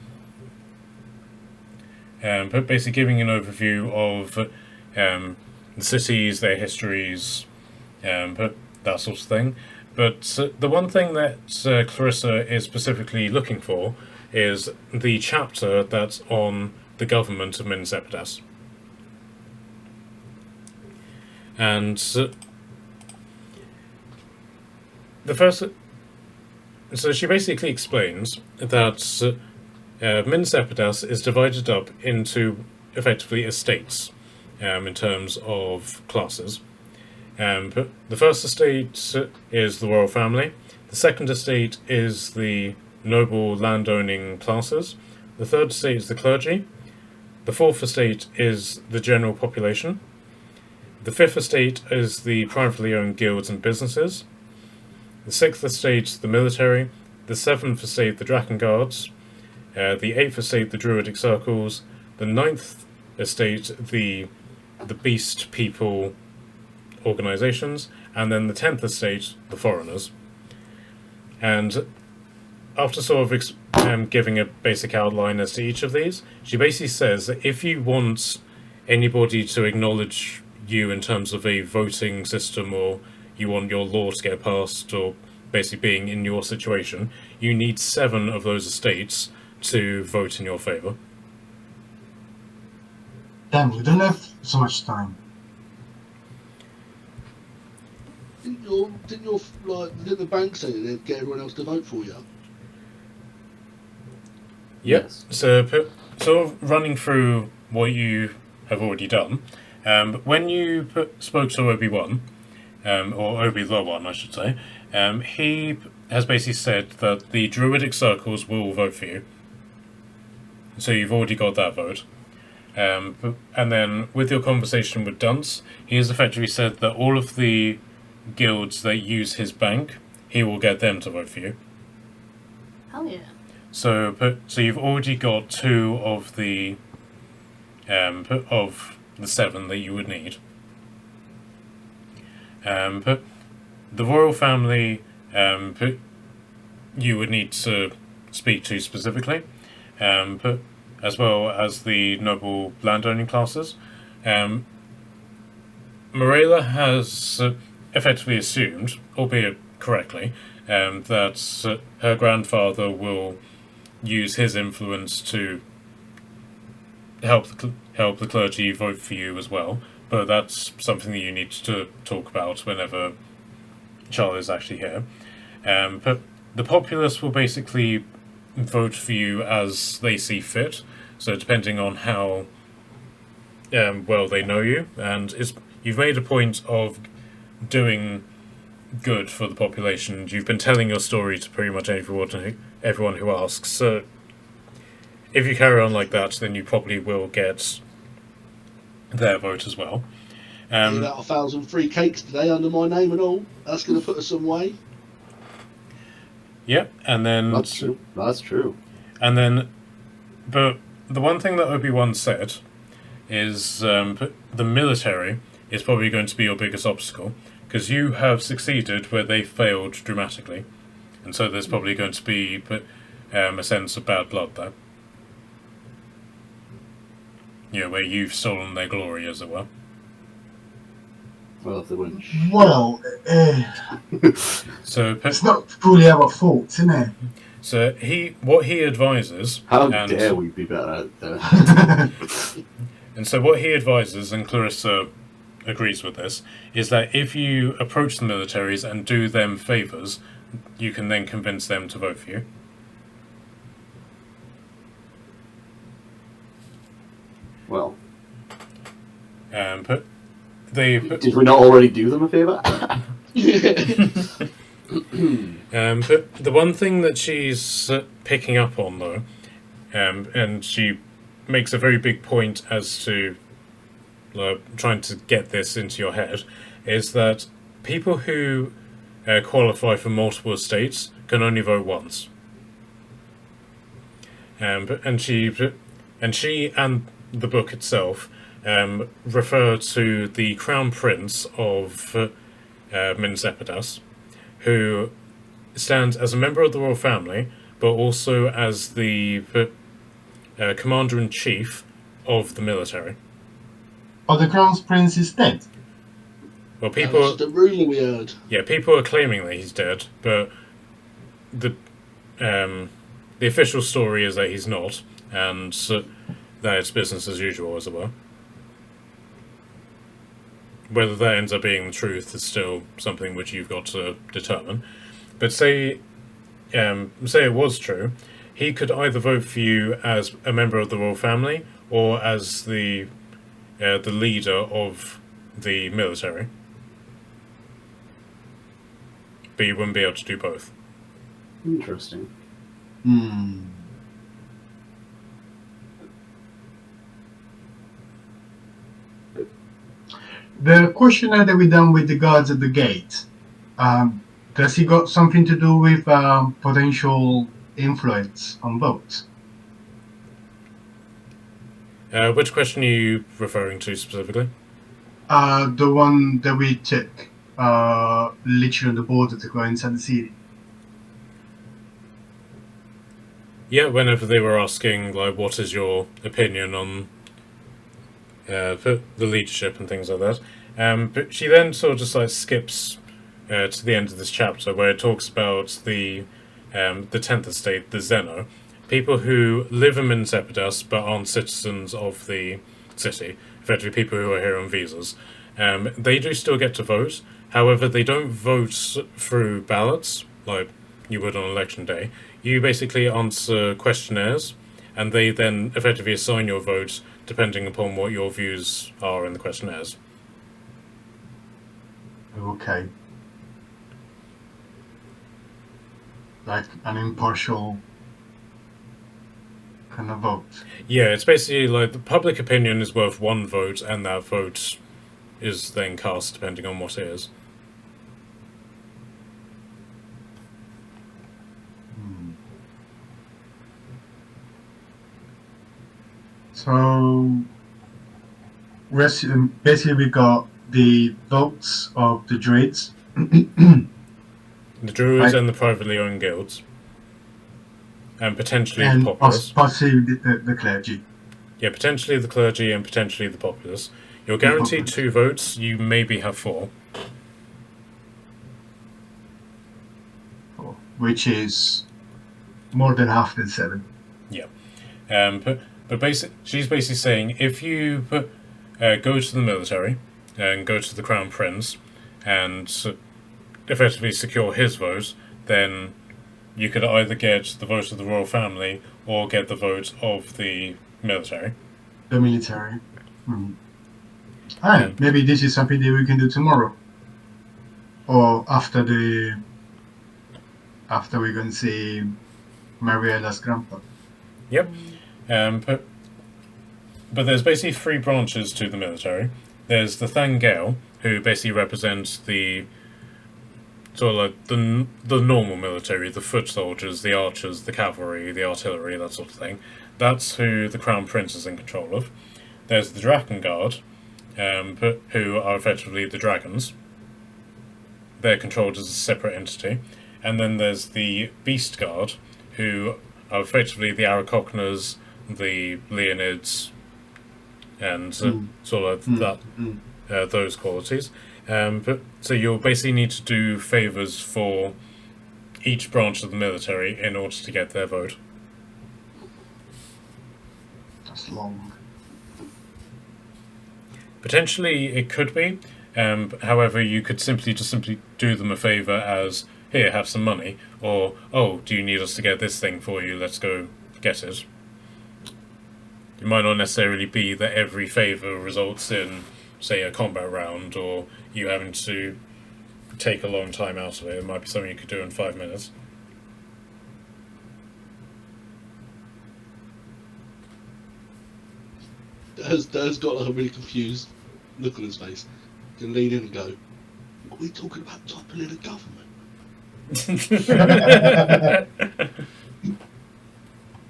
But basically giving an overview of the cities, their histories, that sort of thing. But the one thing that Clarissa is specifically looking for is the chapter that's on the government of Minas Epidas. And the first... So she basically explains that Minas Epidas is divided up into, effectively, estates, in terms of classes. But the first estate is the royal family, the second estate is the noble landowning classes, the third estate is the clergy, the fourth estate is the general population, the fifth estate is the privately owned guilds and businesses, the sixth estate the military, the seventh estate the Draken Guards, the eighth estate the Druidic Circles, the ninth estate the Beast People organisations, and then the 10th estate the foreigners. And after sort of giving a basic outline as to each of these, she basically says that if you want anybody to acknowledge you in terms of a voting system, or you want your law to get passed, or basically being in your situation, you need 7 of those estates to vote in your favour. Damn, we don't have so much time. Didn't the bank say they'd get everyone else to vote for you? Yep. Yes. So, sort of running through what you have already done, when you spoke to Obi-Wan, or Obi-Wan, I should say, he has basically said that the Druidic Circles will vote for you. So you've already got that vote. And then with your conversation with Dunce, he has effectively said that all of the guilds that use his bank, he will get them to vote for you. Hell yeah. So you've already got 2 of the 7 that you would need. But the royal family, you would need to speak to specifically, but as well as the noble landowning classes. Morella has effectively assumed, albeit correctly, that her grandfather will use his influence to help the clergy vote for you as well. But that's something that you need to talk about whenever Charlie is actually here. But the populace will basically vote for you as they see fit. So depending on how well they know you, and you've made a point of doing good for the population. You've been telling your story to pretty much everyone who asks. So if you carry on like that, then you probably will get their vote as well. Gave out 1,000 free cakes today under my name and all. That's going to put us some way. Yep, and then That's true. That's true. And then, but the one thing that Obi-Wan said is the military is probably going to be your biggest obstacle, because you have succeeded where they failed dramatically, and so there's probably going to be a sense of bad blood there. You know, where you've stolen their glory, as it were. Well, if they wouldn't. Well, So, it's not fully our fault, isn't it? so what he advises. How and, dare we be better at that? And so what he advises, and Clarissa agrees with this, is that if you approach the militaries and do them favours, you can then convince them to vote for you. Well, But did we not already do them a favour? but the one thing that she's picking up on, though, and she makes a very big point as to trying to get this into your head, is that people who qualify for multiple estates can only vote once. And she and the book itself refer to the Crown Prince of Minsepidas, who stands as a member of the royal family, but also as the commander-in-chief of the military. Oh, the Crown Prince is dead. Well, That was the rumour we heard. yeah, people are claiming that he's dead, but the official story is that he's not, and that it's business as usual, as it were. Whether that ends up being the truth is still something which you've got to determine. But say it was true, he could either vote for you as a member of the royal family or as the leader of the military. But you wouldn't be able to do both. Interesting. Hmm. The questionnaire that we done with the guards at the gate, does he got something to do with potential influence on votes? Which question are you referring to specifically? The one that we took, literally on the border to go inside the city. Yeah, whenever they were asking, like, what is your opinion on the leadership and things like that. But she then sort of just like skips to the end of this chapter where it talks about the 10th estate, the Zeno, people who live in Minsepidas but aren't citizens of the city, effectively people who are here on visas. They do still get to vote, however they don't vote through ballots like you would on election day. You basically answer questionnaires and they then effectively assign your vote depending upon what your views are in the questionnaires. Okay. Like an impartial kind of vote. Yeah, it's basically like the public opinion is worth one vote, and that vote is then cast depending on what it is. So, basically we got the votes of the Druids. The Druids Right. and the privately owned guilds. And potentially and the populace. possibly the clergy. Yeah, potentially the clergy and potentially the populace. You're guaranteed populace. 2 votes, you maybe have 4. Which is more than half the 7. But she's basically saying if you go to the military and go to the Crown Prince and effectively secure his vote, then you could either get the vote of the royal family or get the vote of the military. The military. Maybe this is something that we can do tomorrow. Or after we're going to see Mariella's grandpa. Yep. But there's basically 3 branches to the military. There's the Thangel, who basically represents the sort of like the normal military, the foot soldiers, the archers, the cavalry, the artillery, that sort of thing. That's who the Crown Prince is in control of. There's the Drakengard, who are effectively the dragons. They're controlled as a separate entity. And then there's the Beast Guard, who are effectively the Aracocnas, the Leonids, and sort of those qualities. So you'll basically need to do favours for each branch of the military in order to get their vote. That's long. Potentially, it could be. However, you could simply do them a favor as, here, have some money, or, oh, do you need us to get this thing for you? Let's go get it. It might not necessarily be that every favor results in, say, a combat round, or you having to take a long time out of it. It might be something you could do in 5 minutes. Dad's got like a really confused look on his face. He can lean in and go, "What are we talking about toppling the government?"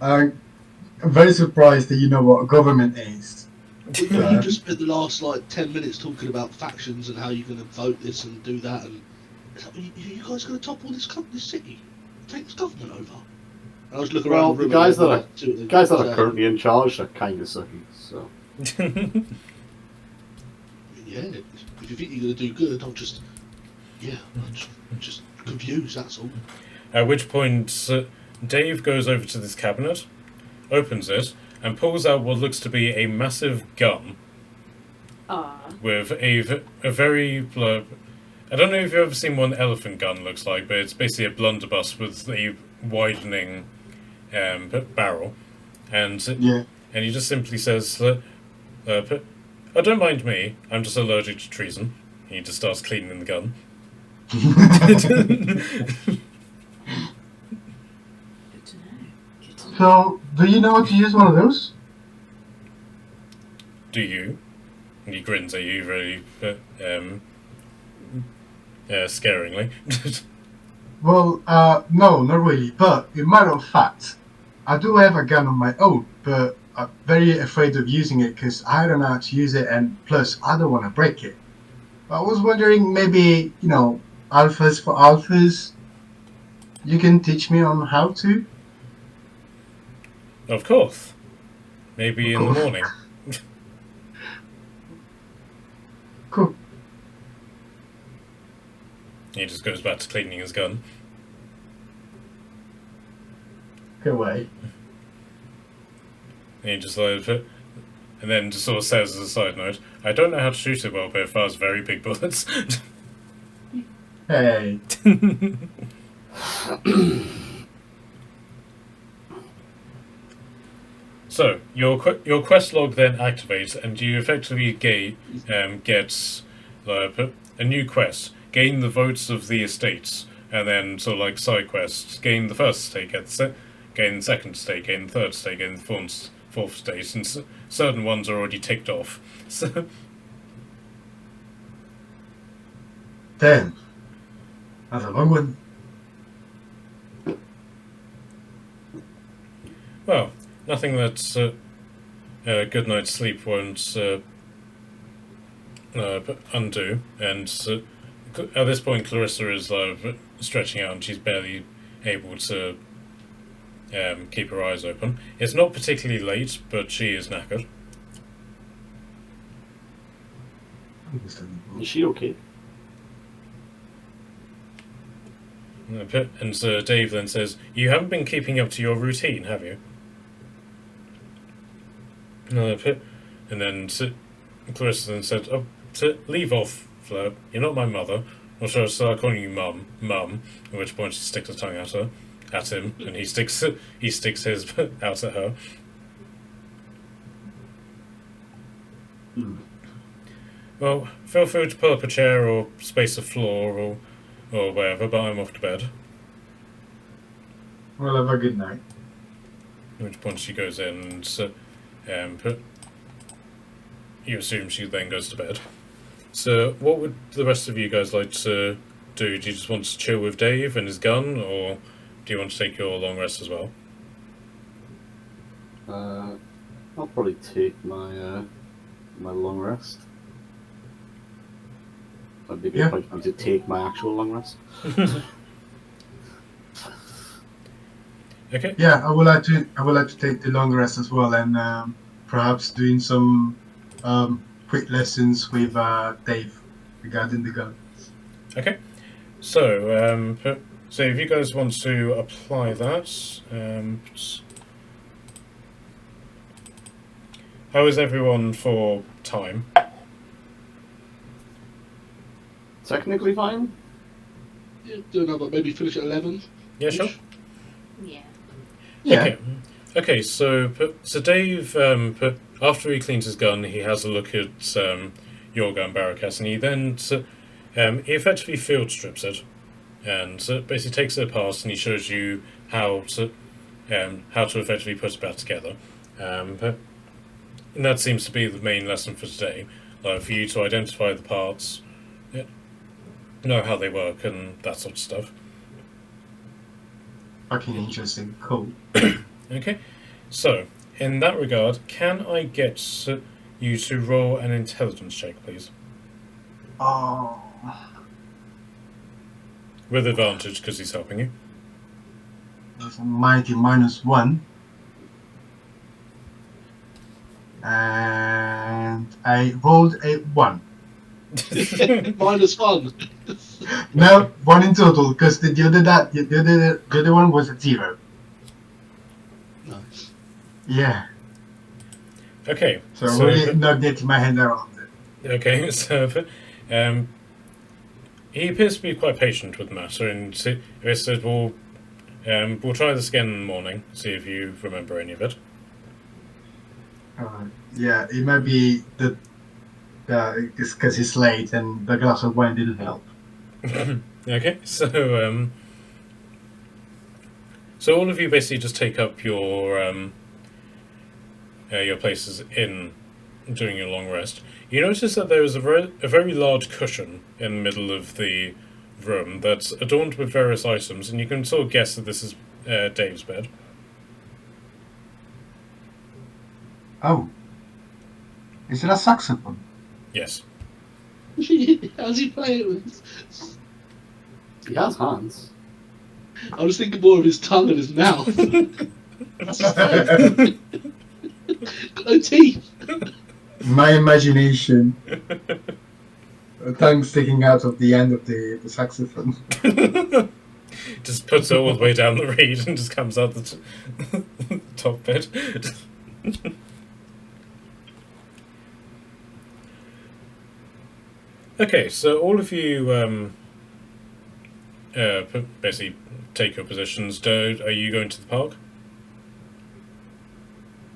I'm very surprised that you know what a government is. Well, you just spent the last like 10 minutes talking about factions and how you're going to vote this and do that, and it's like, you guys going to topple this city, take this government over? And I was looking Well, around the room guys and that are currently in charge are kind of sucky. So yeah, if you think you're going to do good, I'm just confused. That's all. At which point, Dave goes over to this cabinet, opens it, and pulls out what looks to be a massive gun with a very... I don't know if you've ever seen what an elephant gun looks like, but it's basically a blunderbuss with a widening barrel. And he just simply says, oh, don't mind me, I'm just allergic to treason. He just starts cleaning the gun. Good to know. So, do you know how to use one of those? Do you? And he grins at you very scaringly. Well, no, not really. But in matter of fact, I do have a gun on my own, but I'm very afraid of using it because I don't know how to use it, and plus I don't want to break it. I was wondering, maybe, you know, alphas for alphas, you can teach me on how to? Of course. Maybe in the morning. Cool. He just goes back to cleaning his gun. Go away. And he just and then just sort of says as a side note, I don't know how to shoot it well, but it fires very big bullets. Hey. So, your quest log then activates, and you effectively get a new quest. Gain the votes of the estates, and then sort of like side quests. Gain the first estate, gain the second estate, gain the third estate, gain the fourth estate, and certain ones are already ticked off. So, Damn. That's a long one. well, nothing that a good night's sleep won't undo. And at this point, Clarissa is stretching out, and she's barely able to keep her eyes open. It's not particularly late, but she is knackered. is she okay? And so Dave then says, you haven't been keeping up to your routine, have you? And then Clarissa then said, oh, leave off, Fleur. You're not my mother. Or shall I start calling you Mum? At which point she sticks her tongue at him, and he sticks his out at her. Well, feel free to pull up a chair or space a floor or wherever, but I'm off to bed. Well, have a good night. At which point she goes in and you assume she then goes to bed. So what would the rest of you guys like to do? Do you just want to chill with Dave and his gun, or do you want to take your long rest as well? I'll probably take my my long rest. That'd be a good point for me to take my actual long rest. Okay. Yeah, I would like to take the long rest as well, and perhaps doing some quick lessons with Dave regarding the gun. Okay. So so if you guys want to apply that, how is everyone for time? technically fine. Yeah, do another, maybe finish at 11. Yeah, sure. Yeah. Yeah. Okay. Okay, so Dave, after he cleans his gun, he has a look at your gun, Barracas, and he then he effectively field strips it, and basically takes it apart, and he shows you how to effectively put it back together. And that seems to be the main lesson for today, for you to identify the parts, know how they work, and that sort of stuff. Fucking interesting. Cool. Okay, so in that regard, can I get you to roll an intelligence check, please, Oh. with advantage because he's helping you? That's a mighty -1. And I rolled a 1. -1. No, 1 in total, because the other one was a 0. Nice. Yeah. Okay, So I'm really not getting my head around it. okay, so he appears to be quite patient with the matter, and he said, "We'll try this again in the morning, see if you remember any of it." Yeah, it might be that it's because it's late and the glass of wine didn't help. Okay, so all of you basically just take up your places in during your long rest. You notice that there is a very large cushion in the middle of the room that's adorned with various items, and you can sort of guess that this is Dave's bed. Oh. Is it a saxophone? Yes. How's he play it with? He has hands. I was thinking more of his tongue and his mouth. No teeth. My imagination. A tongue sticking out of the end of the saxophone. Just puts it all the way down the reed and just comes out the top bit. Okay, so all of you basically take your positions. Are you going to the park?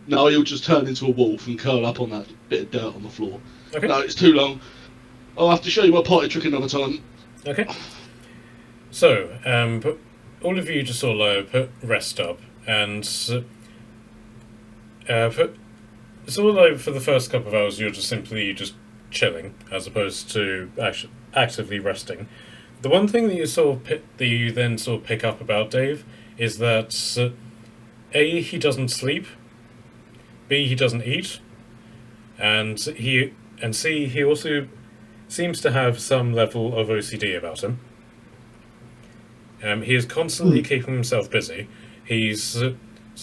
No, he'll just turn into a wolf and curl up on that bit of dirt on the floor. Okay. No, it's too long. I'll have to show you my party trick another time. Okay. So, all of you just sort of rest up, and for the first couple of hours, you're just simply chilling, as opposed to actively resting. The one thing that you then sort of pick up about Dave is that A, he doesn't sleep, B, he doesn't eat, and C, he also seems to have some level of OCD about him. He is constantly keeping himself busy. So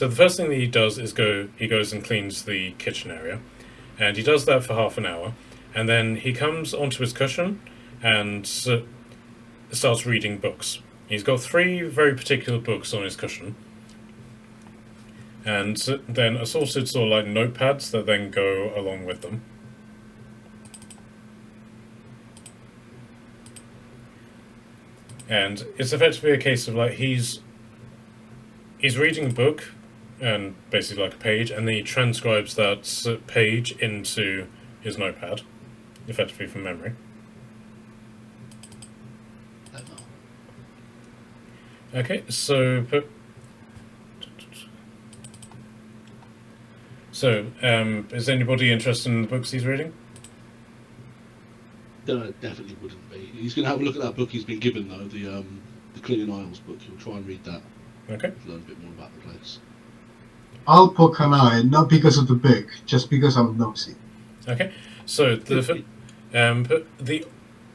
the first thing that he does is he goes and cleans the kitchen area, and he does that for half an hour, and then he comes onto his cushion and starts reading books. He's got 3 very particular books on his cushion, and then assorted sort of like notepads that then go along with them. And it's effectively a case of like he's reading a book, and basically like a page, and then he transcribes that page into his notepad, effectively from memory. Okay, so is anybody interested in the books he's reading? Definitely wouldn't be. He's going to have a look at that book he's been given, though, the Clean Isles book. He'll try and read that. Okay. Learn a bit more about the place. I'll poke an eye, not because of the book, just because I'm nosy. Okay, so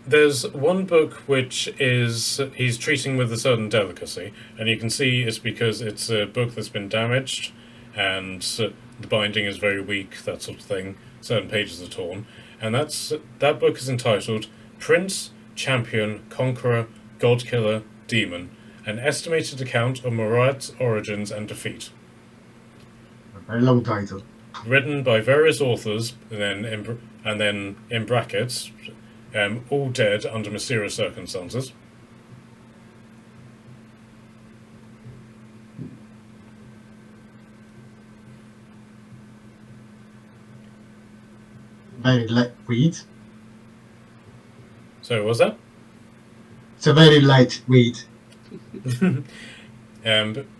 there's one book which he's treating with a certain delicacy, and you can see it's because it's a book that's been damaged, and the binding is very weak, that sort of thing. Certain pages are torn, and that book is entitled Prince, Champion, Conqueror, Godkiller, Demon: An Estimated Account of Murat's Origins and Defeat. A very long title. Written by various authors, and then in brackets, all dead under mysterious circumstances. Very light read. So what was that? It's a very light read.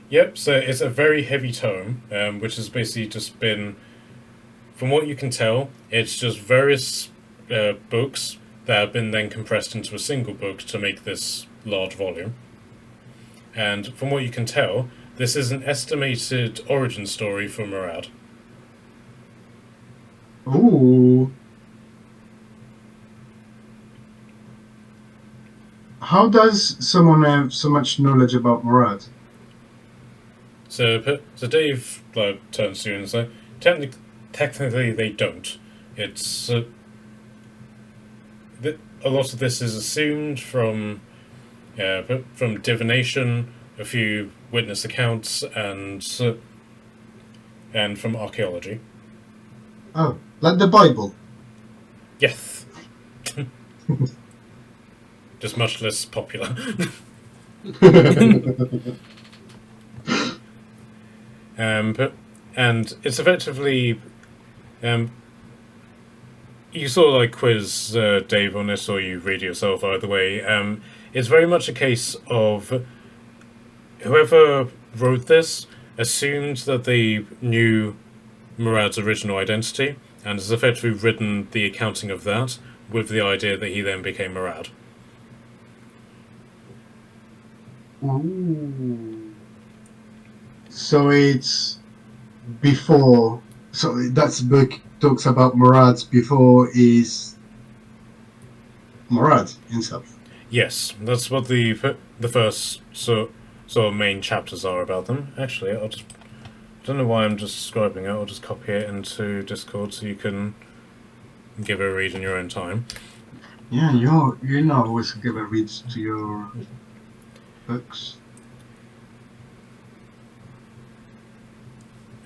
Yep, so it's a very heavy tome, which has basically just been, from what you can tell, it's just various books that have been then compressed into a single book to make this large volume. And from what you can tell, this is an estimated origin story for Murad. Ooh. How does someone have so much knowledge about Murad? So Dave turns to you and says, technically they don't. It's a lot of this is assumed from divination, a few witness accounts, and from archaeology. Oh, like the Bible. Yes. Just much less popular. And it's effectively, you sort of like quiz Dave on this, or you read it yourself. Either way, it's very much a case of whoever wrote this assumed that they knew Murad's original identity, and has effectively written the accounting of that with the idea that he then became Murad. Ooh. So it's before. So that's book talks about Murad before is Murad himself. Yes, that's what the first sort of main chapters are about them. Actually, I don't know why I'm just describing it. I'll just copy it into Discord so you can give it a read in your own time. Yeah, you know always give a read to your books.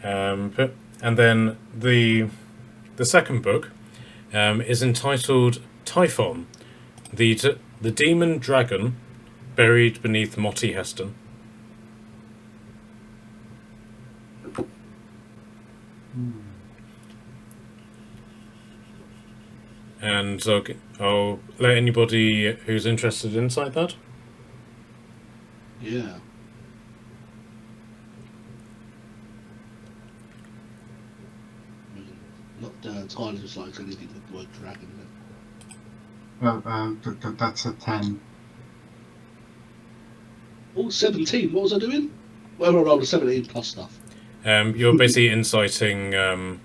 And then the second book is entitled Typhon, the demon dragon buried beneath Motti Heston. And I'll let anybody who's interested incite that. Yeah. Not entirely just like anything with the word dragon. Well, that's a 10. Oh, 17. What was I doing? Well, I rolled a 17 plus stuff. You're basically inciting the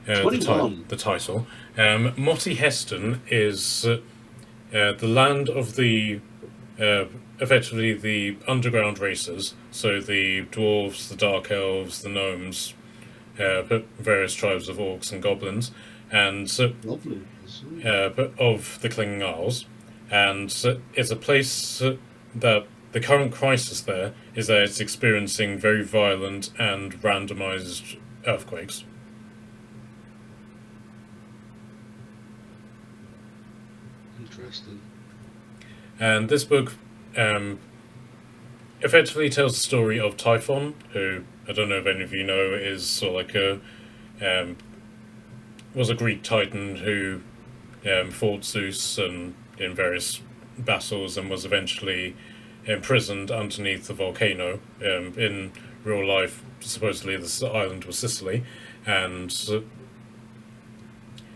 21. title. Motti Heston is the land of the effectively the underground races, so the dwarves, the dark elves, the gnomes, various tribes of orcs and goblins, and Lovely. of the Clinging Isles, and it's a place that the current crisis there is that it's experiencing very violent and randomized earthquakes. Interesting. And this book effectively tells the story of Typhon, who, I don't know if any of you know, is sort of like was a Greek titan who fought Zeus and in various battles, and was eventually imprisoned underneath the volcano. In real life, supposedly this island was Sicily, and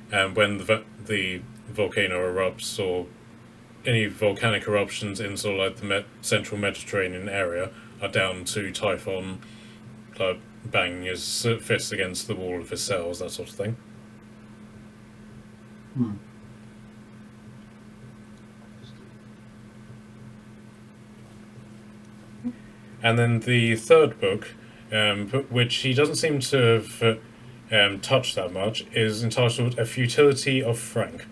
when the volcano erupts, or any volcanic eruptions in sort of like the central Mediterranean area, are down to Typhon banging his fist against the wall of his cells, that sort of thing. And then the third book, which he doesn't seem to have touched that much, is entitled A Futility of Frank.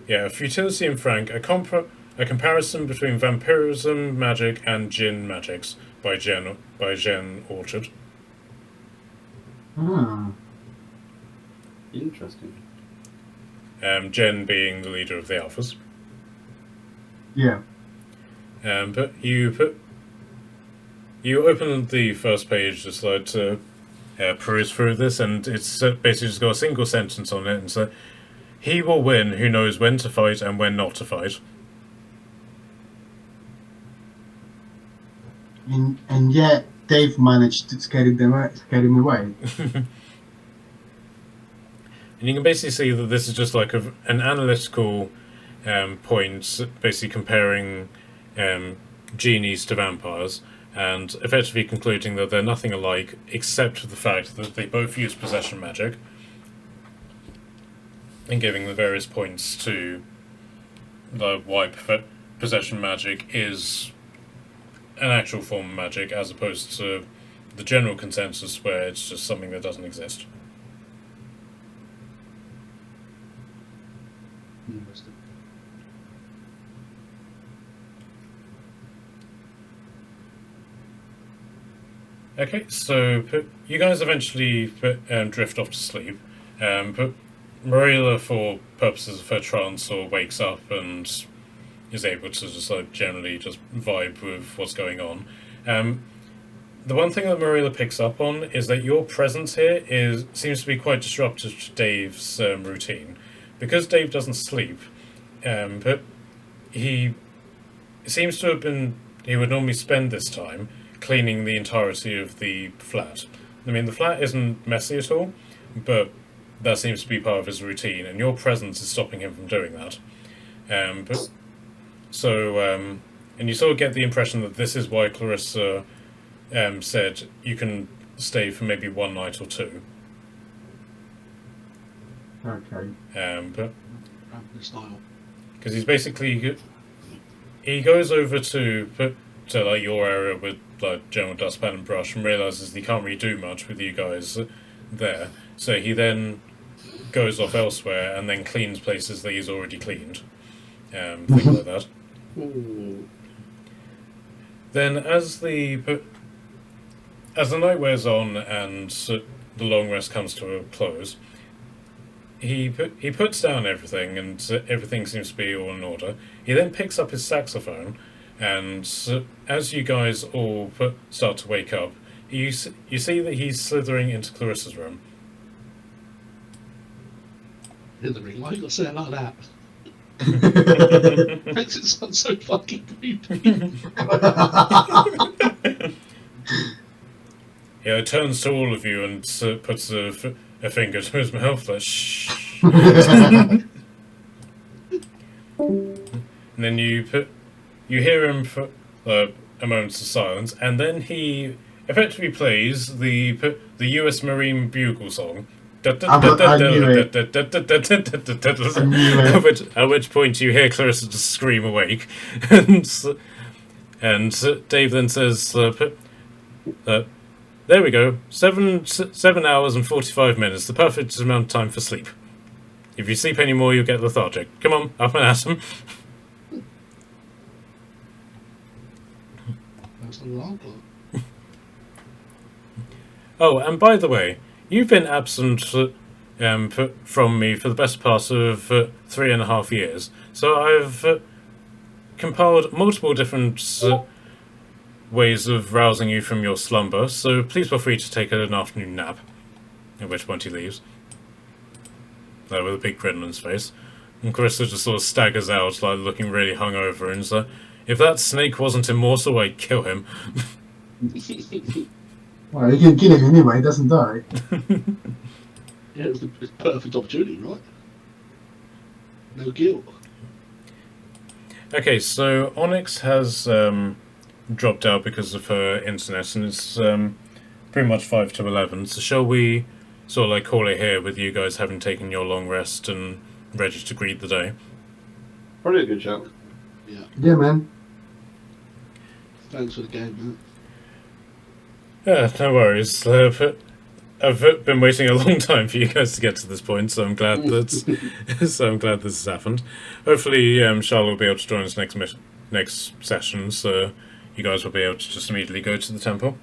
Yeah, Futility in Frank, a comparison between vampirism magic and Jinn magics, by Jen Orchard. Hmm. Interesting. Jen being the leader of the Alphas. Yeah. But you open the first page just like to peruse through this, and it's basically just got a single sentence on it, and so he will win who knows when to fight and when not to fight. And yet Dave managed to scare him away. And you can basically see that this is just like an analytical point, basically comparing genies to vampires, and effectively concluding that they're nothing alike except for the fact that they both use possession magic, and giving the various points to why possession magic is an actual form of magic as opposed to the general consensus where it's just something that doesn't exist. Interesting. Okay, so you guys eventually drift off to sleep. But Marilla, for purposes of her trance, or wakes up and is able to just generally just vibe with what's going on. The one thing that Marilla picks up on is that your presence here seems to be quite disruptive to Dave's routine. Because Dave doesn't sleep, but he seems to have been... He would normally spend this time cleaning the entirety of the flat. I mean, the flat isn't messy at all, but that seems to be part of his routine, and your presence is stopping him from doing that. And you sort of get the impression that this is why Clarissa said you can stay for maybe one night or two. Okay. But Style. because he's basically he goes over to your area with General Dustpan and Brush and realizes he can't really do much with you guys there, so he then goes off elsewhere and then cleans places that he's already cleaned, things like that. Ooh. Then as the night wears on and the long rest comes to a close, he puts down everything, and everything seems to be all in order. He then picks up his saxophone, and as you guys all start to wake up, you see that he's slithering into Clarissa's room. Hillary, why you got to say it like that? Makes it sound so fucking creepy. Yeah, it turns to all of you and puts a finger to his mouth, like shh. And then you hear him for a moment of silence, and then he effectively plays the U.S. Marine Bugle song. At which point you hear Clarissa just scream awake, and Dave then says, "There we go, 7 hours and 45 minutes, the perfect amount of time for sleep. If you sleep any more, you'll get lethargic. Come on, up and at 'em." That's a long one. Oh, and by the way, you've been absent from me for the best part of 3.5 years, so I've compiled multiple different ways of rousing you from your slumber, so please feel free to take an afternoon nap. At which point he leaves, with a big grin on his face. And Clarissa just sort of staggers out, looking really hungover, and says, "If that snake wasn't immortal, I'd kill him." Well, you can kill him anyway, he doesn't die. Yeah, it was the perfect opportunity, right? No guilt. Okay, so Onyx has dropped out because of her internet, and it's pretty much 5 to 11. So shall we sort of call it here with you guys having taken your long rest and ready to greet the day? Probably a good shout. Yeah. Yeah, man. Thanks for the game, man. Yeah, no worries. I've been waiting a long time for you guys to get to this point, so I'm glad that this has happened. Hopefully, Charlotte will be able to join us next session, so you guys will be able to just immediately go to the temple.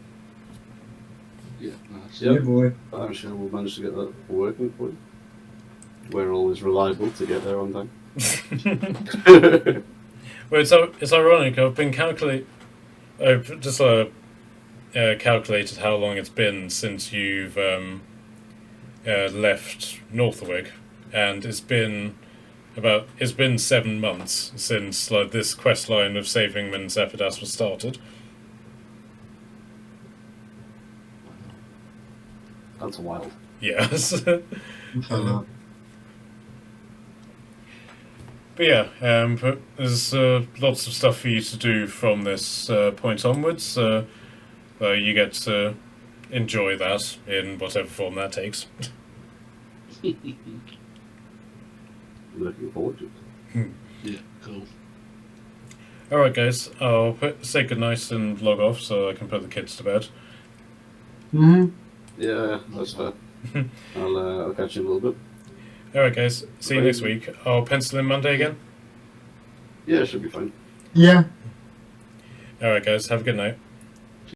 Yeah, nice. Yeah. boy. I'm sure we'll manage to get that working for you. We're always reliable to get there on time. Well, it's ironic. I've been I've just calculated how long it's been since you've left Northwick, and it's been 7 months since this quest line of saving Min Sephidas was started. That's wild. Yes. Fellow. But yeah, but there's lots of stuff for you to do from this point onwards. You get to enjoy that in whatever form that takes. Looking forward to it. Yeah, cool. Alright guys, I'll say goodnight and log off so I can put the kids to bed. Mm-hmm. Yeah, that's fair. I'll catch you in a little bit. Alright guys, see you Bye. next week. I'll pencil in Monday again. Yeah, it should be fine. Yeah. Alright guys, have a good night.